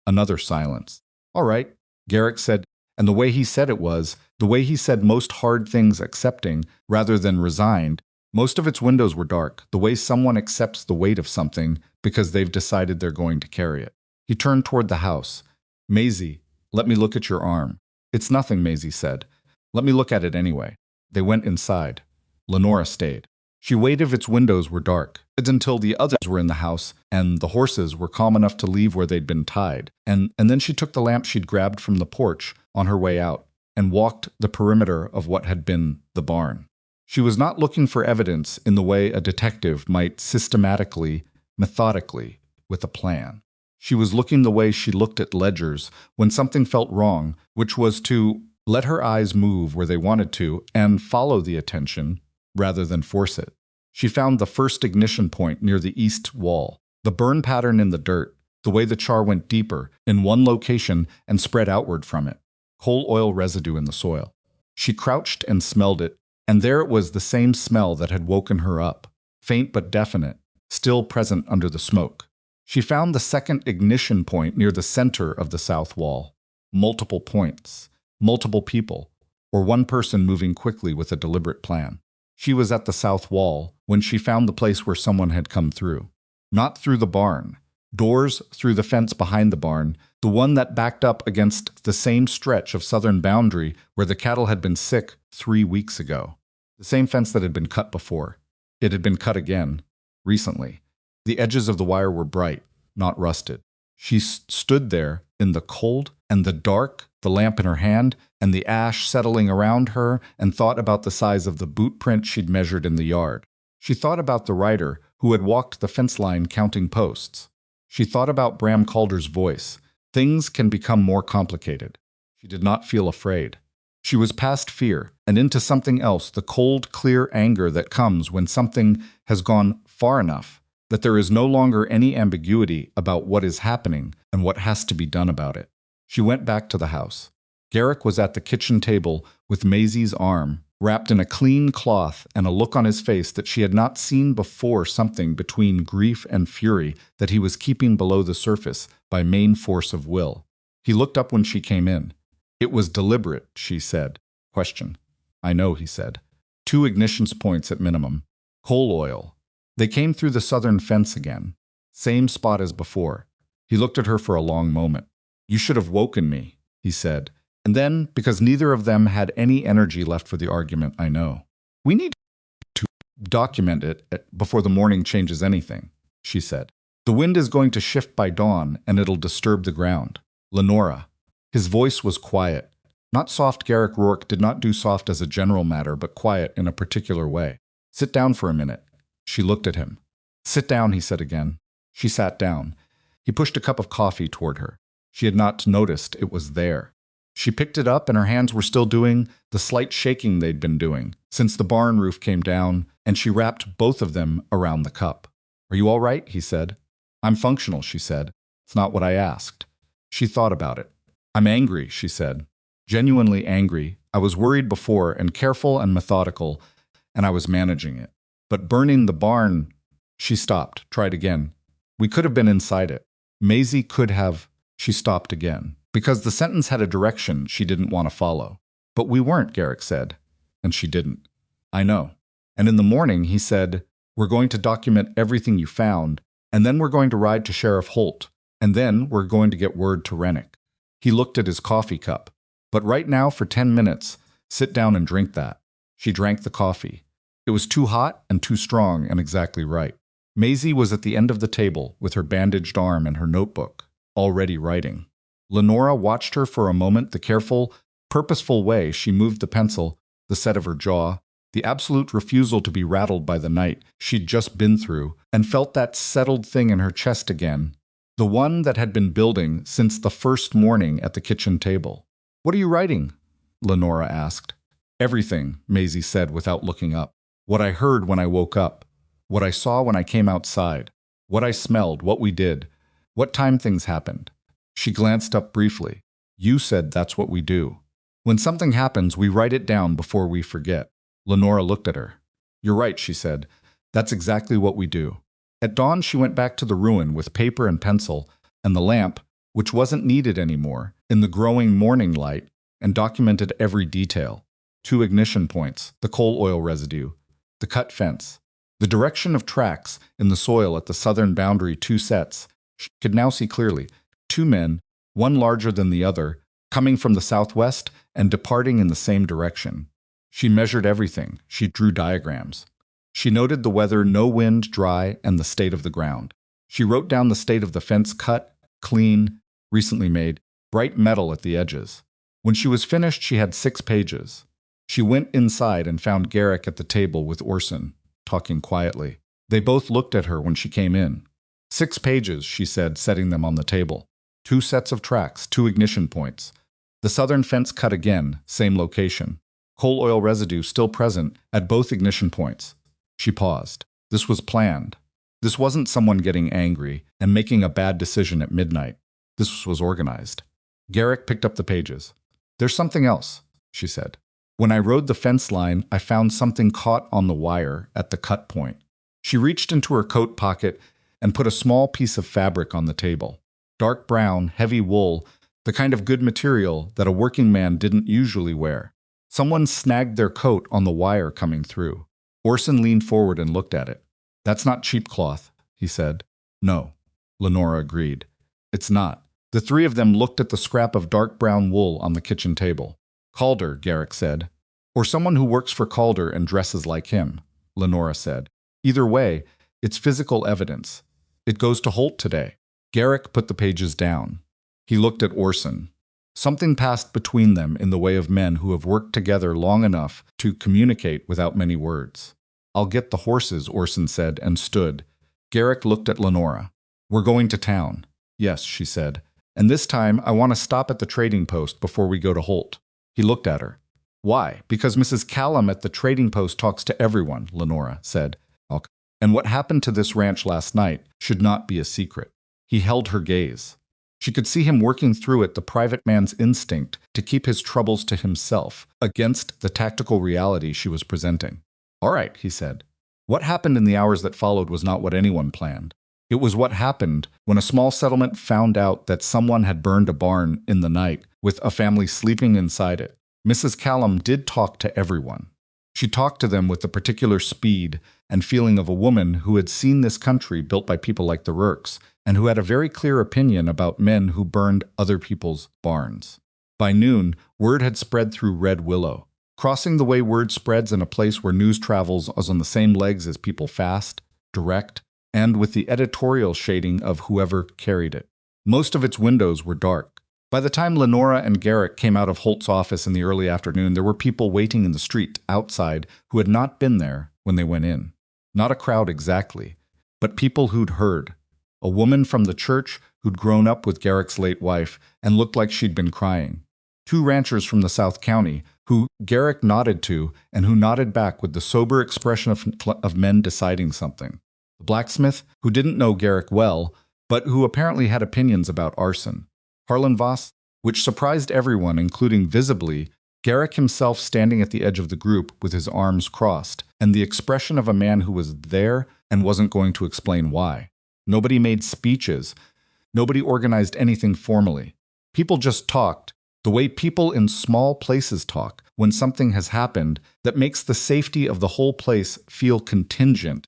Another silence. "All right," Garrick said, and the way he said it was, the way he said most hard things accepting, rather than resigned. Most of its windows were dark, the way someone accepts the weight of something because they've decided they're going to carry it. He turned toward the house. "Maisie, let me look at your arm." "It's nothing," Maisie said. "Let me look at it anyway." They went inside. Lenora stayed. She waited if its windows were dark, until the others were in the house and the horses were calm enough to leave where they'd been tied. And then she took the lamp she'd grabbed from the porch on her way out and walked the perimeter of what had been the barn. She was not looking for evidence in the way a detective might systematically, methodically, with a plan. She was looking the way she looked at ledgers when something felt wrong, which was to let her eyes move where they wanted to and follow the attention rather than force it. She found the first ignition point near the east wall, the burn pattern in the dirt, the way the char went deeper in one location and spread outward from it, coal oil residue in the soil. She crouched and smelled it, and there it was, the same smell that had woken her up, faint but definite, still present under the smoke. She found the second ignition point near the center of the south wall. Multiple points, multiple people, or one person moving quickly with a deliberate plan. She was at the south wall when she found the place where someone had come through. Not through the barn. Doors through the fence behind the barn, the one that backed up against the same stretch of southern boundary where the cattle had been sick 3 weeks ago. The same fence that had been cut before. It had been cut again, recently. The edges of the wire were bright, not rusted. She stood there in the cold and the dark, the lamp in her hand, and the ash settling around her, and thought about the size of the boot print she'd measured in the yard. She thought about the rider who had walked the fence line counting posts. She thought about Bram Calder's voice. Things can become more complicated. She did not feel afraid. She was past fear and into something else, the cold, clear anger that comes when something has gone far enough that there is no longer any ambiguity about what is happening and what has to be done about it. She went back to the house. Garrick was at the kitchen table with Maisie's arm wrapped in a clean cloth and a look on his face that she had not seen before, something between grief and fury that he was keeping below the surface by main force of will. He looked up when she came in. It was deliberate, she said. Question. I know, he said. 2 ignition points at minimum. Coal oil. They came through the southern fence again. Same spot as before. He looked at her for a long moment. You should have woken me, he said. And then, because neither of them had any energy left for the argument, I know. We need to document it before the morning changes anything, she said. The wind is going to shift by dawn, and it'll disturb the ground. Lenora. His voice was quiet. Not soft. Garrick Rourke did not do soft as a general matter, but quiet in a particular way. Sit down for a minute. She looked at him. Sit down, he said again. She sat down. He pushed a cup of coffee toward her. She had not noticed it was there. She picked it up, and her hands were still doing the slight shaking they'd been doing since the barn roof came down, and she wrapped both of them around the cup. Are you all right? He said. I'm functional, she said. It's not what I asked. She thought about it. I'm angry, she said. Genuinely angry. I was worried before and careful and methodical, and I was managing it. But burning the barn... She stopped, tried again. We could have been inside it. Maisie could have... She stopped again. Because the sentence had a direction she didn't want to follow. But we weren't, Garrick said. And she didn't. I know. And in the morning, he said, we're going to document everything you found, and then we're going to ride to Sheriff Holt, and then we're going to get word to Rennick. He looked at his coffee cup. But right now, for 10 minutes, sit down and drink that. She drank the coffee. It was too hot and too strong and exactly right. Maisie was at the end of the table with her bandaged arm and her notebook, already writing. Lenora watched her for a moment, the careful, purposeful way she moved the pencil, the set of her jaw, the absolute refusal to be rattled by the night she'd just been through, and felt that settled thing in her chest again, the one that had been building since the first morning at the kitchen table. What are you writing? Lenora asked. Everything, Maisie said without looking up. What I heard when I woke up. What I saw when I came outside. What I smelled, what we did. What time things happened. She glanced up briefly. You said that's what we do. When something happens, we write it down before we forget. Lenora looked at her. You're right, she said. That's exactly what we do. At dawn, she went back to the ruin with paper and pencil and the lamp, which wasn't needed anymore, in the growing morning light, and documented every detail. 2 ignition points, the coal oil residue, the cut fence, the direction of tracks in the soil at the southern boundary, 2 sets. She could now see clearly. 2 men, one larger than the other, coming from the southwest and departing in the same direction. She measured everything. She drew diagrams. She noted the weather, no wind, dry, and the state of the ground. She wrote down the state of the fence, cut, clean, recently made, bright metal at the edges. When she was finished, she had 6 pages. She went inside and found Garrick at the table with Orson, talking quietly. They both looked at her when she came in. 6 pages, she said, setting them on the table. 2 sets of tracks, 2 ignition points. The southern fence cut again, same location. Coal oil residue still present at both ignition points. She paused. This was planned. This wasn't someone getting angry and making a bad decision at midnight. This was organized. Garrick picked up the pages. There's something else, she said. When I rode the fence line, I found something caught on the wire at the cut point. She reached into her coat pocket and put a small piece of fabric on the table. Dark brown, heavy wool, the kind of good material that a working man didn't usually wear. Someone snagged their coat on the wire coming through. Orson leaned forward and looked at it. "That's not cheap cloth," he said. "No," Lenora agreed. "It's not." The three of them looked at the scrap of dark brown wool on the kitchen table. "Calder," Garrick said. "Or someone who works for Calder and dresses like him," Lenora said. "Either way, it's physical evidence. It goes to Holt today." Garrick put the pages down. He looked at Orson. Something passed between them in the way of men who have worked together long enough to communicate without many words. "I'll get the horses," Orson said, and stood. Garrick looked at Lenora. "We're going to town." "Yes," she said. "And this time I want to stop at the trading post before we go to Holt." He looked at her. "Why?" "Because Mrs. Callum at the trading post talks to everyone," Lenora said. "And what happened to this ranch last night should not be a secret." He held her gaze. She could see him working through it, the private man's instinct to keep his troubles to himself against the tactical reality she was presenting. "All right," he said. "What happened in the hours that followed was not what anyone planned. It was what happened when a small settlement found out that someone had burned a barn in the night with a family sleeping inside it. Mrs. Callum did talk to everyone. She talked to them with the particular speed and feeling of a woman who had seen this country built by people like the Rourkes, and who had a very clear opinion about men who burned other people's barns. By noon, word had spread through Red Willow, crossing the way word spreads in a place where news travels as on the same legs as people fast, direct, and with the editorial shading of whoever carried it. Most of its windows were dark. By the time Lenora and Garrick came out of Holt's office in the early afternoon, there were people waiting in the street outside who had not been there when they went in. Not a crowd exactly, but people who'd heard. A woman from the church who'd grown up with Garrick's late wife and looked like she'd been crying. 2 ranchers from the South County who Garrick nodded to and who nodded back with the sober expression of men deciding something. The blacksmith, who didn't know Garrick well, but who apparently had opinions about arson. Harlan Voss, which surprised everyone, including visibly Garrick himself standing at the edge of the group with his arms crossed, and the expression of a man who was there and wasn't going to explain why. Nobody made speeches. Nobody organized anything formally. People just talked, the way people in small places talk when something has happened that makes the safety of the whole place feel contingent.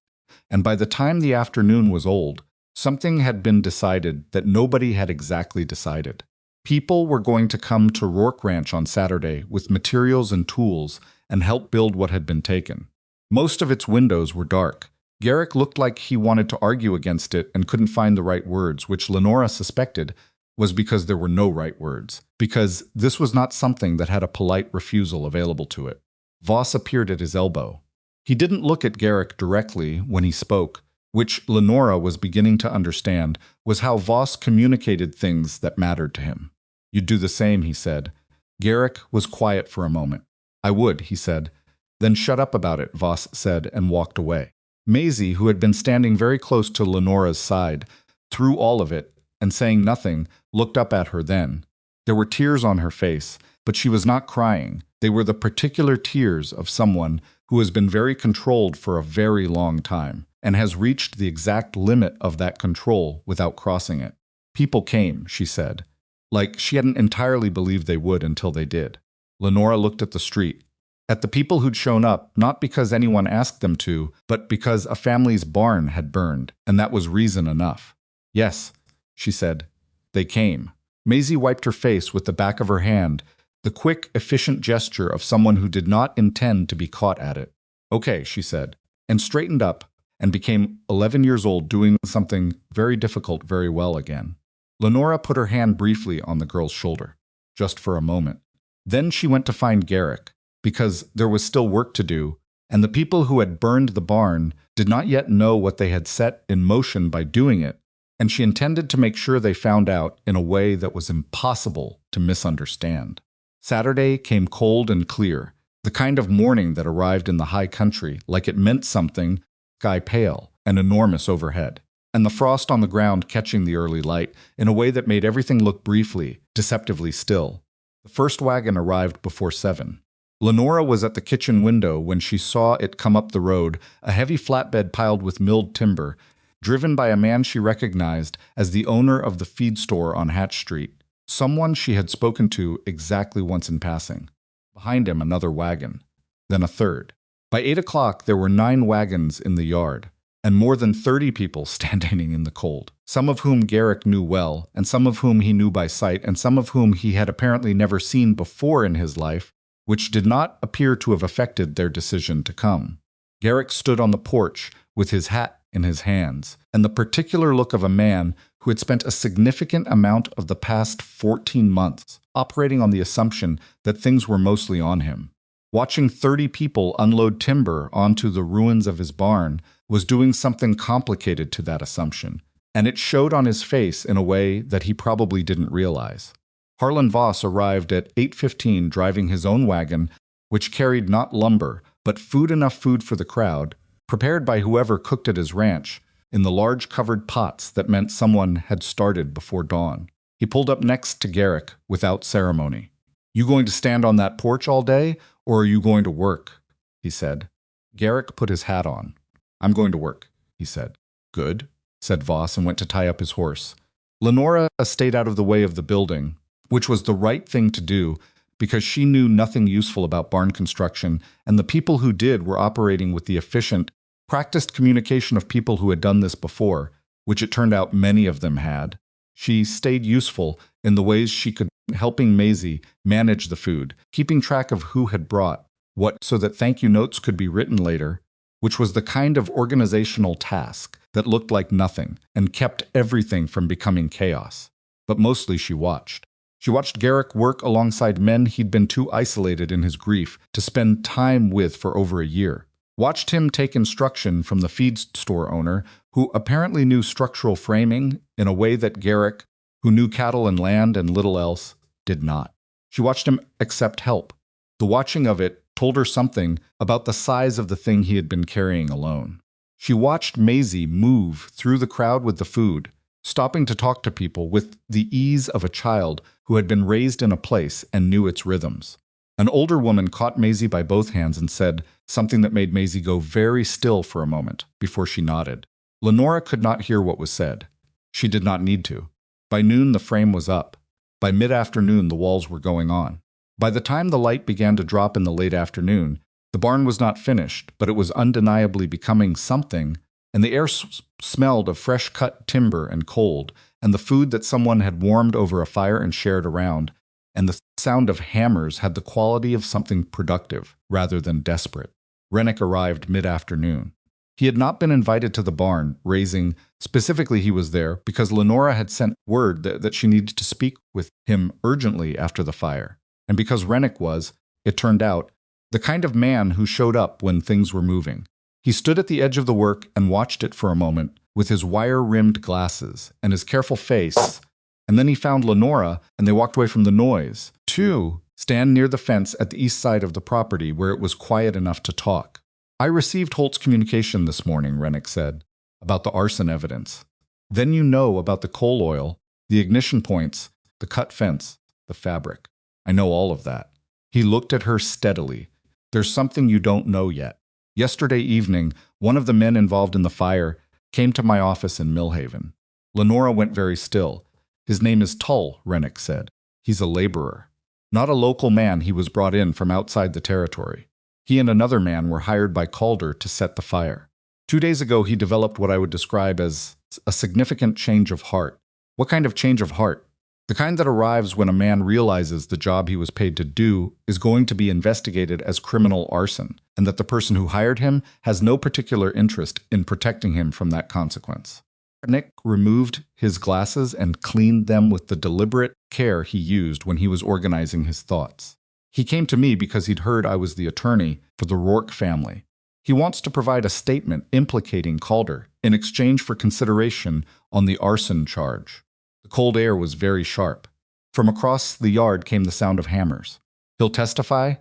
And by the time the afternoon was old, something had been decided that nobody had exactly decided. People were going to come to Rourke Ranch on Saturday with materials and tools and help build what had been taken. Most of its windows were dark. Garrick looked like he wanted to argue against it and couldn't find the right words, which Lenora suspected was because there were no right words, because this was not something that had a polite refusal available to it. Voss appeared at his elbow. He didn't look at Garrick directly when he spoke, which Lenora was beginning to understand was how Voss communicated things that mattered to him. "You'd do the same," he said. Garrick was quiet for a moment. "I would," he said. "Then shut up about it," Voss said, and walked away. Maisie, who had been standing very close to Lenora's side through all of it and saying nothing, looked up at her then. There were tears on her face, but she was not crying. They were the particular tears of someone who has been very controlled for a very long time and has reached the exact limit of that control without crossing it. "People came," she said, like she hadn't entirely believed they would until they did. Lenora looked at the street, at the people who'd shown up, not because anyone asked them to, but because a family's barn had burned, and that was reason enough. "Yes," she said, "they came." Maisie wiped her face with the back of her hand, the quick, efficient gesture of someone who did not intend to be caught at it. "Okay," she said, and straightened up, and became 11 years old doing something very difficult very well again. Lenora put her hand briefly on the girl's shoulder, just for a moment. Then she went to find Garrick, because there was still work to do, and the people who had burned the barn did not yet know what they had set in motion by doing it, and she intended to make sure they found out in a way that was impossible to misunderstand. Saturday came cold and clear, the kind of morning that arrived in the high country like it meant something, sky pale and enormous overhead, and the frost on the ground catching the early light in a way that made everything look briefly, deceptively still. The first wagon arrived before 7. Lenora was at the kitchen window when she saw it come up the road, a heavy flatbed piled with milled timber, driven by a man she recognized as the owner of the feed store on Hatch Street, someone she had spoken to exactly once in passing. Behind him, another wagon, then a third. By 8 o'clock, there were 9 wagons in the yard, and more than 30 people standing in the cold, some of whom Garrick knew well, and some of whom he knew by sight, and some of whom he had apparently never seen before in his life, which did not appear to have affected their decision to come. Garrick stood on the porch with his hat in his hands, and the particular look of a man who had spent a significant amount of the past 14 months operating on the assumption that things were mostly on him. Watching 30 people unload timber onto the ruins of his barn was doing something complicated to that assumption, and it showed on his face in a way that he probably didn't realize. Harlan Voss arrived at 8:15 driving his own wagon, which carried not lumber, but enough food for the crowd, prepared by whoever cooked at his ranch, in the large covered pots that meant someone had started before dawn. He pulled up next to Garrick without ceremony. "You going to stand on that porch all day, or are you going to work?" he said. Garrick put his hat on. "I'm going to work," he said. "Good," said Voss, and went to tie up his horse. Lenora stayed out of the way of the building, which was the right thing to do because she knew nothing useful about barn construction, and the people who did were operating with the efficient, practiced communication of people who had done this before, which it turned out many of them had. She stayed useful in the ways she could, helping Maisie manage the food, keeping track of who had brought what so that thank you notes could be written later, which was the kind of organizational task that looked like nothing and kept everything from becoming chaos. But mostly she watched. She watched Garrick work alongside men he'd been too isolated in his grief to spend time with for over a year. Watched him take instruction from the feed store owner, who apparently knew structural framing in a way that Garrick, who knew cattle and land and little else, did not. She watched him accept help. The watching of it told her something about the size of the thing he had been carrying alone. She watched Maisie move through the crowd with the food, stopping to talk to people with the ease of a child who had been raised in a place and knew its rhythms. An older woman caught Maisie by both hands and said something that made Maisie go very still for a moment before she nodded. Lenora could not hear what was said. She did not need to. By noon, the frame was up. By mid-afternoon, the walls were going on. By the time the light began to drop in the late afternoon, the barn was not finished, but it was undeniably becoming something, and the air smelled of fresh-cut timber and cold, and the food that someone had warmed over a fire and shared around, and the sound of hammers had the quality of something productive rather than desperate. Rennick arrived mid-afternoon. He had not been invited to the barn raising. Specifically, he was there because Lenora had sent word that she needed to speak with him urgently after the fire, and because Rennick was, it turned out, the kind of man who showed up when things were moving. He stood at the edge of the work and watched it for a moment with his wire-rimmed glasses and his careful face, and then he found Lenora and they walked away from the noise. Two stand near the fence at the east side of the property where it was quiet enough to talk. "I received Holt's communication this morning," Rennick said, "about the arson evidence. Then you know about the coal oil, the ignition points, the cut fence, the fabric. I know all of that." He looked at her steadily. "There's something you don't know yet. Yesterday evening, one of the men involved in the fire came to my office in Millhaven." Lenora went very still. "His name is Tull," Rennick said. "He's a laborer. Not a local man, he was brought in from outside the territory. He and another man were hired by Calder to set the fire. 2 days ago, he developed what I would describe as a significant change of heart." "What kind of change of heart?" "The kind that arrives when a man realizes the job he was paid to do is going to be investigated as criminal arson, and that the person who hired him has no particular interest in protecting him from that consequence." Nick removed his glasses and cleaned them with the deliberate care he used when he was organizing his thoughts. "He came to me because he'd heard I was the attorney for the Rourke family. He wants to provide a statement implicating Calder in exchange for consideration on the arson charge." The cold air was very sharp. From across the yard came the sound of hammers. "He'll testify?"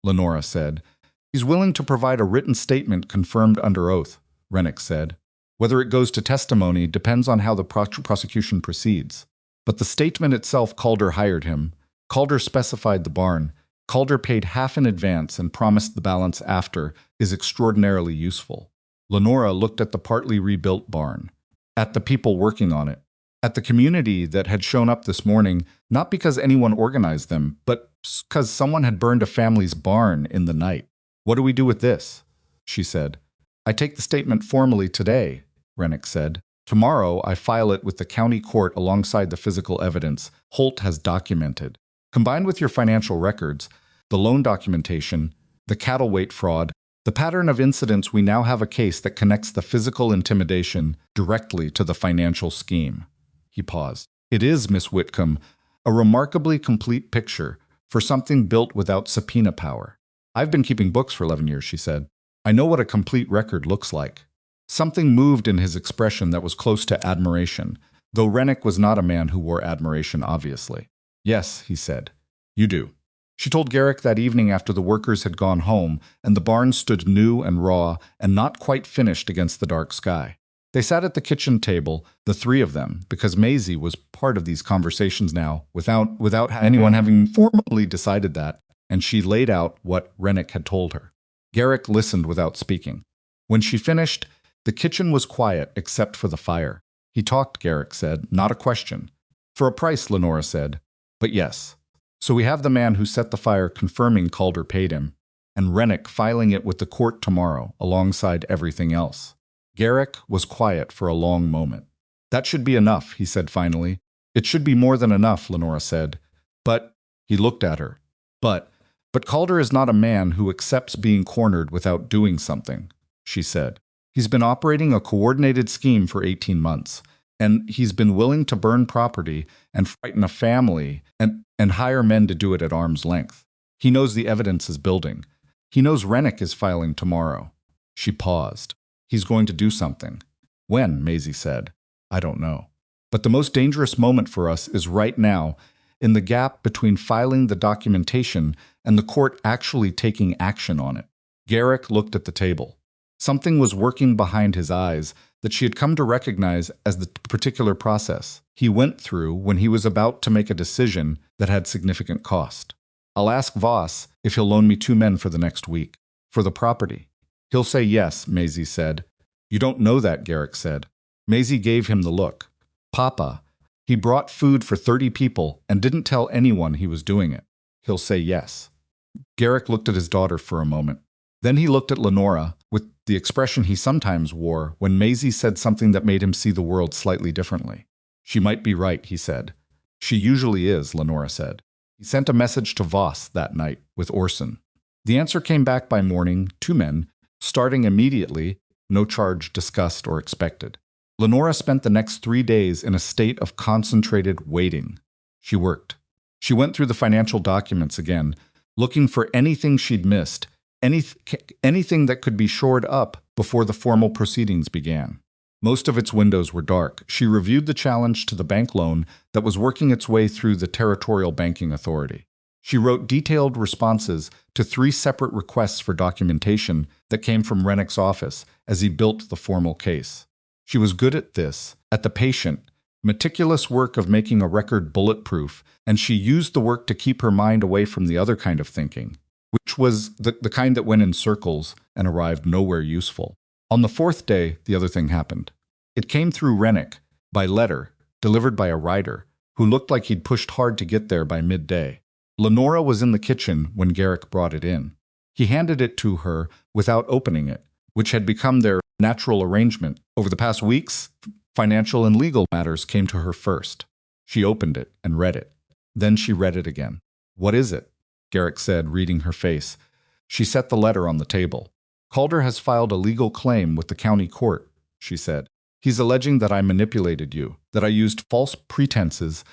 Lenora said. "He's willing to provide a written statement confirmed under oath," Rennick said. "Whether it goes to testimony depends on how the prosecution proceeds. But the statement itself, Calder hired him. Calder specified the barn. Calder paid half in advance and promised the balance after, is extraordinarily useful." Lenora looked at the partly rebuilt barn. At the people working on it. At the community that had shown up this morning, not because anyone organized them, but because someone had burned a family's barn in the night. What do we do with this? She said. I take the statement formally today, Rennick said. Tomorrow, I file it with the county court alongside the physical evidence Holt has documented. Combined with your financial records, the loan documentation, the cattle weight fraud, the pattern of incidents, we now have a case that connects the physical intimidation directly to the financial scheme. He paused. It is, Miss Whitcomb, a remarkably complete picture for something built without subpoena power. I've been keeping books for 11 years, she said. I know what a complete record looks like. Something moved in his expression that was close to admiration, though Rennick was not a man who wore admiration, obviously. Yes, he said. You do. She told Garrick that evening after the workers had gone home and the barn stood new and raw and not quite finished against the dark sky. They sat at the kitchen table, the three of them, because Maisie was part of these conversations now, without anyone having formally decided that, and she laid out what Rennick had told her. Garrick listened without speaking. When she finished, the kitchen was quiet except for the fire. He talked, Garrick said, not a question. For a price, Lenora said. But yes. So we have the man who set the fire confirming Calder paid him, and Rennick filing it with the court tomorrow alongside everything else. Garrick was quiet for a long moment. That should be enough, he said finally. It should be more than enough, Lenora said. But, he looked at her. But Calder is not a man who accepts being cornered without doing something, she said. He's been operating a coordinated scheme for 18 months, and he's been willing to burn property and frighten a family and hire men to do it at arm's length. He knows the evidence is building. He knows Rennick is filing tomorrow. She paused. He's going to do something. When, Maisie said. I don't know. But the most dangerous moment for us is right now, in the gap between filing the documentation and the court actually taking action on it. Garrick looked at the table. Something was working behind his eyes that she had come to recognize as the particular process he went through when he was about to make a decision that had significant cost. I'll ask Voss if he'll loan me 2 men for the next week. For the property. He'll say yes, Maisie said. You don't know that, Garrick said. Maisie gave him the look. Papa, he brought food for 30 people and didn't tell anyone he was doing it. He'll say yes. Garrick looked at his daughter for a moment. Then he looked at Lenora with the expression he sometimes wore when Maisie said something that made him see the world slightly differently. She might be right, he said. She usually is, Lenora said. He sent a message to Voss that night with Orson. The answer came back by morning, 2 men, starting immediately, no charge discussed or expected. Lenora spent the next 3 days in a state of concentrated waiting. She worked. She went through the financial documents again, looking for anything she'd missed, anything that could be shored up before the formal proceedings began. Most of its windows were dark. She reviewed the challenge to the bank loan that was working its way through the Territorial Banking Authority. She wrote detailed responses to 3 separate requests for documentation that came from Rennick's office as he built the formal case. She was good at this, at the patient, meticulous work of making a record bulletproof, and she used the work to keep her mind away from the other kind of thinking, which was the kind that went in circles and arrived nowhere useful. On the 4th day, the other thing happened. It came through Rennick, by letter, delivered by a rider, who looked like he'd pushed hard to get there by midday. Lenora was in the kitchen when Garrick brought it in. He handed it to her without opening it, which had become their natural arrangement. Over the past weeks, financial and legal matters came to her first. She opened it and read it. Then she read it again. What is it? Garrick said, reading her face. She set the letter on the table. Calder has filed a legal claim with the county court, she said. He's alleging that I manipulated you, that I used false pretenses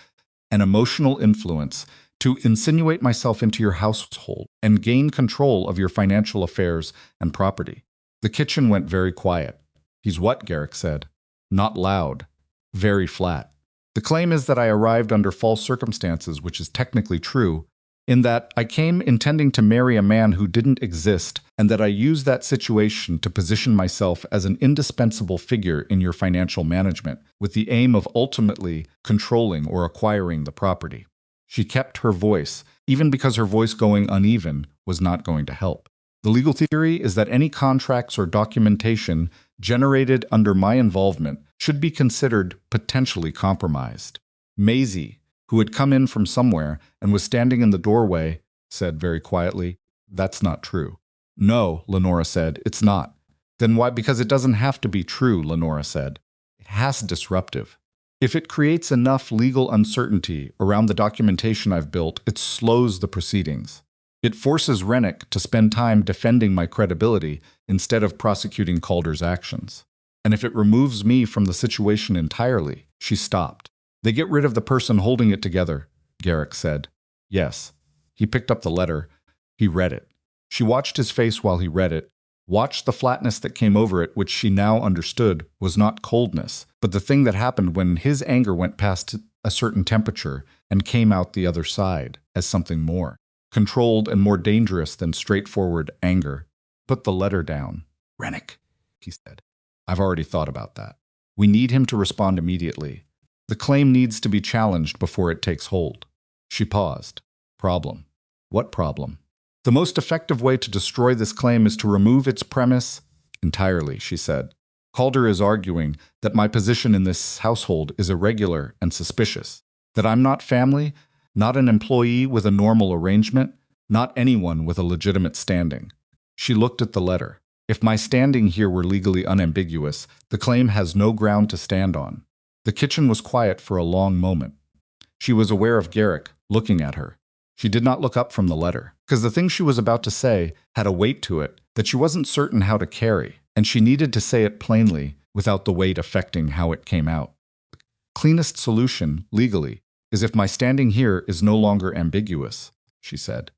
and emotional influence to insinuate myself into your household and gain control of your financial affairs and property. The kitchen went very quiet. He's what? Garrick said. Not loud. Very flat. The claim is that I arrived under false circumstances, which is technically true, in that I came intending to marry a man who didn't exist, and that I used that situation to position myself as an indispensable figure in your financial management, with the aim of ultimately controlling or acquiring the property. She kept her voice, even because her voice going uneven was not going to help. The legal theory is that any contracts or documentation generated under my involvement should be considered potentially compromised. Maisie, who had come in from somewhere and was standing in the doorway, said very quietly, "That's not true." "No," Lenora said, "it's not." "Then why?" "Because it doesn't have to be true," Lenora said. "It has disruptive. If it creates enough legal uncertainty around the documentation I've built, it slows the proceedings. It forces Rennick to spend time defending my credibility instead of prosecuting Calder's actions. And if it removes me from the situation entirely," she stopped. "They get rid of the person holding it together," Garrick said. "Yes." He picked up the letter. He read it. She watched his face while he read it, watched the flatness that came over it, which she now understood was not coldness, but the thing that happened when his anger went past a certain temperature and came out the other side as something more, controlled and more dangerous than straightforward anger. "Put the letter down." "Rennick," he said. "I've already thought about that. We need him to respond immediately. The claim needs to be challenged before it takes hold." She paused. "Problem? What problem?" "The most effective way to destroy this claim is to remove its premise entirely," she said. "Calder is arguing that my position in this household is irregular and suspicious, that I'm not family, not an employee with a normal arrangement, not anyone with a legitimate standing." She looked at the letter. "If my standing here were legally unambiguous, the claim has no ground to stand on." The kitchen was quiet for a long moment. She was aware of Garrick looking at her. She did not look up from the letter, because the thing she was about to say had a weight to it that she wasn't certain how to carry, and she needed to say it plainly without the weight affecting how it came out. "The cleanest solution, legally, is if my standing here is no longer ambiguous," she said.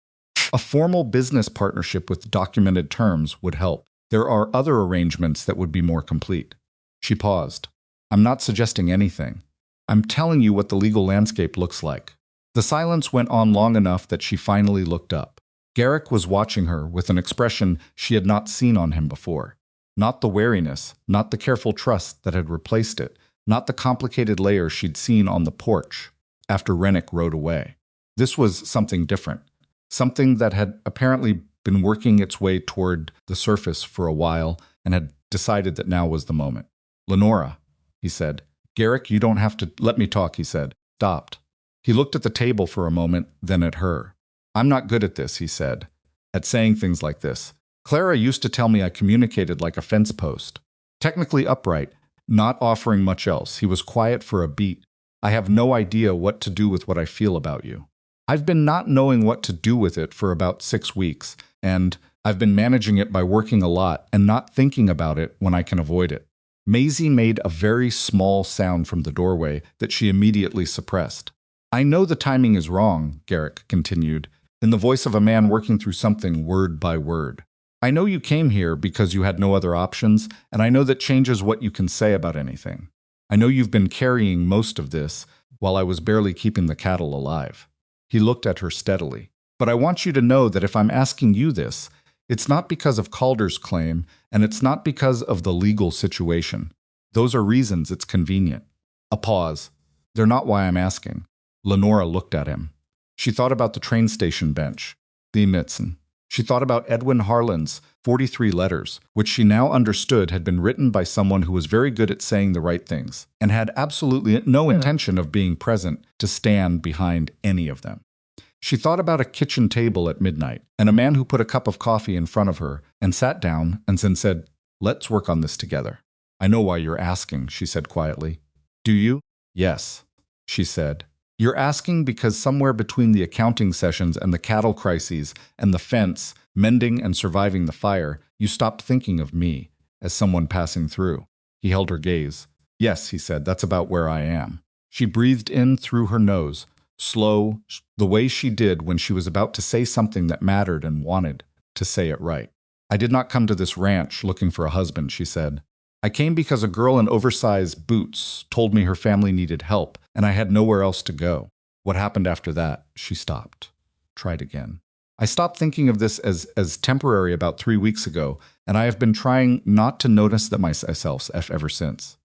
"A formal business partnership with documented terms would help. There are other arrangements that would be more complete." She paused. "I'm not suggesting anything. I'm telling you what the legal landscape looks like." The silence went on long enough that she finally looked up. Garrick was watching her with an expression she had not seen on him before. Not the wariness, not the careful trust that had replaced it, not the complicated layers she'd seen on the porch after Rennick rode away. This was something different, something that had apparently been working its way toward the surface for a while and had decided that now was the moment. "Lenora," he said. "Garrick, you don't have to—" "Let me talk," he said. Stopped. He looked at the table for a moment, then at her. "I'm not good at this," he said, "at saying things like this. Clara used to tell me I communicated like a fence post. Technically upright, not offering much else." He was quiet for a beat. "I have no idea what to do with what I feel about you. I've been not knowing what to do with it for about 6 weeks, and I've been managing it by working a lot and not thinking about it when I can avoid it." Maisie made a very small sound from the doorway that she immediately suppressed. "I know the timing is wrong," Garrick continued, in the voice of a man working through something word by word. "I know you came here because you had no other options, and I know that changes what you can say about anything. I know you've been carrying most of this while I was barely keeping the cattle alive." He looked at her steadily. "But I want you to know that if I'm asking you this, it's not because of Calder's claim, and it's not because of the legal situation. Those are reasons it's convenient." A pause. "They're not why I'm asking." Lenora looked at him. She thought about the train station bench, the Mitson. She thought about Edwin Harlan's 43 letters, which she now understood had been written by someone who was very good at saying the right things, and had absolutely no intention of being present to stand behind any of them. She thought about a kitchen table at midnight, and a man who put a cup of coffee in front of her and sat down and then said, "Let's work on this together." "I know why you're asking," she said quietly. "Do you?" "Yes," she said. "You're asking because somewhere between the accounting sessions and the cattle crises and the fence, mending and surviving the fire, you stopped thinking of me as someone passing through." He held her gaze. "Yes," he said, "that's about where I am." She breathed in through her nose, slow, the way she did when she was about to say something that mattered and wanted to say it right. "I did not come to this ranch looking for a husband," she said. "I came because a girl in oversized boots told me her family needed help, and I had nowhere else to go. What happened after that?" She stopped. Tried again. "I stopped thinking of this as temporary about 3 weeks ago, and I have been trying not to notice that myself ever since."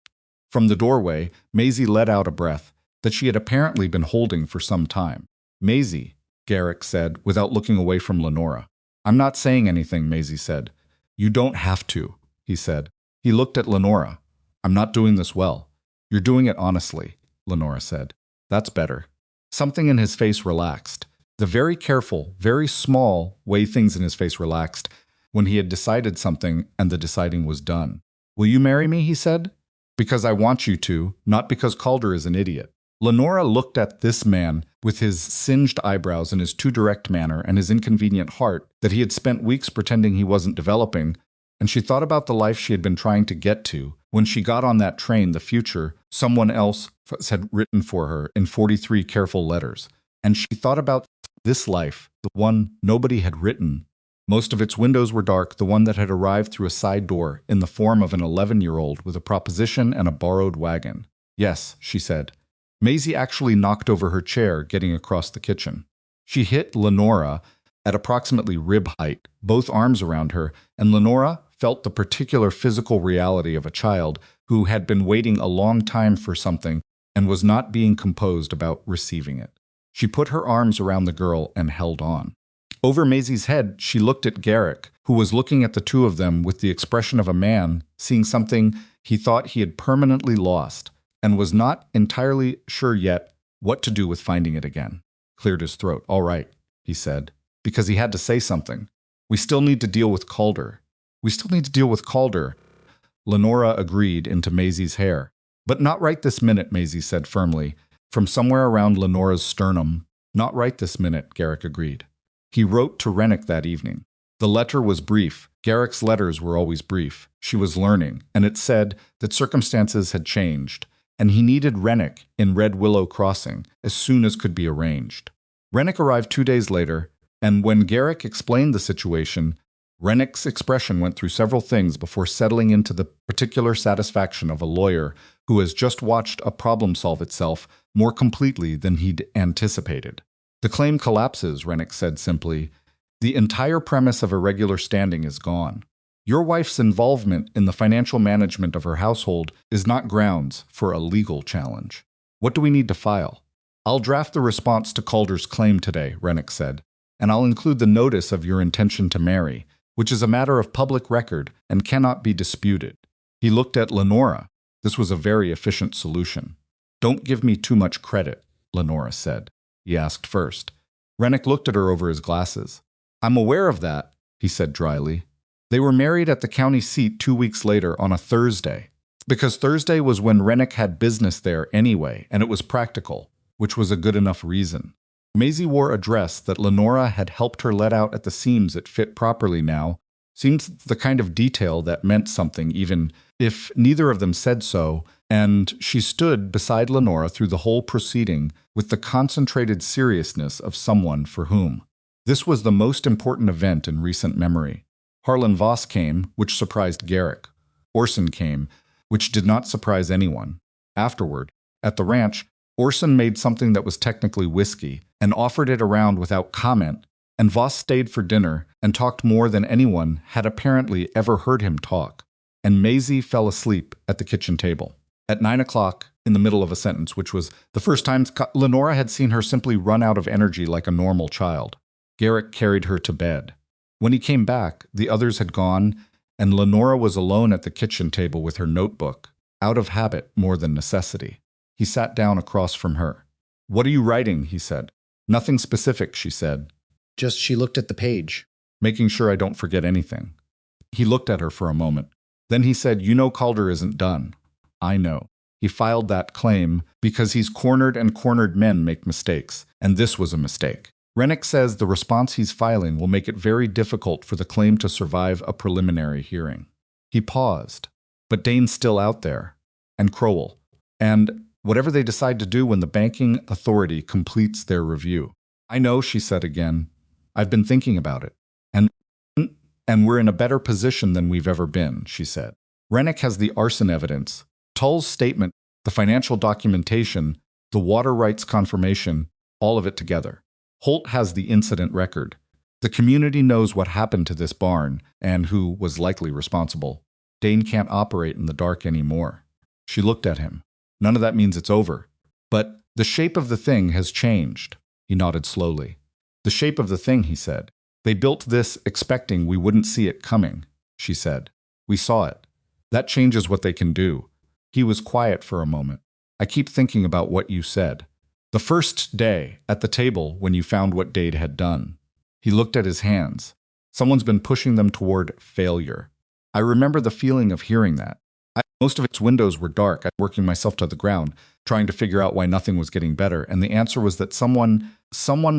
From the doorway, Maisie let out a breath that she had apparently been holding for some time. "Maisie," Garrick said, without looking away from Lenora. I'm not saying anything, Maisie said. You don't have to, he said. He looked at Lenora. I'm not doing this well. You're doing it honestly, Lenora said. That's better. Something in his face relaxed. The very careful, very small way things in his face relaxed when he had decided something and the deciding was done. Will you marry me, he said? Because I want you to, not because Calder is an idiot. Lenora looked at this man with his singed eyebrows and his too direct manner and his inconvenient heart that he had spent weeks pretending he wasn't developing, and she thought about the life she had been trying to get to when she got on that train, the future someone else had written for her in 43 careful letters. And she thought about this life, the one nobody had written. Most of its windows were dark, the one that had arrived through a side door in the form of an 11-year-old with a proposition and a borrowed wagon. Yes, she said. Maisie actually knocked over her chair, getting across the kitchen. She hit Lenora at approximately rib height, both arms around her, and Lenora felt the particular physical reality of a child who had been waiting a long time for something and was not being composed about receiving it. She put her arms around the girl and held on. Over Maisie's head, she looked at Garrick, who was looking at the two of them with the expression of a man seeing something he thought he had permanently lost, and was not entirely sure yet what to do with finding it again. Cleared his throat. All right, he said, because he had to say something. We still need to deal with Calder. We still need to deal with Calder, Lenora agreed into Maisie's hair. But not right this minute, Maisie said firmly, from somewhere around Lenora's sternum. Not right this minute, Garrick agreed. He wrote to Rennick that evening. The letter was brief. Garrick's letters were always brief. She was learning, and it said that circumstances had changed, and he needed Rennick in Red Willow Crossing as soon as could be arranged. Rennick arrived 2 days later, and when Garrick explained the situation, Rennick's expression went through several things before settling into the particular satisfaction of a lawyer who has just watched a problem solve itself more completely than he'd anticipated. The claim collapses, Rennick said simply. The entire premise of irregular standing is gone. Your wife's involvement in the financial management of her household is not grounds for a legal challenge. What do we need to file? I'll draft the response to Calder's claim today, Rennick said, and I'll include the notice of your intention to marry, which is a matter of public record and cannot be disputed. He looked at Lenora. This was a very efficient solution. Don't give me too much credit, Lenora said. He asked first. Rennick looked at her over his glasses. I'm aware of that, he said dryly. They were married at the county seat 2 weeks later on a Thursday, because Thursday was when Rennick had business there anyway, and it was practical, which was a good enough reason. Maisie wore a dress that Lenora had helped her let out at the seams. It fit properly now, seemed the kind of detail that meant something, even if neither of them said so, and she stood beside Lenora through the whole proceeding with the concentrated seriousness of someone for whom this was the most important event in recent memory. Harlan Voss came, which surprised Garrick. Orson came, which did not surprise anyone. Afterward, at the ranch, Orson made something that was technically whiskey and offered it around without comment, and Voss stayed for dinner and talked more than anyone had apparently ever heard him talk. And Maisie fell asleep at the kitchen table. At 9 o'clock, in the middle of a sentence, which was the first time Lenora had seen her simply run out of energy like a normal child, Garrick carried her to bed. When he came back, the others had gone, and Lenora was alone at the kitchen table with her notebook, out of habit more than necessity. He sat down across from her. What are you writing? He said. Nothing specific, she said. Just she looked at the page. Making sure I don't forget anything. He looked at her for a moment. Then he said, You know Calder isn't done. I know. He filed that claim because he's cornered and cornered men make mistakes, and this was a mistake. Rennick says the response he's filing will make it very difficult for the claim to survive a preliminary hearing. He paused. But Dane's still out there. And Crowell. And whatever they decide to do when the banking authority completes their review. I know, she said again. I've been thinking about it. And we're in a better position than we've ever been, she said. Rennick has the arson evidence, Tull's statement, the financial documentation, the water rights confirmation, all of it together. Holt has the incident record. The community knows what happened to this barn and who was likely responsible. Dane can't operate in the dark anymore. She looked at him. None of that means it's over. But the shape of the thing has changed. He nodded slowly. The shape of the thing, he said. They built this expecting we wouldn't see it coming, she said. We saw it. That changes what they can do. He was quiet for a moment. I keep thinking about what you said. The first day, at the table, when you found what Dade had done. He looked at his hands. Someone's been pushing them toward failure. I remember the feeling of hearing that. Most of its windows were dark. I was working myself to the ground, trying to figure out why nothing was getting better, and the answer was that someone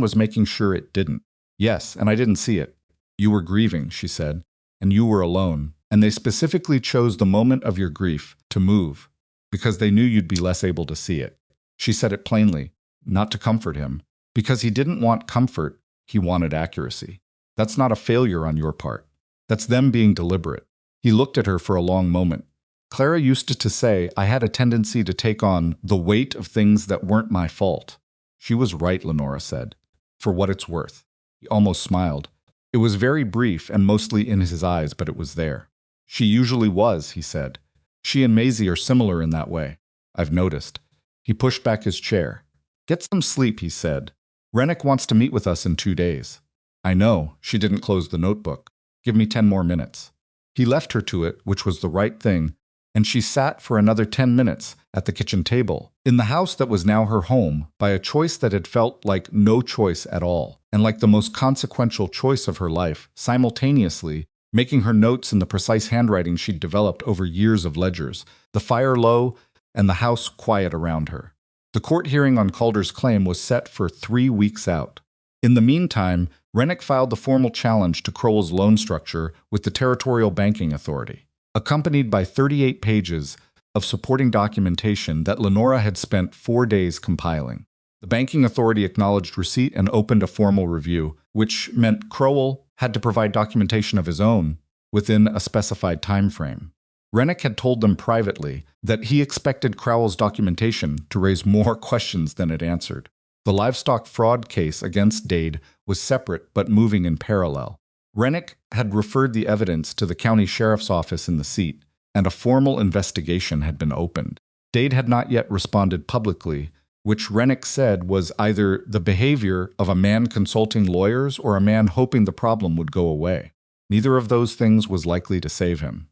was making sure it didn't. Yes, and I didn't see it. You were grieving, she said, and you were alone, and they specifically chose the moment of your grief to move, because they knew you'd be less able to see it. She said it plainly, not to comfort him, because he didn't want comfort, he wanted accuracy. That's not a failure on your part. That's them being deliberate. He looked at her for a long moment. Clara used to say I had a tendency to take on the weight of things that weren't my fault. She was right, Lenora said, for what it's worth. He almost smiled. It was very brief and mostly in his eyes, but it was there. She usually was, he said. She and Maisie are similar in that way. I've noticed. He pushed back his chair. Get some sleep, he said. Rennick wants to meet with us in 2 days. I know. She didn't close the notebook. Give me 10 more minutes. He left her to it, which was the right thing, and she sat for another 10 minutes at the kitchen table, in the house that was now her home, by a choice that had felt like no choice at all, and like the most consequential choice of her life, simultaneously making her notes in the precise handwriting she'd developed over years of ledgers, the fire low and the house quiet around her. The court hearing on Calder's claim was set for 3 weeks out. In the meantime, Rennick filed the formal challenge to Crowell's loan structure with the Territorial Banking Authority, accompanied by 38 pages of supporting documentation that Lenora had spent 4 days compiling. The banking authority acknowledged receipt and opened a formal review, which meant Crowell had to provide documentation of his own within a specified time frame. Rennick had told them privately that he expected Crowell's documentation to raise more questions than it answered. The livestock fraud case against Dade was separate but moving in parallel. Rennick had referred the evidence to the county sheriff's office in the seat, and a formal investigation had been opened. Dade had not yet responded publicly, which Rennick said was either the behavior of a man consulting lawyers or a man hoping the problem would go away. Neither of those things was likely to save him.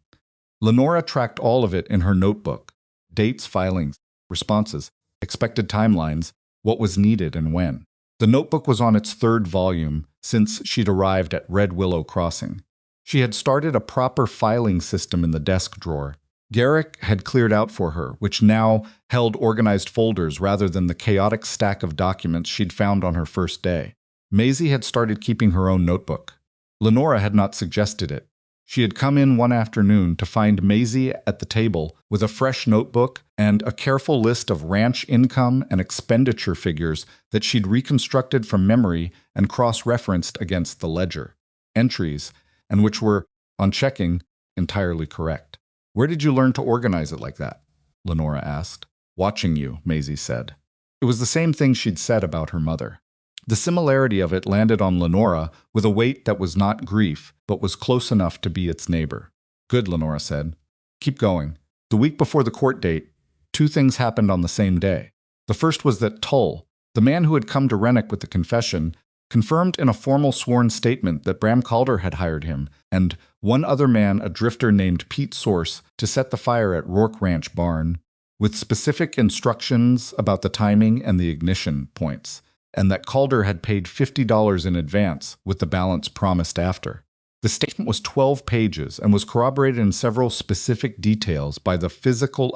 Lenora tracked all of it in her notebook: dates, filings, responses, expected timelines, what was needed and when. The notebook was on its 3rd volume since she'd arrived at Red Willow Crossing. She had started a proper filing system in the desk drawer. Garrick had cleared out for her, which now held organized folders rather than the chaotic stack of documents she'd found on her first day. Maisie had started keeping her own notebook. Lenora had not suggested it. She had come in one afternoon to find Maisie at the table with a fresh notebook and a careful list of ranch income and expenditure figures that she'd reconstructed from memory and cross-referenced against the ledger. Entries, and which were, on checking, entirely correct. Where did you learn to organize it like that? Lenora asked. Watching you, Maisie said. It was the same thing she'd said about her mother. The similarity of it landed on Lenora with a weight that was not grief, but was close enough to be its neighbor. Good, Lenora said. Keep going. The week before the court date, 2 things happened on the same day. The first was that Tull, the man who had come to Rennick with the confession, confirmed in a formal sworn statement that Bram Calder had hired him, and one other man, a drifter named Pete Source, to set the fire at Rourke Ranch barn, with specific instructions about the timing and the ignition points, and that Calder had paid $50 in advance, with the balance promised after. The statement was 12 pages and was corroborated in several specific details by the physical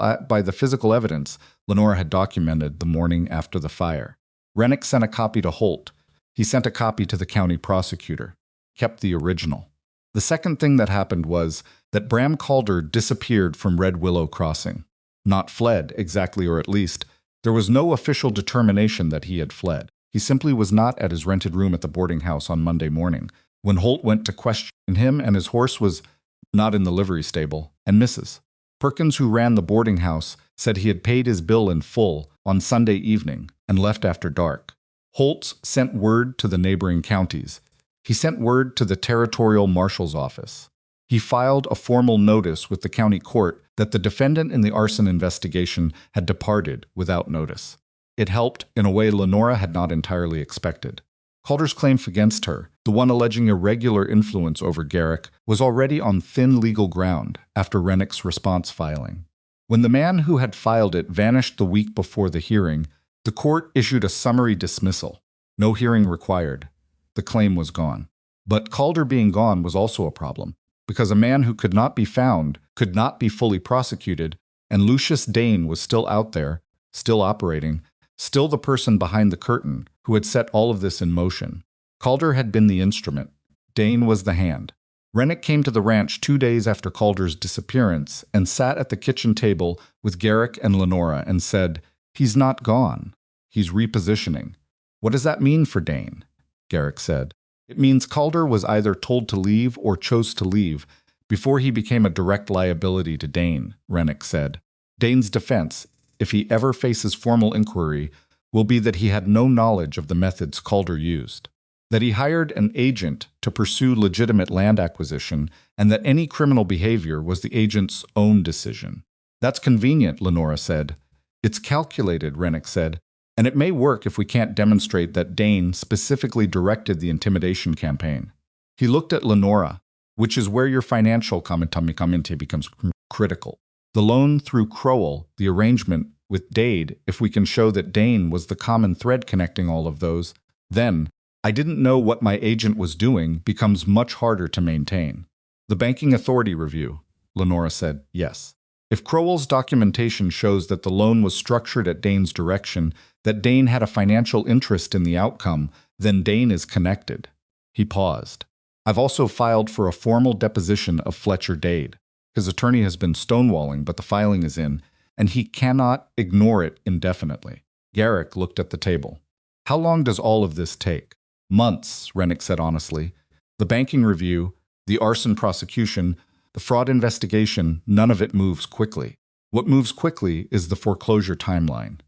evidence Lenora had documented the morning after the fire. Rennick sent a copy to Holt. He sent a copy to the county prosecutor. Kept the original. The second thing that happened was that Bram Calder disappeared from Red Willow Crossing. Not fled, exactly, or at least, there was no official determination that he had fled. He simply was not at his rented room at the boarding house on Monday morning, when Holt went to question him, and his horse was not in the livery stable, and Mrs. Perkins, who ran the boarding house, said he had paid his bill in full on Sunday evening and left after dark. Holt sent word to the neighboring counties. He sent word to the territorial marshal's office. He filed a formal notice with the county court that the defendant in the arson investigation had departed without notice. It helped in a way Lenora had not entirely expected. Calder's claim against her, the one alleging irregular influence over Garrick, was already on thin legal ground after Rennick's response filing. When the man who had filed it vanished the week before the hearing, the court issued a summary dismissal. No hearing required. The claim was gone. But Calder being gone was also a problem, because a man who could not be found could not be fully prosecuted, and Lucius Dane was still out there, still operating, still the person behind the curtain who had set all of this in motion. Calder had been the instrument. Dane was the hand. Rennick came to the ranch 2 days after Calder's disappearance and sat at the kitchen table with Garrick and Lenora and said, "He's not gone. He's repositioning." "What does that mean for Dane?" Garrick said. "It means Calder was either told to leave or chose to leave before he became a direct liability to Dane," Rennick said. "Dane's defense, if he ever faces formal inquiry, will be that he had no knowledge of the methods Calder used, that he hired an agent to pursue legitimate land acquisition, and that any criminal behavior was the agent's own decision." "That's convenient," Lenora said. "It's calculated," Rennick said, "and it may work if we can't demonstrate that Dane specifically directed the intimidation campaign." He looked at Lenora, which is where your financial commentary becomes critical. The loan through Crowell, the arrangement with Dade, if we can show that Dane was the common thread connecting all of those, then "I didn't know what my agent was doing" becomes much harder to maintain. "The Banking Authority review," Lenora said, "yes. If Crowell's documentation shows that the loan was structured at Dane's direction, that Dane had a financial interest in the outcome, then Dane is connected." He paused. "I've also filed for a formal deposition of Fletcher Dade. His attorney has been stonewalling, but the filing is in, and he cannot ignore it indefinitely." Garrick looked at the table. "How long does all of this take?" "Months," Rennick said honestly. "The banking review, the arson prosecution, the fraud investigation, none of it moves quickly. What moves quickly is the foreclosure timeline."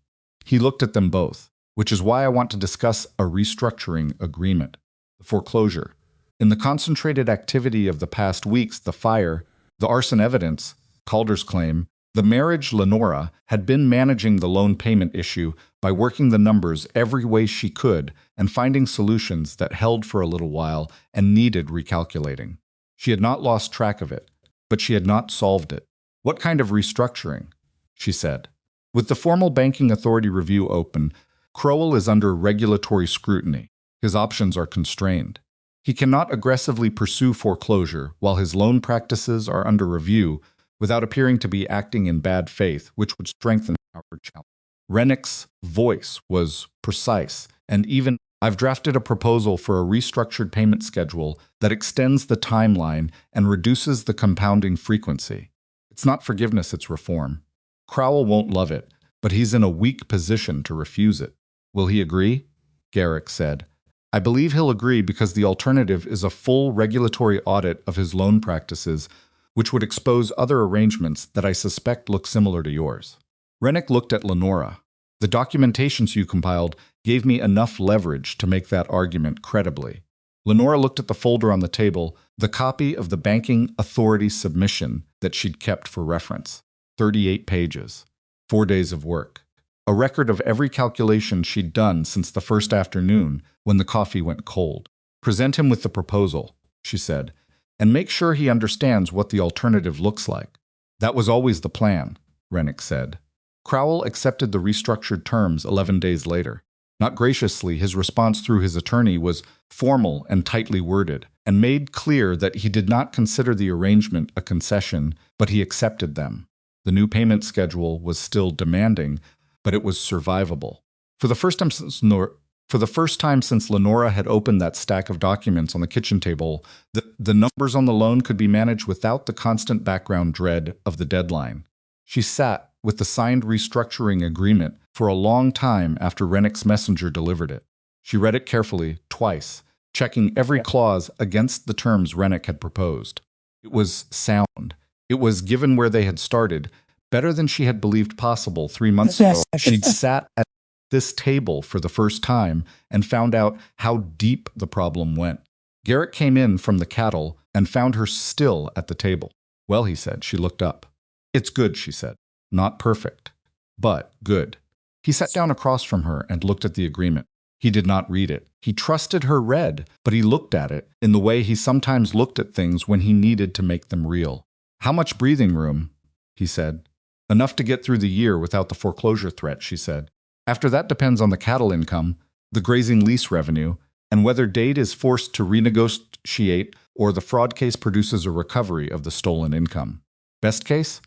He looked at them both, "which is why I want to discuss a restructuring agreement. The foreclosure. In the concentrated activity of the past weeks, the fire, the arson evidence, Calder's claim, the marriage, Lenora had been managing the loan payment issue by working the numbers every way she could and finding solutions that held for a little while and needed recalculating. She had not lost track of it, but she had not solved it. "What kind of restructuring?" she said. "With the formal Banking Authority review open, Crowell is under regulatory scrutiny. His options are constrained. He cannot aggressively pursue foreclosure while his loan practices are under review without appearing to be acting in bad faith, which would strengthen our challenge." Rennick's voice was precise, and even, "I've drafted a proposal for a restructured payment schedule that extends the timeline and reduces the compounding frequency. It's not forgiveness, it's reform. Crowell won't love it, but he's in a weak position to refuse it." "Will he agree?" Garrick said. "I believe he'll agree because the alternative is a full regulatory audit of his loan practices, which would expose other arrangements that I suspect look similar to yours." Rennick looked at Lenora. "The documentations you compiled gave me enough leverage to make that argument credibly." Lenora looked at the folder on the table, the copy of the Banking Authority submission that she'd kept for reference. 38 pages. 4 days of work. A record of every calculation she'd done since the first afternoon when the coffee went cold. "Present him with the proposal," she said, "and make sure he understands what the alternative looks like." "That was always the plan," Rennick said. Crowell accepted the restructured terms 11 days later. Not graciously, his response through his attorney was formal and tightly worded, and made clear that he did not consider the arrangement a concession, but he accepted them. The new payment schedule was still demanding, but it was survivable. For the first time since Lenora had opened that stack of documents on the kitchen table, the numbers on the loan could be managed without the constant background dread of the deadline. She sat with the signed restructuring agreement for a long time after Rennick's messenger delivered it. She read it carefully, twice, checking every clause against the terms Rennick had proposed. It was sound. It was, given where they had started, better than she had believed possible 3 months ago. She'd sat at this table for the first time and found out how deep the problem went. Garrick came in from the cattle and found her still at the table. "Well," he said. She looked up. "It's good," she said. "Not perfect, but good." He sat down across from her and looked at the agreement. He did not read it. He trusted her read, but he looked at it in the way he sometimes looked at things when he needed to make them real. How much breathing room? He said. Enough to get through the year without the foreclosure threat, she said. After that depends on the cattle income, the grazing lease revenue, and whether Dade is forced to renegotiate or the fraud case produces a recovery of the stolen income. Best case?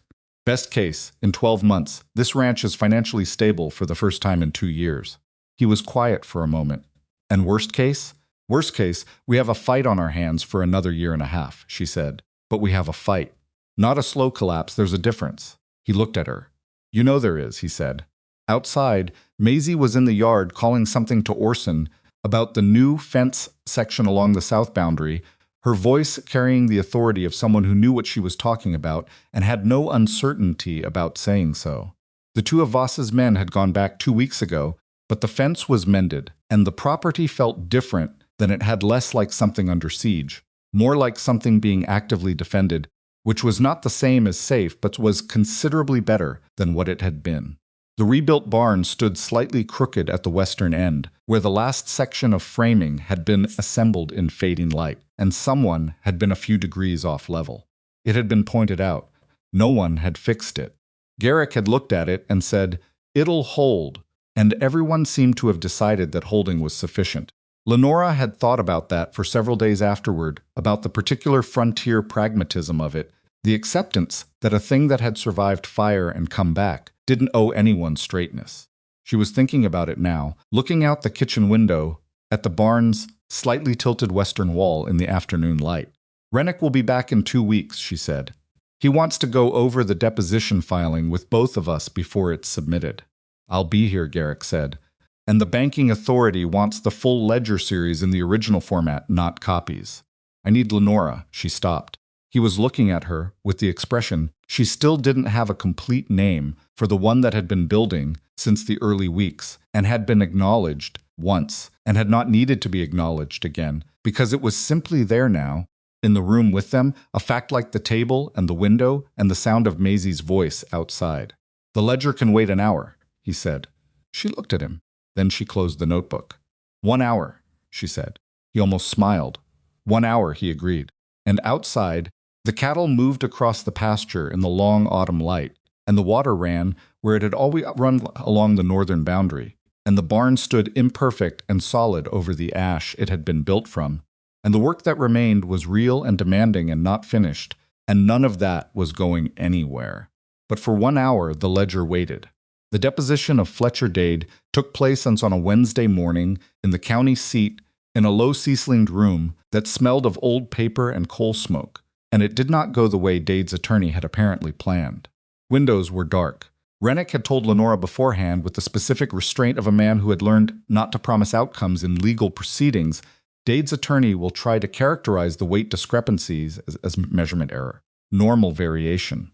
Best case, in 12 months, this ranch is financially stable for the first time in 2 years. He was quiet for a moment. And worst case? Worst case, we have a fight on our hands for another year and a half, she said. But we have a fight. Not a slow collapse, there's a difference. He looked at her. You know there is, he said. Outside, Maisie was in the yard calling something to Orson about the new fence section along the south boundary, her voice carrying the authority of someone who knew what she was talking about and had no uncertainty about saying so. The two of Voss's men had gone back 2 weeks ago, but the fence was mended, and the property felt different than it had, less like something under siege, more like something being actively defended, which was not the same as safe, but was considerably better than what it had been. The rebuilt barn stood slightly crooked at the western end, where the last section of framing had been assembled in fading light, and someone had been a few degrees off level. It had been pointed out. No one had fixed it. Garrick had looked at it and said, "It'll hold," and everyone seemed to have decided that holding was sufficient. Lenora had thought about that for several days afterward, about the particular frontier pragmatism of it, the acceptance that a thing that had survived fire and come back didn't owe anyone straightness. She was thinking about it now, looking out the kitchen window at the barn's slightly tilted western wall in the afternoon light. Rennick will be back in 2 weeks, she said. He wants to go over the deposition filing with both of us before it's submitted. I'll be here, Garrick said. And the banking authority wants the full ledger series in the original format, not copies. I need Lenora, she stopped. He was looking at her with the expression she still didn't have a complete name for the one that had been building since the early weeks and had been acknowledged once and had not needed to be acknowledged again because it was simply there now, in the room with them, a fact like the table and the window and the sound of Maisie's voice outside. The ledger can wait an hour, he said. She looked at him. Then she closed the notebook. 1 hour, she said. He almost smiled. 1 hour, he agreed. And outside, the cattle moved across the pasture in the long autumn light, and the water ran where it had always run along the northern boundary, and the barn stood imperfect and solid over the ash it had been built from, and the work that remained was real and demanding and not finished, and none of that was going anywhere. But for 1 hour the ledger waited. The deposition of Fletcher Dade took place on a Wednesday morning in the county seat in a low ceilinged room that smelled of old paper and coal smoke, and it did not go the way Dade's attorney had apparently planned. Windows were dark. Rennick had told Lenora beforehand, with the specific restraint of a man who had learned not to promise outcomes in legal proceedings, Dade's attorney will try to characterize the weight discrepancies as measurement error, normal variation,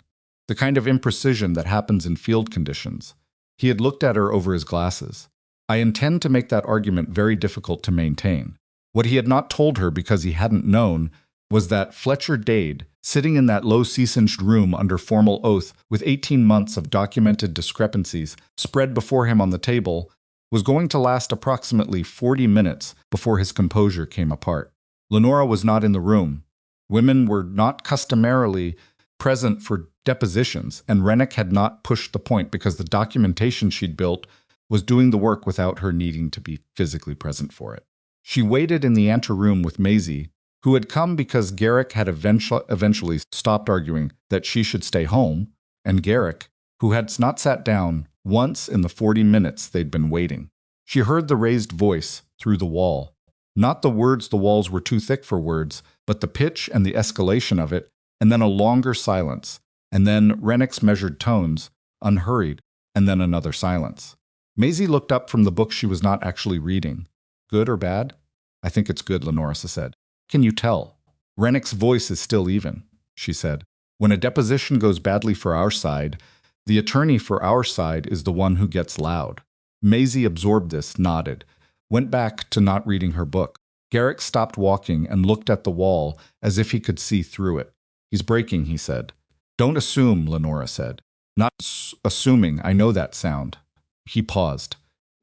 the kind of imprecision that happens in field conditions. He had looked at her over his glasses. I intend to make that argument very difficult to maintain. What he had not told her because he hadn't known was that Fletcher Dade, sitting in that low sea-singed room under formal oath with 18 months of documented discrepancies spread before him on the table, was going to last approximately 40 minutes before his composure came apart. Lenora was not in the room. Women were not customarily present for depositions, and Rennick had not pushed the point because the documentation she'd built was doing the work without her needing to be physically present for it. She waited in the anteroom with Maisie, who had come because Garrick had eventually stopped arguing that she should stay home, and Garrick, who had not sat down once in the 40 minutes they'd been waiting. She heard the raised voice through the wall. Not the words, the walls were too thick for words, but the pitch and the escalation of it, and then a longer silence, and then Rennick's measured tones, unhurried, and then another silence. Maisie looked up from the book she was not actually reading. Good or bad? I think it's good, Lenora said. Can you tell? Rennick's voice is still even, she said. When a deposition goes badly for our side, the attorney for our side is the one who gets loud. Maisie absorbed this, nodded, went back to not reading her book. Garrick stopped walking and looked at the wall as if he could see through it. He's breaking, he said. Don't assume, Lenora said. Not assuming, I know that sound. He paused.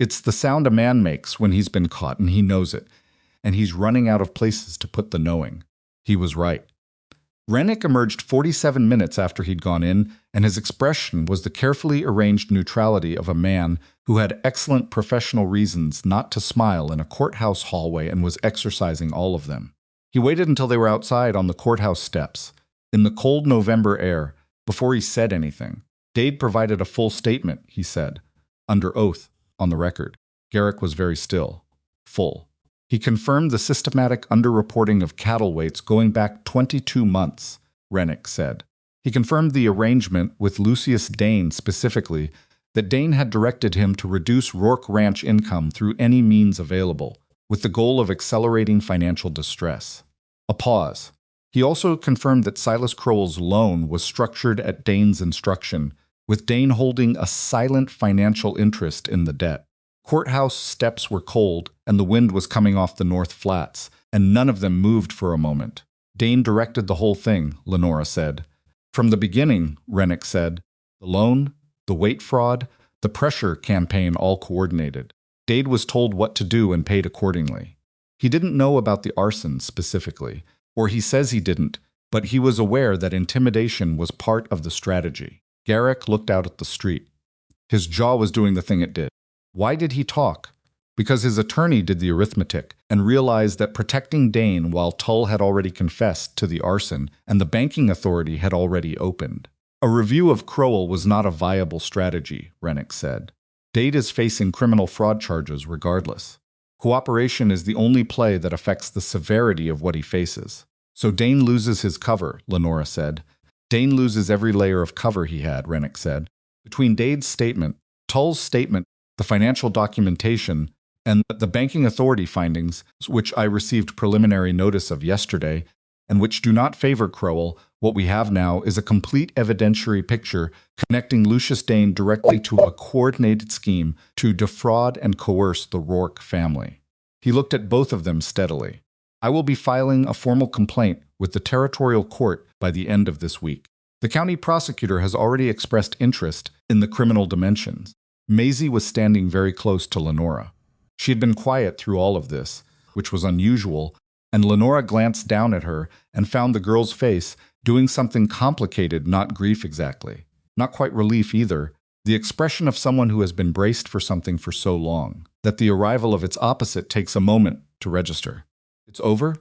It's the sound a man makes when he's been caught and he knows it, and he's running out of places to put the knowing. He was right. Rennick emerged 47 minutes after he'd gone in, and his expression was the carefully arranged neutrality of a man who had excellent professional reasons not to smile in a courthouse hallway and was exercising all of them. He waited until they were outside on the courthouse steps, in the cold November air, before he said anything. Dade provided a full statement, he said, under oath, on the record. Garrick was very still. Full. He confirmed the systematic underreporting of cattle weights going back 22 months, Rennick said. He confirmed the arrangement with Lucius Dane specifically, that Dane had directed him to reduce Rourke Ranch income through any means available, with the goal of accelerating financial distress. A pause. He also confirmed that Silas Crowell's loan was structured at Dane's instruction, with Dane holding a silent financial interest in the debt. Courthouse steps were cold, and the wind was coming off the North Flats, and none of them moved for a moment. Dane directed the whole thing, Lenora said. From the beginning, Rennick said, the loan, the weight fraud, the pressure campaign all coordinated. Dade was told what to do and paid accordingly. He didn't know about the arson specifically, or he says he didn't, but he was aware that intimidation was part of the strategy. Garrick looked out at the street. His jaw was doing the thing it did. Why did he talk? Because his attorney did the arithmetic and realized that protecting Dane while Tull had already confessed to the arson and the banking authority had already opened. A review of Crowell was not a viable strategy, Rennick said. Dade is facing criminal fraud charges regardless. Cooperation is the only play that affects the severity of what he faces. So Dane loses his cover, Lenora said. Dane loses every layer of cover he had, Rennick said. Between Dade's statement, Tull's statement, the financial documentation, and the banking authority findings, which I received preliminary notice of yesterday, and which do not favor Crowell, what we have now is a complete evidentiary picture connecting Lucius Dane directly to a coordinated scheme to defraud and coerce the Rourke family. He looked at both of them steadily. I will be filing a formal complaint with the territorial court by the end of this week. The county prosecutor has already expressed interest in the criminal dimensions. Maisie was standing very close to Lenora. She had been quiet through all of this, which was unusual, and Lenora glanced down at her and found the girl's face doing something complicated, not grief exactly. Not quite relief either, the expression of someone who has been braced for something for so long, that the arrival of its opposite takes a moment to register. It's over?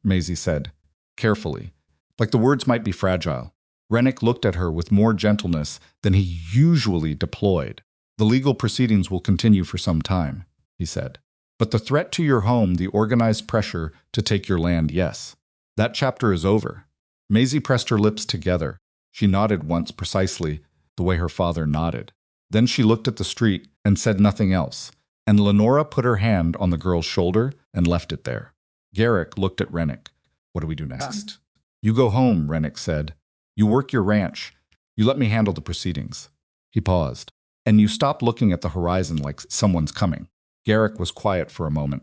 Maisie said, carefully, like the words might be fragile. Rennick looked at her with more gentleness than he usually deployed. The legal proceedings will continue for some time, he said. But the threat to your home, the organized pressure to take your land, yes. That chapter is over. Maisie pressed her lips together. She nodded once precisely, the way her father nodded. Then she looked at the street and said nothing else, and Lenora put her hand on the girl's shoulder and left it there. Garrick looked at Rennick. What do we do next? You go home, Rennick said. You work your ranch. You let me handle the proceedings. He paused. And you stop looking at the horizon like someone's coming. Garrick was quiet for a moment.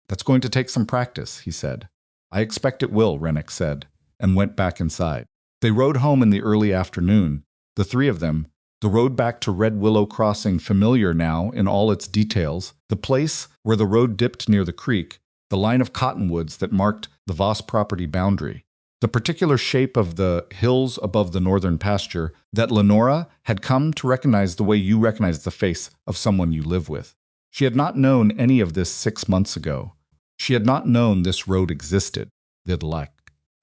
That's going to take some practice, he said. I expect it will, Rennick said, and went back inside. They rode home in the early afternoon, the three of them, the road back to Red Willow Crossing familiar now in all its details, the place where the road dipped near the creek, the line of cottonwoods that marked the Voss property boundary, the particular shape of the hills above the northern pasture that Lenora had come to recognize the way you recognize the face of someone you live with. She had not known any of this 6 months ago. She had not known this road existed. They'd like.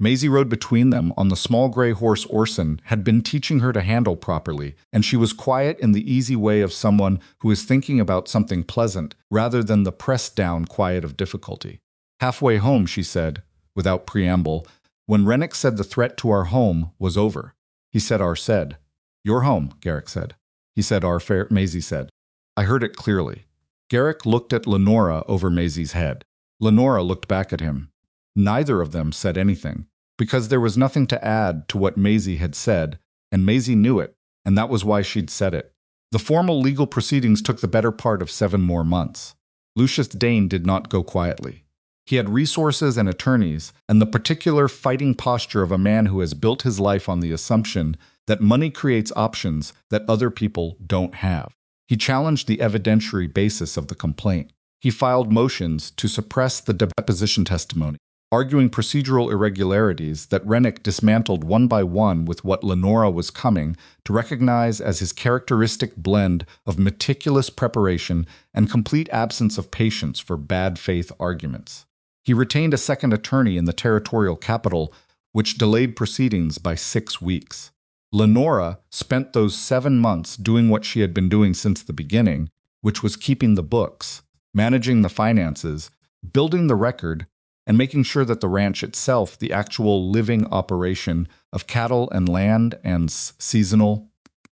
Maisie rode between them on the small gray horse Orson had been teaching her to handle properly, and she was quiet in the easy way of someone who is thinking about something pleasant rather than the pressed-down quiet of difficulty. Halfway home, she said, without preamble, when Rennick said the threat to our home was over. He said our said. Your home, Garrick said. He said our fair, Maisie said. I heard it clearly. Garrick looked at Lenora over Maisie's head. Lenora looked back at him. Neither of them said anything, because there was nothing to add to what Maisie had said, and Maisie knew it, and that was why she'd said it. The formal legal proceedings took the better part of 7 more months. Lucius Dane did not go quietly. He had resources and attorneys, and the particular fighting posture of a man who has built his life on the assumption that money creates options that other people don't have. He challenged the evidentiary basis of the complaint. He filed motions to suppress the deposition testimony, arguing procedural irregularities that Rennick dismantled one by one with what Lenora was coming to recognize as his characteristic blend of meticulous preparation and complete absence of patience for bad faith arguments. He retained a second attorney in the territorial capital, which delayed proceedings by 6 weeks. Lenora spent those 7 months doing what she had been doing since the beginning, which was keeping the books, managing the finances, building the record, and making sure that the ranch itself, the actual living operation of cattle and land and seasonal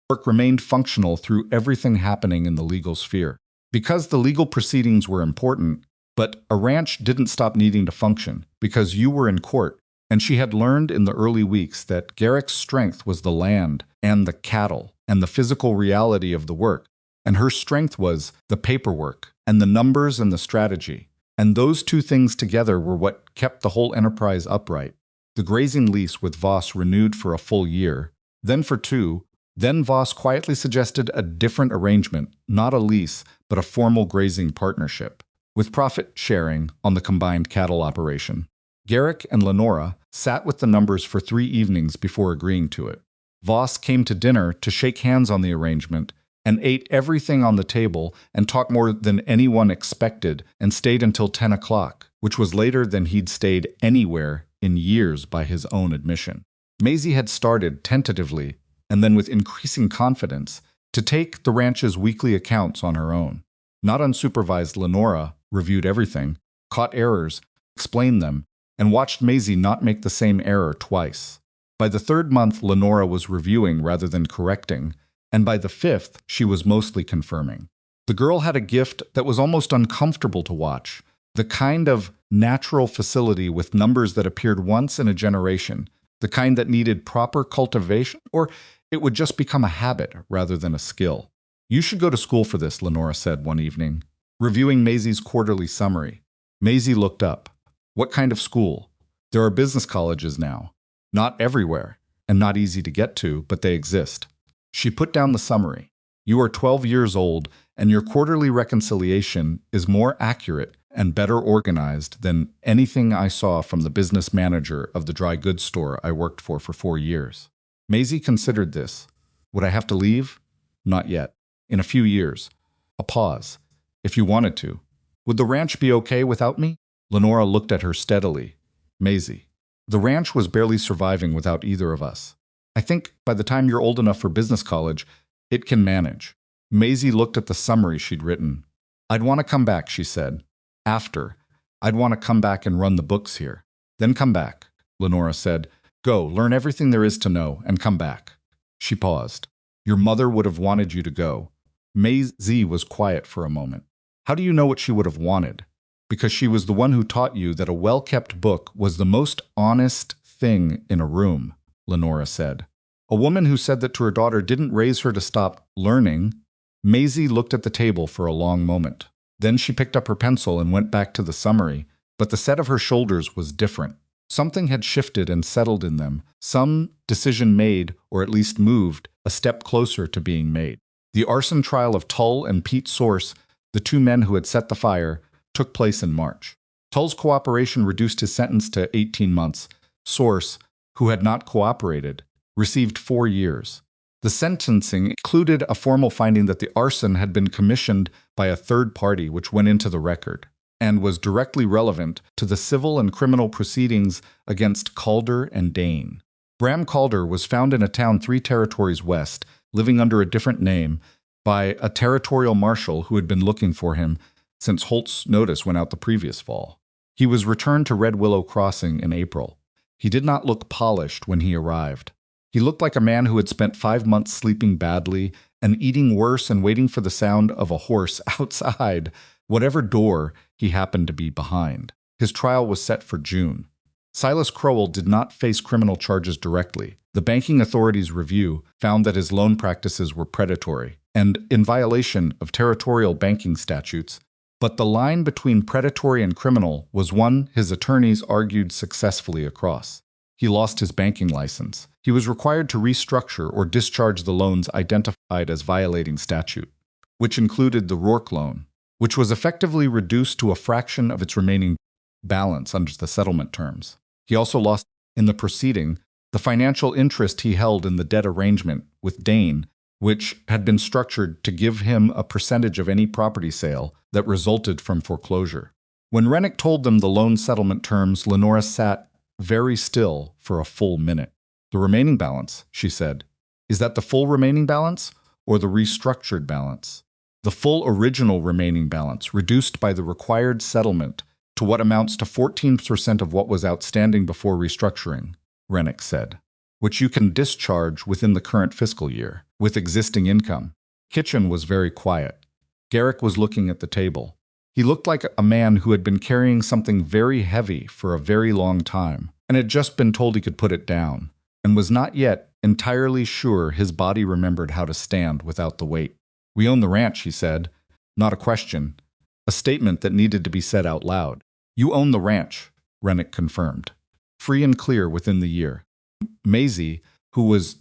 work, remained functional through everything happening in the legal sphere. Because the legal proceedings were important, but a ranch didn't stop needing to function because you were in court, and she had learned in the early weeks that Garrick's strength was the land and the cattle and the physical reality of the work, and her strength was the paperwork and the numbers and the strategy. And those two things together were what kept the whole enterprise upright. The grazing lease with Voss renewed for a full year, then for 2. Then Voss quietly suggested a different arrangement, not a lease, but a formal grazing partnership, with profit sharing on the combined cattle operation. Garrick and Lenora sat with the numbers for 3 evenings before agreeing to it. Voss came to dinner to shake hands on the arrangement, and ate everything on the table and talked more than anyone expected and stayed until 10 o'clock, which was later than he'd stayed anywhere in years by his own admission. Maisie had started tentatively, and then with increasing confidence, to take the ranch's weekly accounts on her own. Not unsupervised, Lenora reviewed everything, caught errors, explained them, and watched Maisie not make the same error twice. By the 3rd month, Lenora was reviewing rather than correcting, and by the 5th, she was mostly confirming. The girl had a gift that was almost uncomfortable to watch, the kind of natural facility with numbers that appeared once in a generation, the kind that needed proper cultivation, or it would just become a habit rather than a skill. "You should go to school for this," Lenora said one evening, reviewing Maisie's quarterly summary. Maisie looked up. "What kind of school?" "There are business colleges now. Not everywhere, and not easy to get to, but they exist." She put down the summary. "You are 12 years old, and your quarterly reconciliation is more accurate and better organized than anything I saw from the business manager of the dry goods store I worked for 4 years." Maisie considered this. "Would I have to leave?" "Not yet. In a few years." A pause. "If you wanted to." "Would the ranch be okay without me?" Lenora looked at her steadily. "Maisie, the ranch was barely surviving without either of us. I think by the time you're old enough for business college, it can manage." Maisie looked at the summary she'd written. "I'd want to come back," she said. "After. I'd want to come back and run the books here." "Then come back," Lenora said. "Go, learn everything there is to know, and come back." She paused. "Your mother would have wanted you to go." Maisie was quiet for a moment. "How do you know what she would have wanted?" "Because she was the one who taught you that a well-kept book was the most honest thing in a room," Lenora said. "A woman who said that to her daughter didn't raise her to stop learning." Maisie looked at the table for a long moment. Then she picked up her pencil and went back to the summary, but the set of her shoulders was different. Something had shifted and settled in them, some decision made, or at least moved, a step closer to being made. The arson trial of Tull and Pete Source, the 2 men who had set the fire, took place in March. Tull's cooperation reduced his sentence to 18 months. Source, who had not cooperated, received 4 years. The sentencing included a formal finding that the arson had been commissioned by a third party, which went into the record, and was directly relevant to the civil and criminal proceedings against Calder and Dane. Bram Calder was found in a town 3 territories west, living under a different name, by a territorial marshal who had been looking for him since Holt's notice went out the previous fall. He was returned to Red Willow Crossing in April. He did not look polished when he arrived. He looked like a man who had spent 5 months sleeping badly and eating worse and waiting for the sound of a horse outside, whatever door he happened to be behind. His trial was set for June. Silas Crowell did not face criminal charges directly. The banking authorities' review found that his loan practices were predatory and in violation of territorial banking statutes, but the line between predatory and criminal was one his attorneys argued successfully across. He lost his banking license. He was required to restructure or discharge the loans identified as violating statute. which included the Rourke loan, which was effectively reduced to a fraction of its remaining balance under the settlement terms. He also lost in the proceeding the financial interest he held in the debt arrangement with Dane, which had been structured to give him a percentage of any property sale that resulted from foreclosure. When Rennick told them the loan settlement terms, Lenora sat very still for a full minute. "The remaining balance," she said. "Is that the full remaining balance or the restructured balance?" "The full original remaining balance, reduced by the required settlement to what amounts to 14% of what was outstanding before restructuring," Rennick said, "which you can discharge within the current fiscal year, with existing income." Kitchen was very quiet. Garrick was looking at the table. He looked like a man who had been carrying something very heavy for a very long time, and had just been told he could put it down, and was not yet entirely sure his body remembered how to stand without the weight. "We own the ranch," he said. Not a question, a statement that needed to be said out loud. "You own the ranch," Rennick confirmed. "Free and clear within the year." Maisie, who was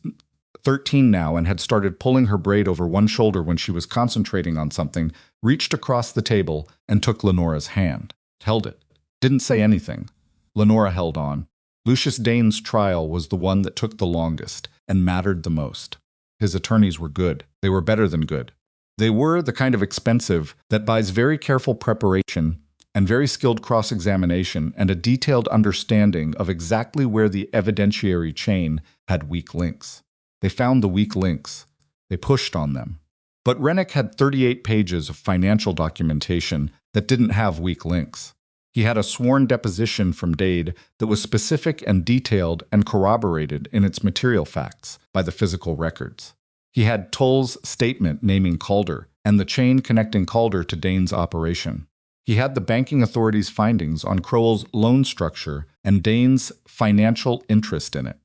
13 now and had started pulling her braid over one shoulder when she was concentrating on something, reached across the table and took Lenora's hand. Held it. Didn't say anything. Lenora held on. Lucius Dane's trial was the one that took the longest and mattered the most. His attorneys were good. They were better than good. They were the kind of expensive that buys very careful preparation and very skilled cross-examination and a detailed understanding of exactly where the evidentiary chain had weak links. They found the weak links. They pushed on them. But Rennick had 38 pages of financial documentation that didn't have weak links. He had a sworn deposition from Dade that was specific and detailed and corroborated in its material facts by the physical records. He had Tull's statement naming Calder and the chain connecting Calder to Dane's operation. He had the banking authority's findings on Crowell's loan structure and Dane's financial interest in it.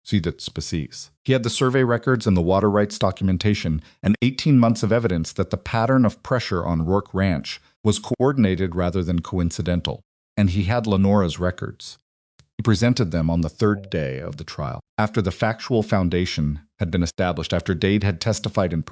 See that species. He had the survey records and the water rights documentation and 18 months of evidence that the pattern of pressure on Rourke Ranch was coordinated rather than coincidental, and he had Lenora's records. He presented them on the third day of the trial, after the factual foundation had been established, after Dade had testified in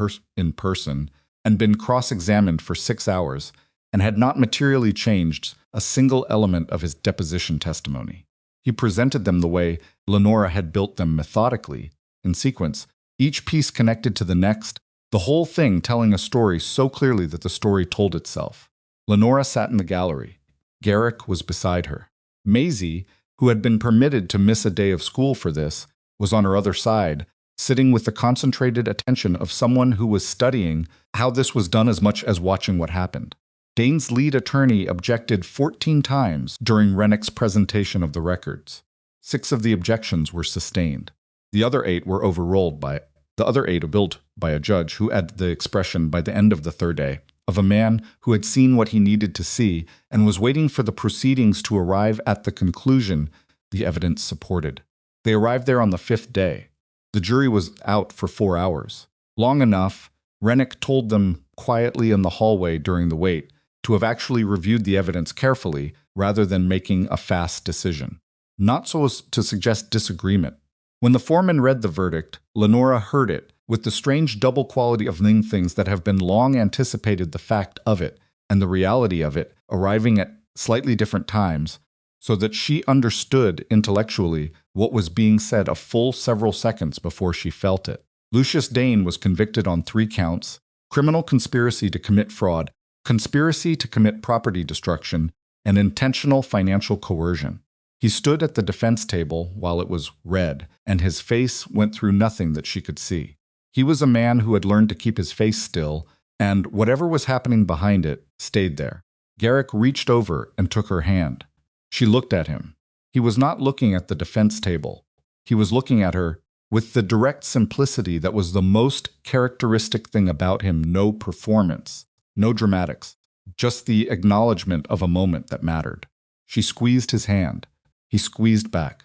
person and been cross-examined for 6 hours, and had not materially changed a single element of his deposition testimony. He presented them the way Lenora had built them, methodically, in sequence, each piece connected to the next, the whole thing telling a story so clearly that the story told itself. Lenora sat in the gallery. Garrick was beside her. Maisie, who had been permitted to miss a day of school for this, was on her other side, sitting with the concentrated attention of someone who was studying how this was done as much as watching what happened. Dane's lead attorney objected 14 times during Rennick's presentation of the records. 6 of the objections were sustained. The other 8 were overruled by a judge who added the expression by the end of the third day of a man who had seen what he needed to see and was waiting for the proceedings to arrive at the conclusion the evidence supported. They arrived there on the 5th day. The jury was out for 4 hours. Long enough, Rennick told them quietly in the hallway during the wait to have actually reviewed the evidence carefully rather than making a fast decision. Not so as to suggest disagreement. When the foreman read the verdict, Lenora heard it with the strange double quality of things that have been long anticipated, the fact of it and the reality of it arriving at slightly different times, so that she understood intellectually what was being said a full several seconds before she felt it. Lucius Dane was convicted on 3 counts: criminal conspiracy to commit fraud, conspiracy to commit property destruction, and intentional financial coercion. He stood at the defense table while it was read, and his face went through nothing that she could see. He was a man who had learned to keep his face still, and whatever was happening behind it stayed there. Garrick reached over and took her hand. She looked at him. He was not looking at the defense table. He was looking at her with the direct simplicity that was the most characteristic thing about him. No performance. No dramatics, just the acknowledgement of a moment that mattered. She squeezed his hand. He squeezed back.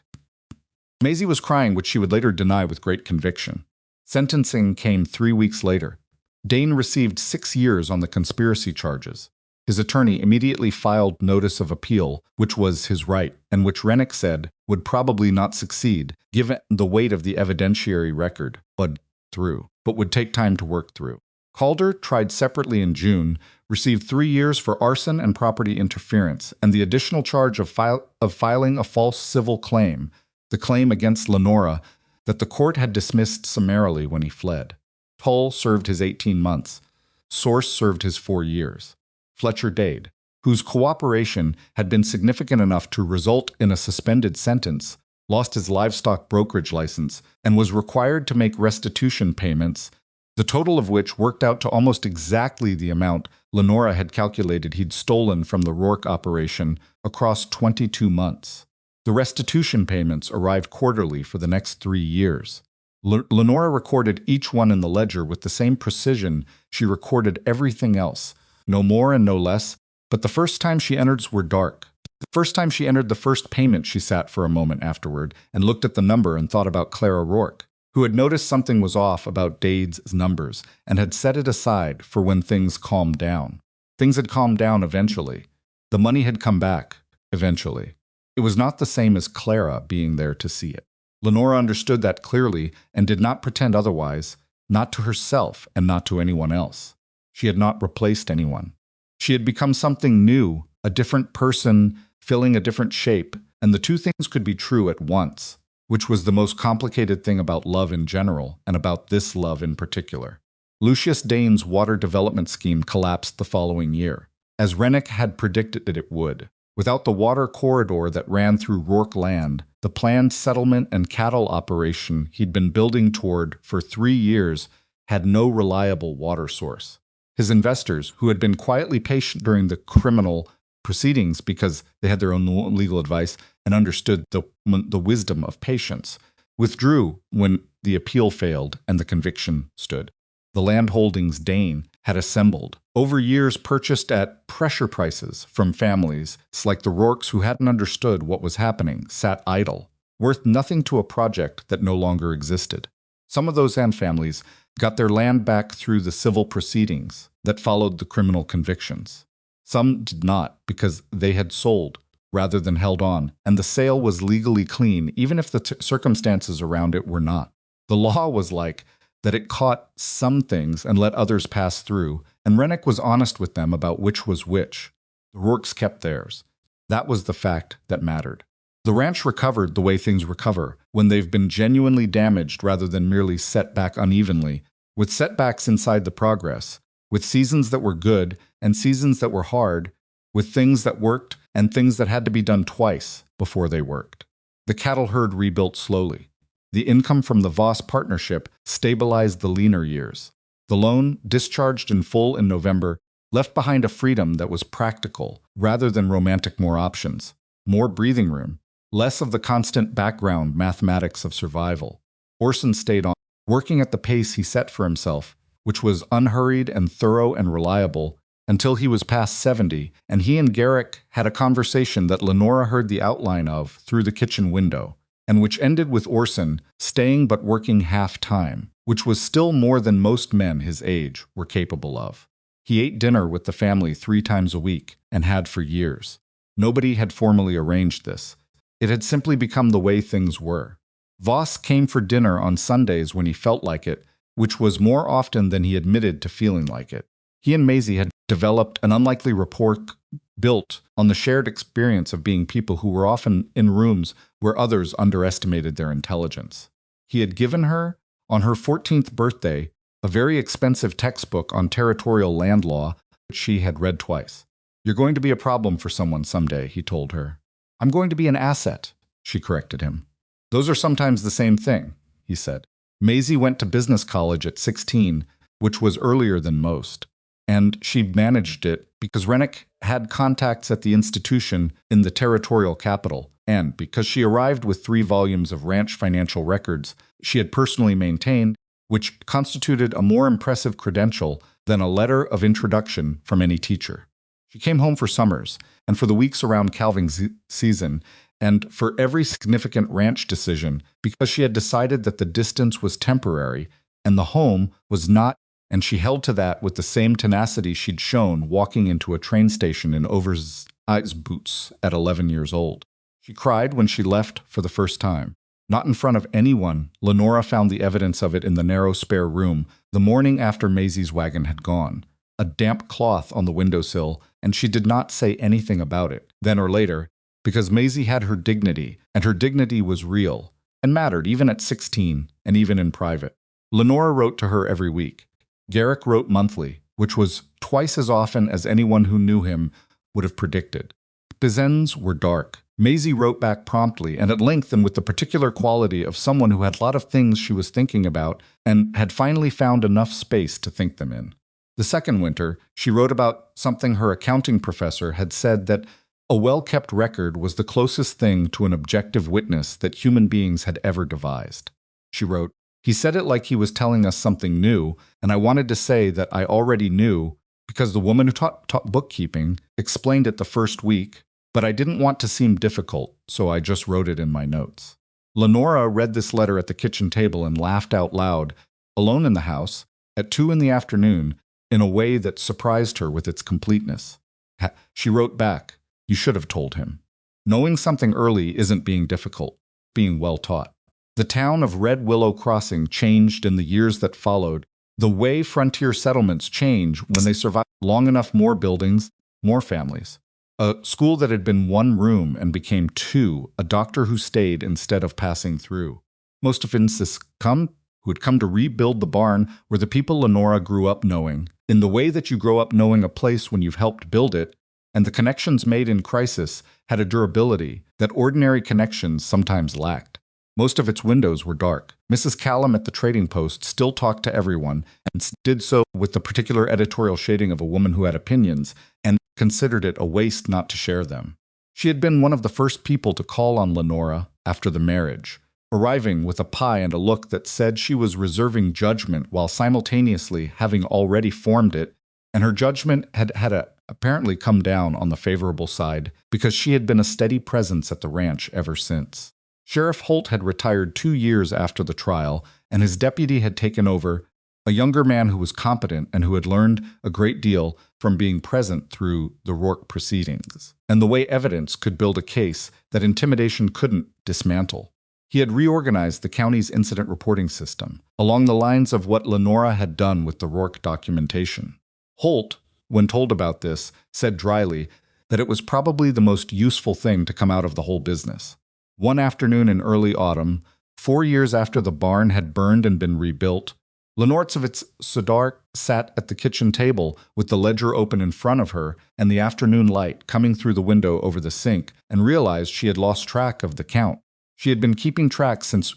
Maisie was crying, which she would later deny with great conviction. Sentencing came 3 weeks later. Dane received 6 years on the conspiracy charges. His attorney immediately filed notice of appeal, which was his right, and which Rennick said would probably not succeed, given the weight of the evidentiary record, but would take time to work through. Calder, tried separately in June, received 3 years for arson and property interference and the additional charge of filing a false civil claim, the claim against Lenora that the court had dismissed summarily when he fled. Tull served his 18 months. Source served his 4 years. Fletcher Dade, whose cooperation had been significant enough to result in a suspended sentence, lost his livestock brokerage license and was required to make restitution payments, the total of which worked out to almost exactly the amount Lenora had calculated he'd stolen from the Rourke operation across 22 months. The restitution payments arrived quarterly for the next 3 years. Lenora recorded each one in the ledger with the same precision she recorded everything else, no more and no less, but the first time she entered were dark. The first time she entered the first payment, she sat for a moment afterward and looked at the number and thought about Clara Rourke, who had noticed something was off about Dade's numbers and had set it aside for when things calmed down. Things had calmed down eventually. The money had come back, eventually. It was not the same as Clara being there to see it. Lenora understood that clearly and did not pretend otherwise, not to herself and not to anyone else. She had not replaced anyone. She had become something new, a different person, filling a different shape, and the two things could be true at once, which was the most complicated thing about love in general and about this love in particular. Lucius Dane's water development scheme collapsed the following year, as Rennick had predicted that it would. Without the water corridor that ran through Rourke land, the planned settlement and cattle operation he'd been building toward for 3 years had no reliable water source. His investors, who had been quietly patient during the criminal proceedings because they had their own legal advice and understood the wisdom of patience, withdrew when the appeal failed and the conviction stood. The land holdings Dane had assembled, over years purchased at pressure prices from families like the Rourkes who hadn't understood what was happening, sat idle, worth nothing to a project that no longer existed. Some of those families got their land back through the civil proceedings that followed the criminal convictions. Some did not because they had sold rather than held on, and the sale was legally clean even if the circumstances around it were not. The law was like that it caught some things and let others pass through, and Rennick was honest with them about which was which. The Rourkes kept theirs. That was the fact that mattered. The ranch recovered the way things recover, when they've been genuinely damaged rather than merely set back unevenly, with setbacks inside the progress, with seasons that were good and seasons that were hard, with things that worked and things that had to be done twice before they worked. The cattle herd rebuilt slowly. The income from the Voss partnership stabilized the leaner years. The loan, discharged in full in November, left behind a freedom that was practical rather than romantic, more options, more breathing room, less of the constant background mathematics of survival. Orson stayed on, working at the pace he set for himself, which was unhurried and thorough and reliable, until he was past 70, and he and Garrick had a conversation that Lenora heard the outline of through the kitchen window, and which ended with Orson staying but working half-time, which was still more than most men his age were capable of. He ate dinner with the family 3 times a week, and had for years. Nobody had formally arranged this. It had simply become the way things were. Voss came for dinner on Sundays when he felt like it, which was more often than he admitted to feeling like it. He and Maisie had developed an unlikely rapport built on the shared experience of being people who were often in rooms where others underestimated their intelligence. He had given her, on her 14th birthday, a very expensive textbook on territorial land law which she had read twice. "You're going to be a problem for someone someday," he told her. "I'm going to be an asset," she corrected him. "Those are sometimes the same thing," he said. Maisie went to business college at 16, which was earlier than most, and she managed it because Rennick had contacts at the institution in the territorial capital, and because she arrived with 3 volumes of ranch financial records she had personally maintained, which constituted a more impressive credential than a letter of introduction from any teacher. She came home for summers, and for the weeks around calving season, and for every significant ranch decision, because she had decided that the distance was temporary and the home was not, and she held to that with the same tenacity she'd shown walking into a train station in oversized boots at 11 years old. She cried when she left for the first time. Not in front of anyone, Lenora found the evidence of it in the narrow spare room The morning after Maisie's wagon had gone, a damp cloth on the windowsill, and she did not say anything about it, then or later, because Maisie had her dignity, and her dignity was real, and mattered even at 16, and even in private. Lenora wrote to her every week. Garrick wrote monthly, which was twice as often as anyone who knew him would have predicted. His ends were dark. Maisie wrote back promptly and at length, and with the particular quality of someone who had a lot of things she was thinking about and had finally found enough space to think them in. The second winter, she wrote about something her accounting professor had said, that a well-kept record was the closest thing to an objective witness that human beings had ever devised. She wrote, "He said it like he was telling us something new, and I wanted to say that I already knew because the woman who taught bookkeeping explained it the first week, but I didn't want to seem difficult, so I just wrote it in my notes." Lenora read this letter at the kitchen table and laughed out loud, alone in the house, at 2 in the afternoon, in a way that surprised her with its completeness. She wrote back, "You should have told him. Knowing something early isn't being difficult, being well taught." The town of Red Willow Crossing changed in the years that followed, the way frontier settlements change when they survive long enough. More buildings, more families. A school that had been 1 room and became 2, a doctor who stayed instead of passing through. Most of who had come to rebuild the barn were the people Lenora grew up knowing, in the way that you grow up knowing a place when you've helped build it, and the connections made in crisis had a durability that ordinary connections sometimes lacked. Most of its windows were dark. Mrs. Callum at the trading post still talked to everyone, and did so with the particular editorial shading of a woman who had opinions, and considered it a waste not to share them. She had been one of the first people to call on Lenora after the marriage, arriving with a pie and a look that said she was reserving judgment while simultaneously having already formed it, and her judgment had apparently come down on the favorable side because she had been a steady presence at the ranch ever since. Sheriff Holt had retired 2 years after the trial, and his deputy had taken over, a younger man who was competent and who had learned a great deal from being present through the Rourke proceedings, and the way evidence could build a case that intimidation couldn't dismantle. He had reorganized the county's incident reporting system, along the lines of what Lenora had done with the Rourke documentation. Holt, when told about this, said dryly that it was probably the most useful thing to come out of the whole business. One afternoon in early autumn, 4 years after the barn had burned and been rebuilt, Lenortsovitz Sodark sat at the kitchen table with the ledger open in front of her and the afternoon light coming through the window over the sink, and realized she had lost track of the count. She had been keeping track since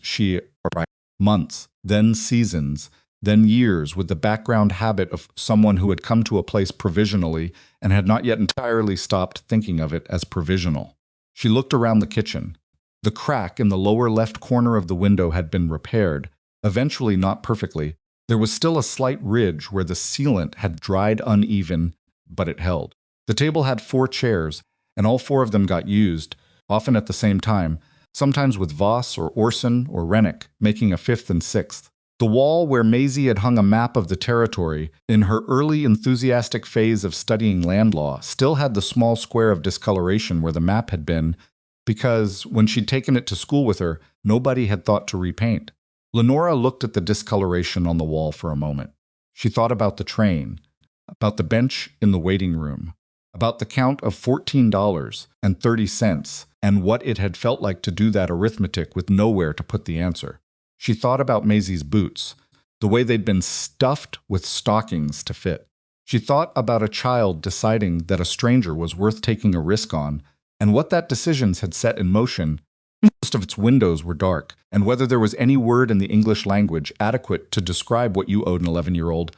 months, then seasons, then years, with the background habit of someone who had come to a place provisionally and had not yet entirely stopped thinking of it as provisional. She looked around the kitchen. The crack in the lower left corner of the window had been repaired, eventually not perfectly. There was still a slight ridge where the sealant had dried uneven, but it held. The table had 4 chairs, and all 4 of them got used, often at the same time, sometimes with Voss or Orson or Rennick, making a 5th and 6th. The wall where Maisie had hung a map of the territory in her early enthusiastic phase of studying land law still had the small square of discoloration where the map had been, because when she'd taken it to school with her, nobody had thought to repaint. Lenora looked at the discoloration on the wall for a moment. She thought about the train, about the bench in the waiting room, about the count of $14.30, and what it had felt like to do that arithmetic with nowhere to put the answer. She thought about Maisie's boots, the way they'd been stuffed with stockings to fit. She thought about a child deciding that a stranger was worth taking a risk on, and what that decision had set in motion. Most of its windows were dark, and whether there was any word in the English language adequate to describe what you owed an 11-year-old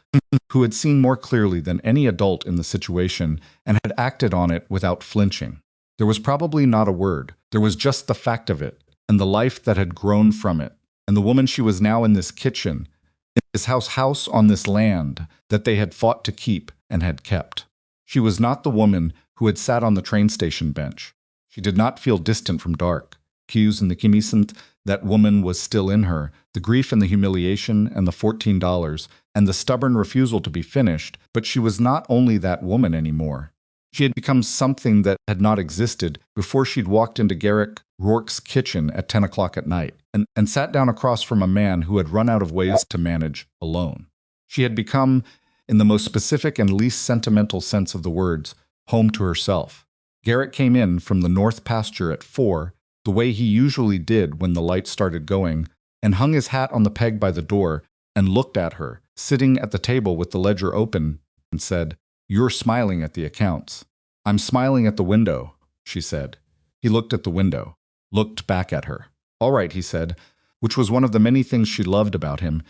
who had seen more clearly than any adult in the situation and had acted on it without flinching. There was probably not a word. There was just the fact of it, and the life that had grown from it, and the woman she was now in this kitchen, in this house on this land that they had fought to keep and had kept. She was not the woman who had sat on the train station bench. She did not feel distant from dark. Cues and the Kimisant, that woman was still in her, the grief and the humiliation and the $14 and the stubborn refusal to be finished, but she was not only that woman anymore. She had become something that had not existed before she'd walked into Garrick Rourke's kitchen at 10 o'clock at night and sat down across from a man who had run out of ways to manage alone. She had become, in the most specific and least sentimental sense of the words, home to herself. Garrick came in from the north pasture at 4, the way he usually did when the light started going, and hung his hat on the peg by the door and looked at her, sitting at the table with the ledger open, and said, "You're smiling at the accounts." "I'm smiling at the window," she said. He looked at the window, looked back at her. "All right," he said, which was one of the many things she loved about him.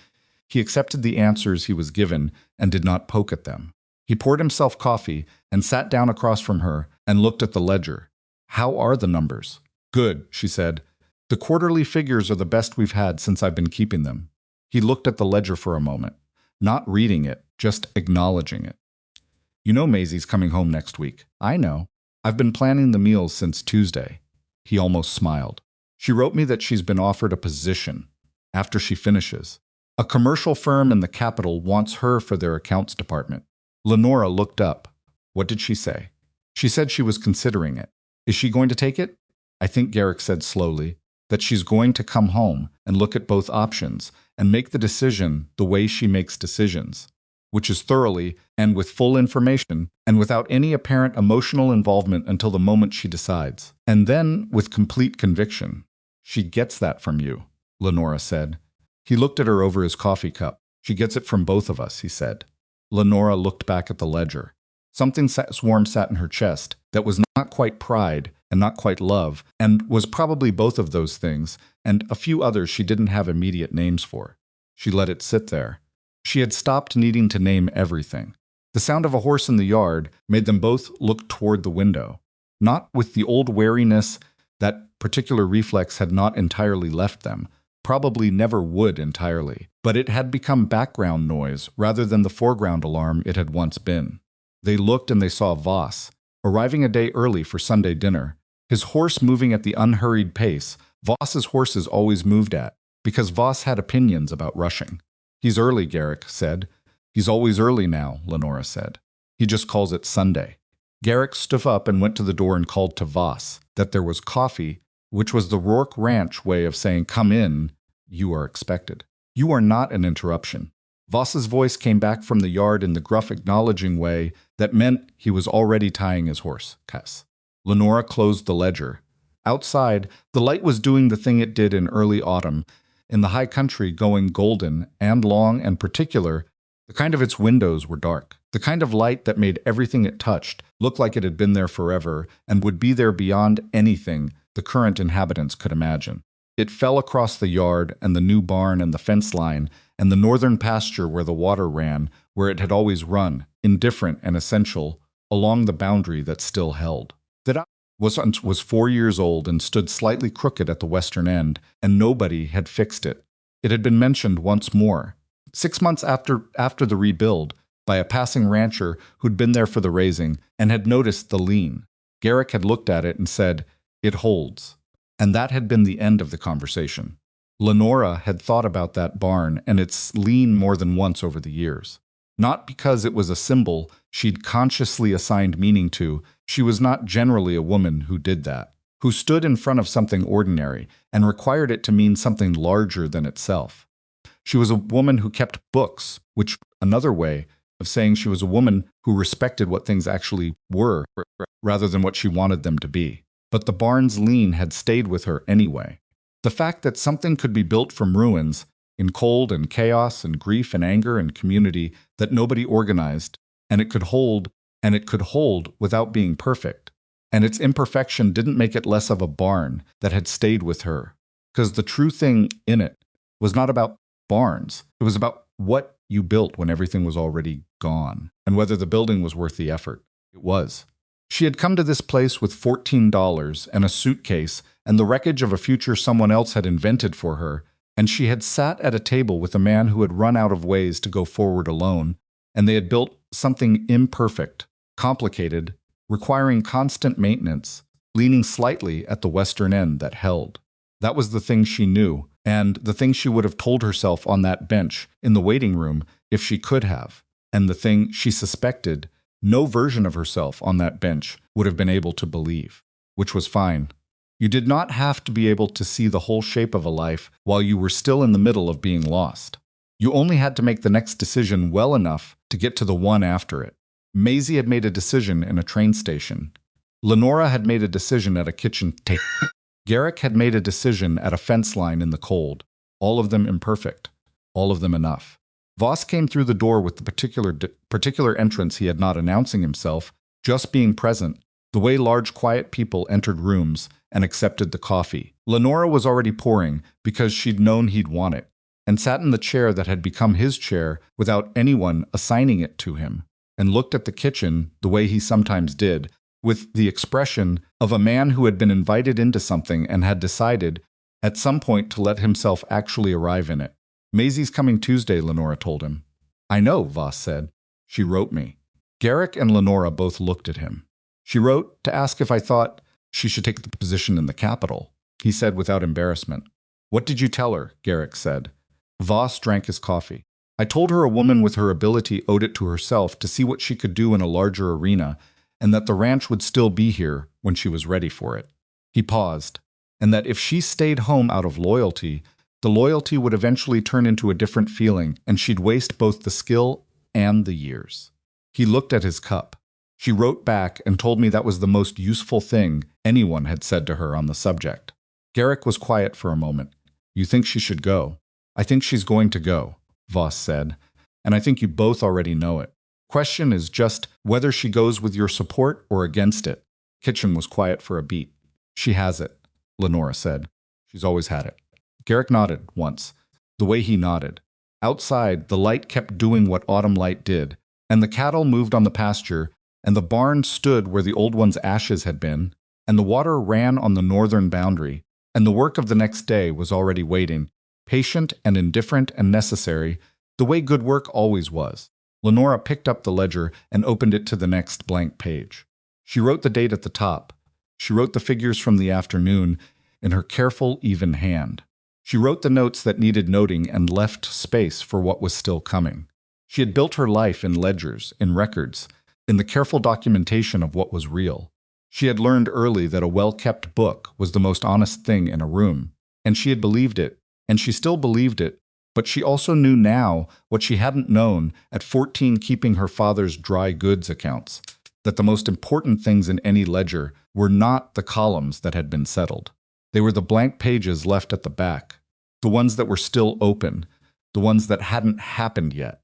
He accepted the answers he was given and did not poke at them. He poured himself coffee and sat down across from her and looked at the ledger. "How are the numbers?" "Good," she said. "The quarterly figures are the best we've had since I've been keeping them." He looked at the ledger for a moment, not reading it, just acknowledging it. "You know Maisie's coming home next week." "I know. I've been planning the meals since Tuesday." He almost smiled. "She wrote me that she's been offered a position after she finishes. A commercial firm in the capital wants her for their accounts department." Lenora looked up. "What did she say?" "She said she was considering it." "Is she going to take it?" "I think," Garrick said slowly, "that she's going to come home and look at both options and make the decision the way she makes decisions, which is thoroughly and with full information and without any apparent emotional involvement until the moment she decides. And then with complete conviction." "She gets that from you," Lenora said. He looked at her over his coffee cup. "She gets it from both of us," he said. Lenora looked back at the ledger. Something warm sat in her chest that was not quite pride and not quite love, and was probably both of those things, and a few others she didn't have immediate names for. She let it sit there. She had stopped needing to name everything. The sound of a horse in the yard made them both look toward the window. Not with the old wariness, that particular reflex had not entirely left them, probably never would entirely, but it had become background noise rather than the foreground alarm it had once been. They looked and they saw Voss, arriving a day early for Sunday dinner, his horse moving at the unhurried pace Voss's horses always moved at, because Voss had opinions about rushing. "He's early," Garrick said. "He's always early now," Lenora said. "He just calls it Sunday." Garrick stood up and went to the door and called to Voss that there was coffee, which was the Rourke Ranch way of saying, "Come in, you are expected. You are not an interruption." Voss's voice came back from the yard in the gruff acknowledging way that meant he was already tying his horse. Cass. Lenora closed the ledger. Outside, the light was doing the thing it did in early autumn, in the high country going golden and long and particular. The kind of its windows were dark, the kind of light that made everything it touched look like it had been there forever and would be there beyond anything the current inhabitants could imagine. It fell across the yard and the new barn and the fence line and the northern pasture where the water ran, where it had always run, indifferent and essential, along the boundary that still held. That was 4 years old and stood slightly crooked at the western end, and nobody had fixed it. It had been mentioned once more, 6 months after the rebuild, by a passing rancher who'd been there for the raising and had noticed the lean. Garrick had looked at it and said, "It holds." And that had been the end of the conversation. Lenora had thought about that barn and its lean more than once over the years. Not because it was a symbol she'd consciously assigned meaning to. She was not generally a woman who did that, who stood in front of something ordinary and required it to mean something larger than itself. She was a woman who kept books, which another way of saying she was a woman who respected what things actually were rather than what she wanted them to be. But the barn's lean had stayed with her anyway. The fact that something could be built from ruins, in cold and chaos and grief and anger and community that nobody organized, and it could hold without being perfect. And its imperfection didn't make it less of a barn that had stayed with her. Because the true thing in it was not about barns. It was about what you built when everything was already gone, and whether the building was worth the effort. It was. She had come to this place with $14 and a suitcase and the wreckage of a future someone else had invented for her, and she had sat at a table with a man who had run out of ways to go forward alone, and they had built something imperfect, complicated, requiring constant maintenance, leaning slightly at the western end that held. That was the thing she knew, and the thing she would have told herself on that bench in the waiting room if she could have, and the thing she suspected no version of herself on that bench would have been able to believe, which was fine. You did not have to be able to see the whole shape of a life while you were still in the middle of being lost. You only had to make the next decision well enough to get to the one after it. Maisie had made a decision in a train station. Lenora had made a decision at a kitchen table. Garrick had made a decision at a fence line in the cold. All of them imperfect. All of them enough. Voss came through the door with the particular entrance he had, not announcing himself, just being present, the way large quiet people entered rooms and accepted the coffee. Lenora was already pouring because she'd known he'd want it, and sat in the chair that had become his chair without anyone assigning it to him, and looked at the kitchen the way he sometimes did, with the expression of a man who had been invited into something and had decided at some point to let himself actually arrive in it. Maisie's coming Tuesday, Lenora told him. I know, Voss said. She wrote me. Garrick and Lenora both looked at him. She wrote to ask if I thought she should take the position in the capital, he said without embarrassment. What did you tell her? Garrick said. Voss drank his coffee. I told her a woman with her ability owed it to herself to see what she could do in a larger arena, and that the ranch would still be here when she was ready for it. He paused, and that if she stayed home out of loyalty, the loyalty would eventually turn into a different feeling, and she'd waste both the skill and the years. He looked at his cup. She wrote back and told me that was the most useful thing anyone had said to her on the subject. Garrick was quiet for a moment. You think she should go? I think she's going to go, Voss said, and I think you both already know it. Question is just whether she goes with your support or against it. Kitchen was quiet for a beat. She has it, Lenora said. She's always had it. Garrick nodded once, the way he nodded. Outside, the light kept doing what autumn light did, and the cattle moved on the pasture, and the barn stood where the old one's ashes had been, and the water ran on the northern boundary, and the work of the next day was already waiting, patient and indifferent and necessary, the way good work always was. Lenora picked up the ledger and opened it to the next blank page. She wrote the date at the top. She wrote the figures from the afternoon in her careful, even hand. She wrote the notes that needed noting and left space for what was still coming. She had built her life in ledgers, in records, in the careful documentation of what was real. She had learned early that a well-kept book was the most honest thing in a room, and she had believed it, and she still believed it, but she also knew now what she hadn't known at 14 keeping her father's dry goods accounts, that the most important things in any ledger were not the columns that had been settled. They were the blank pages left at the back, the ones that were still open, the ones that hadn't happened yet.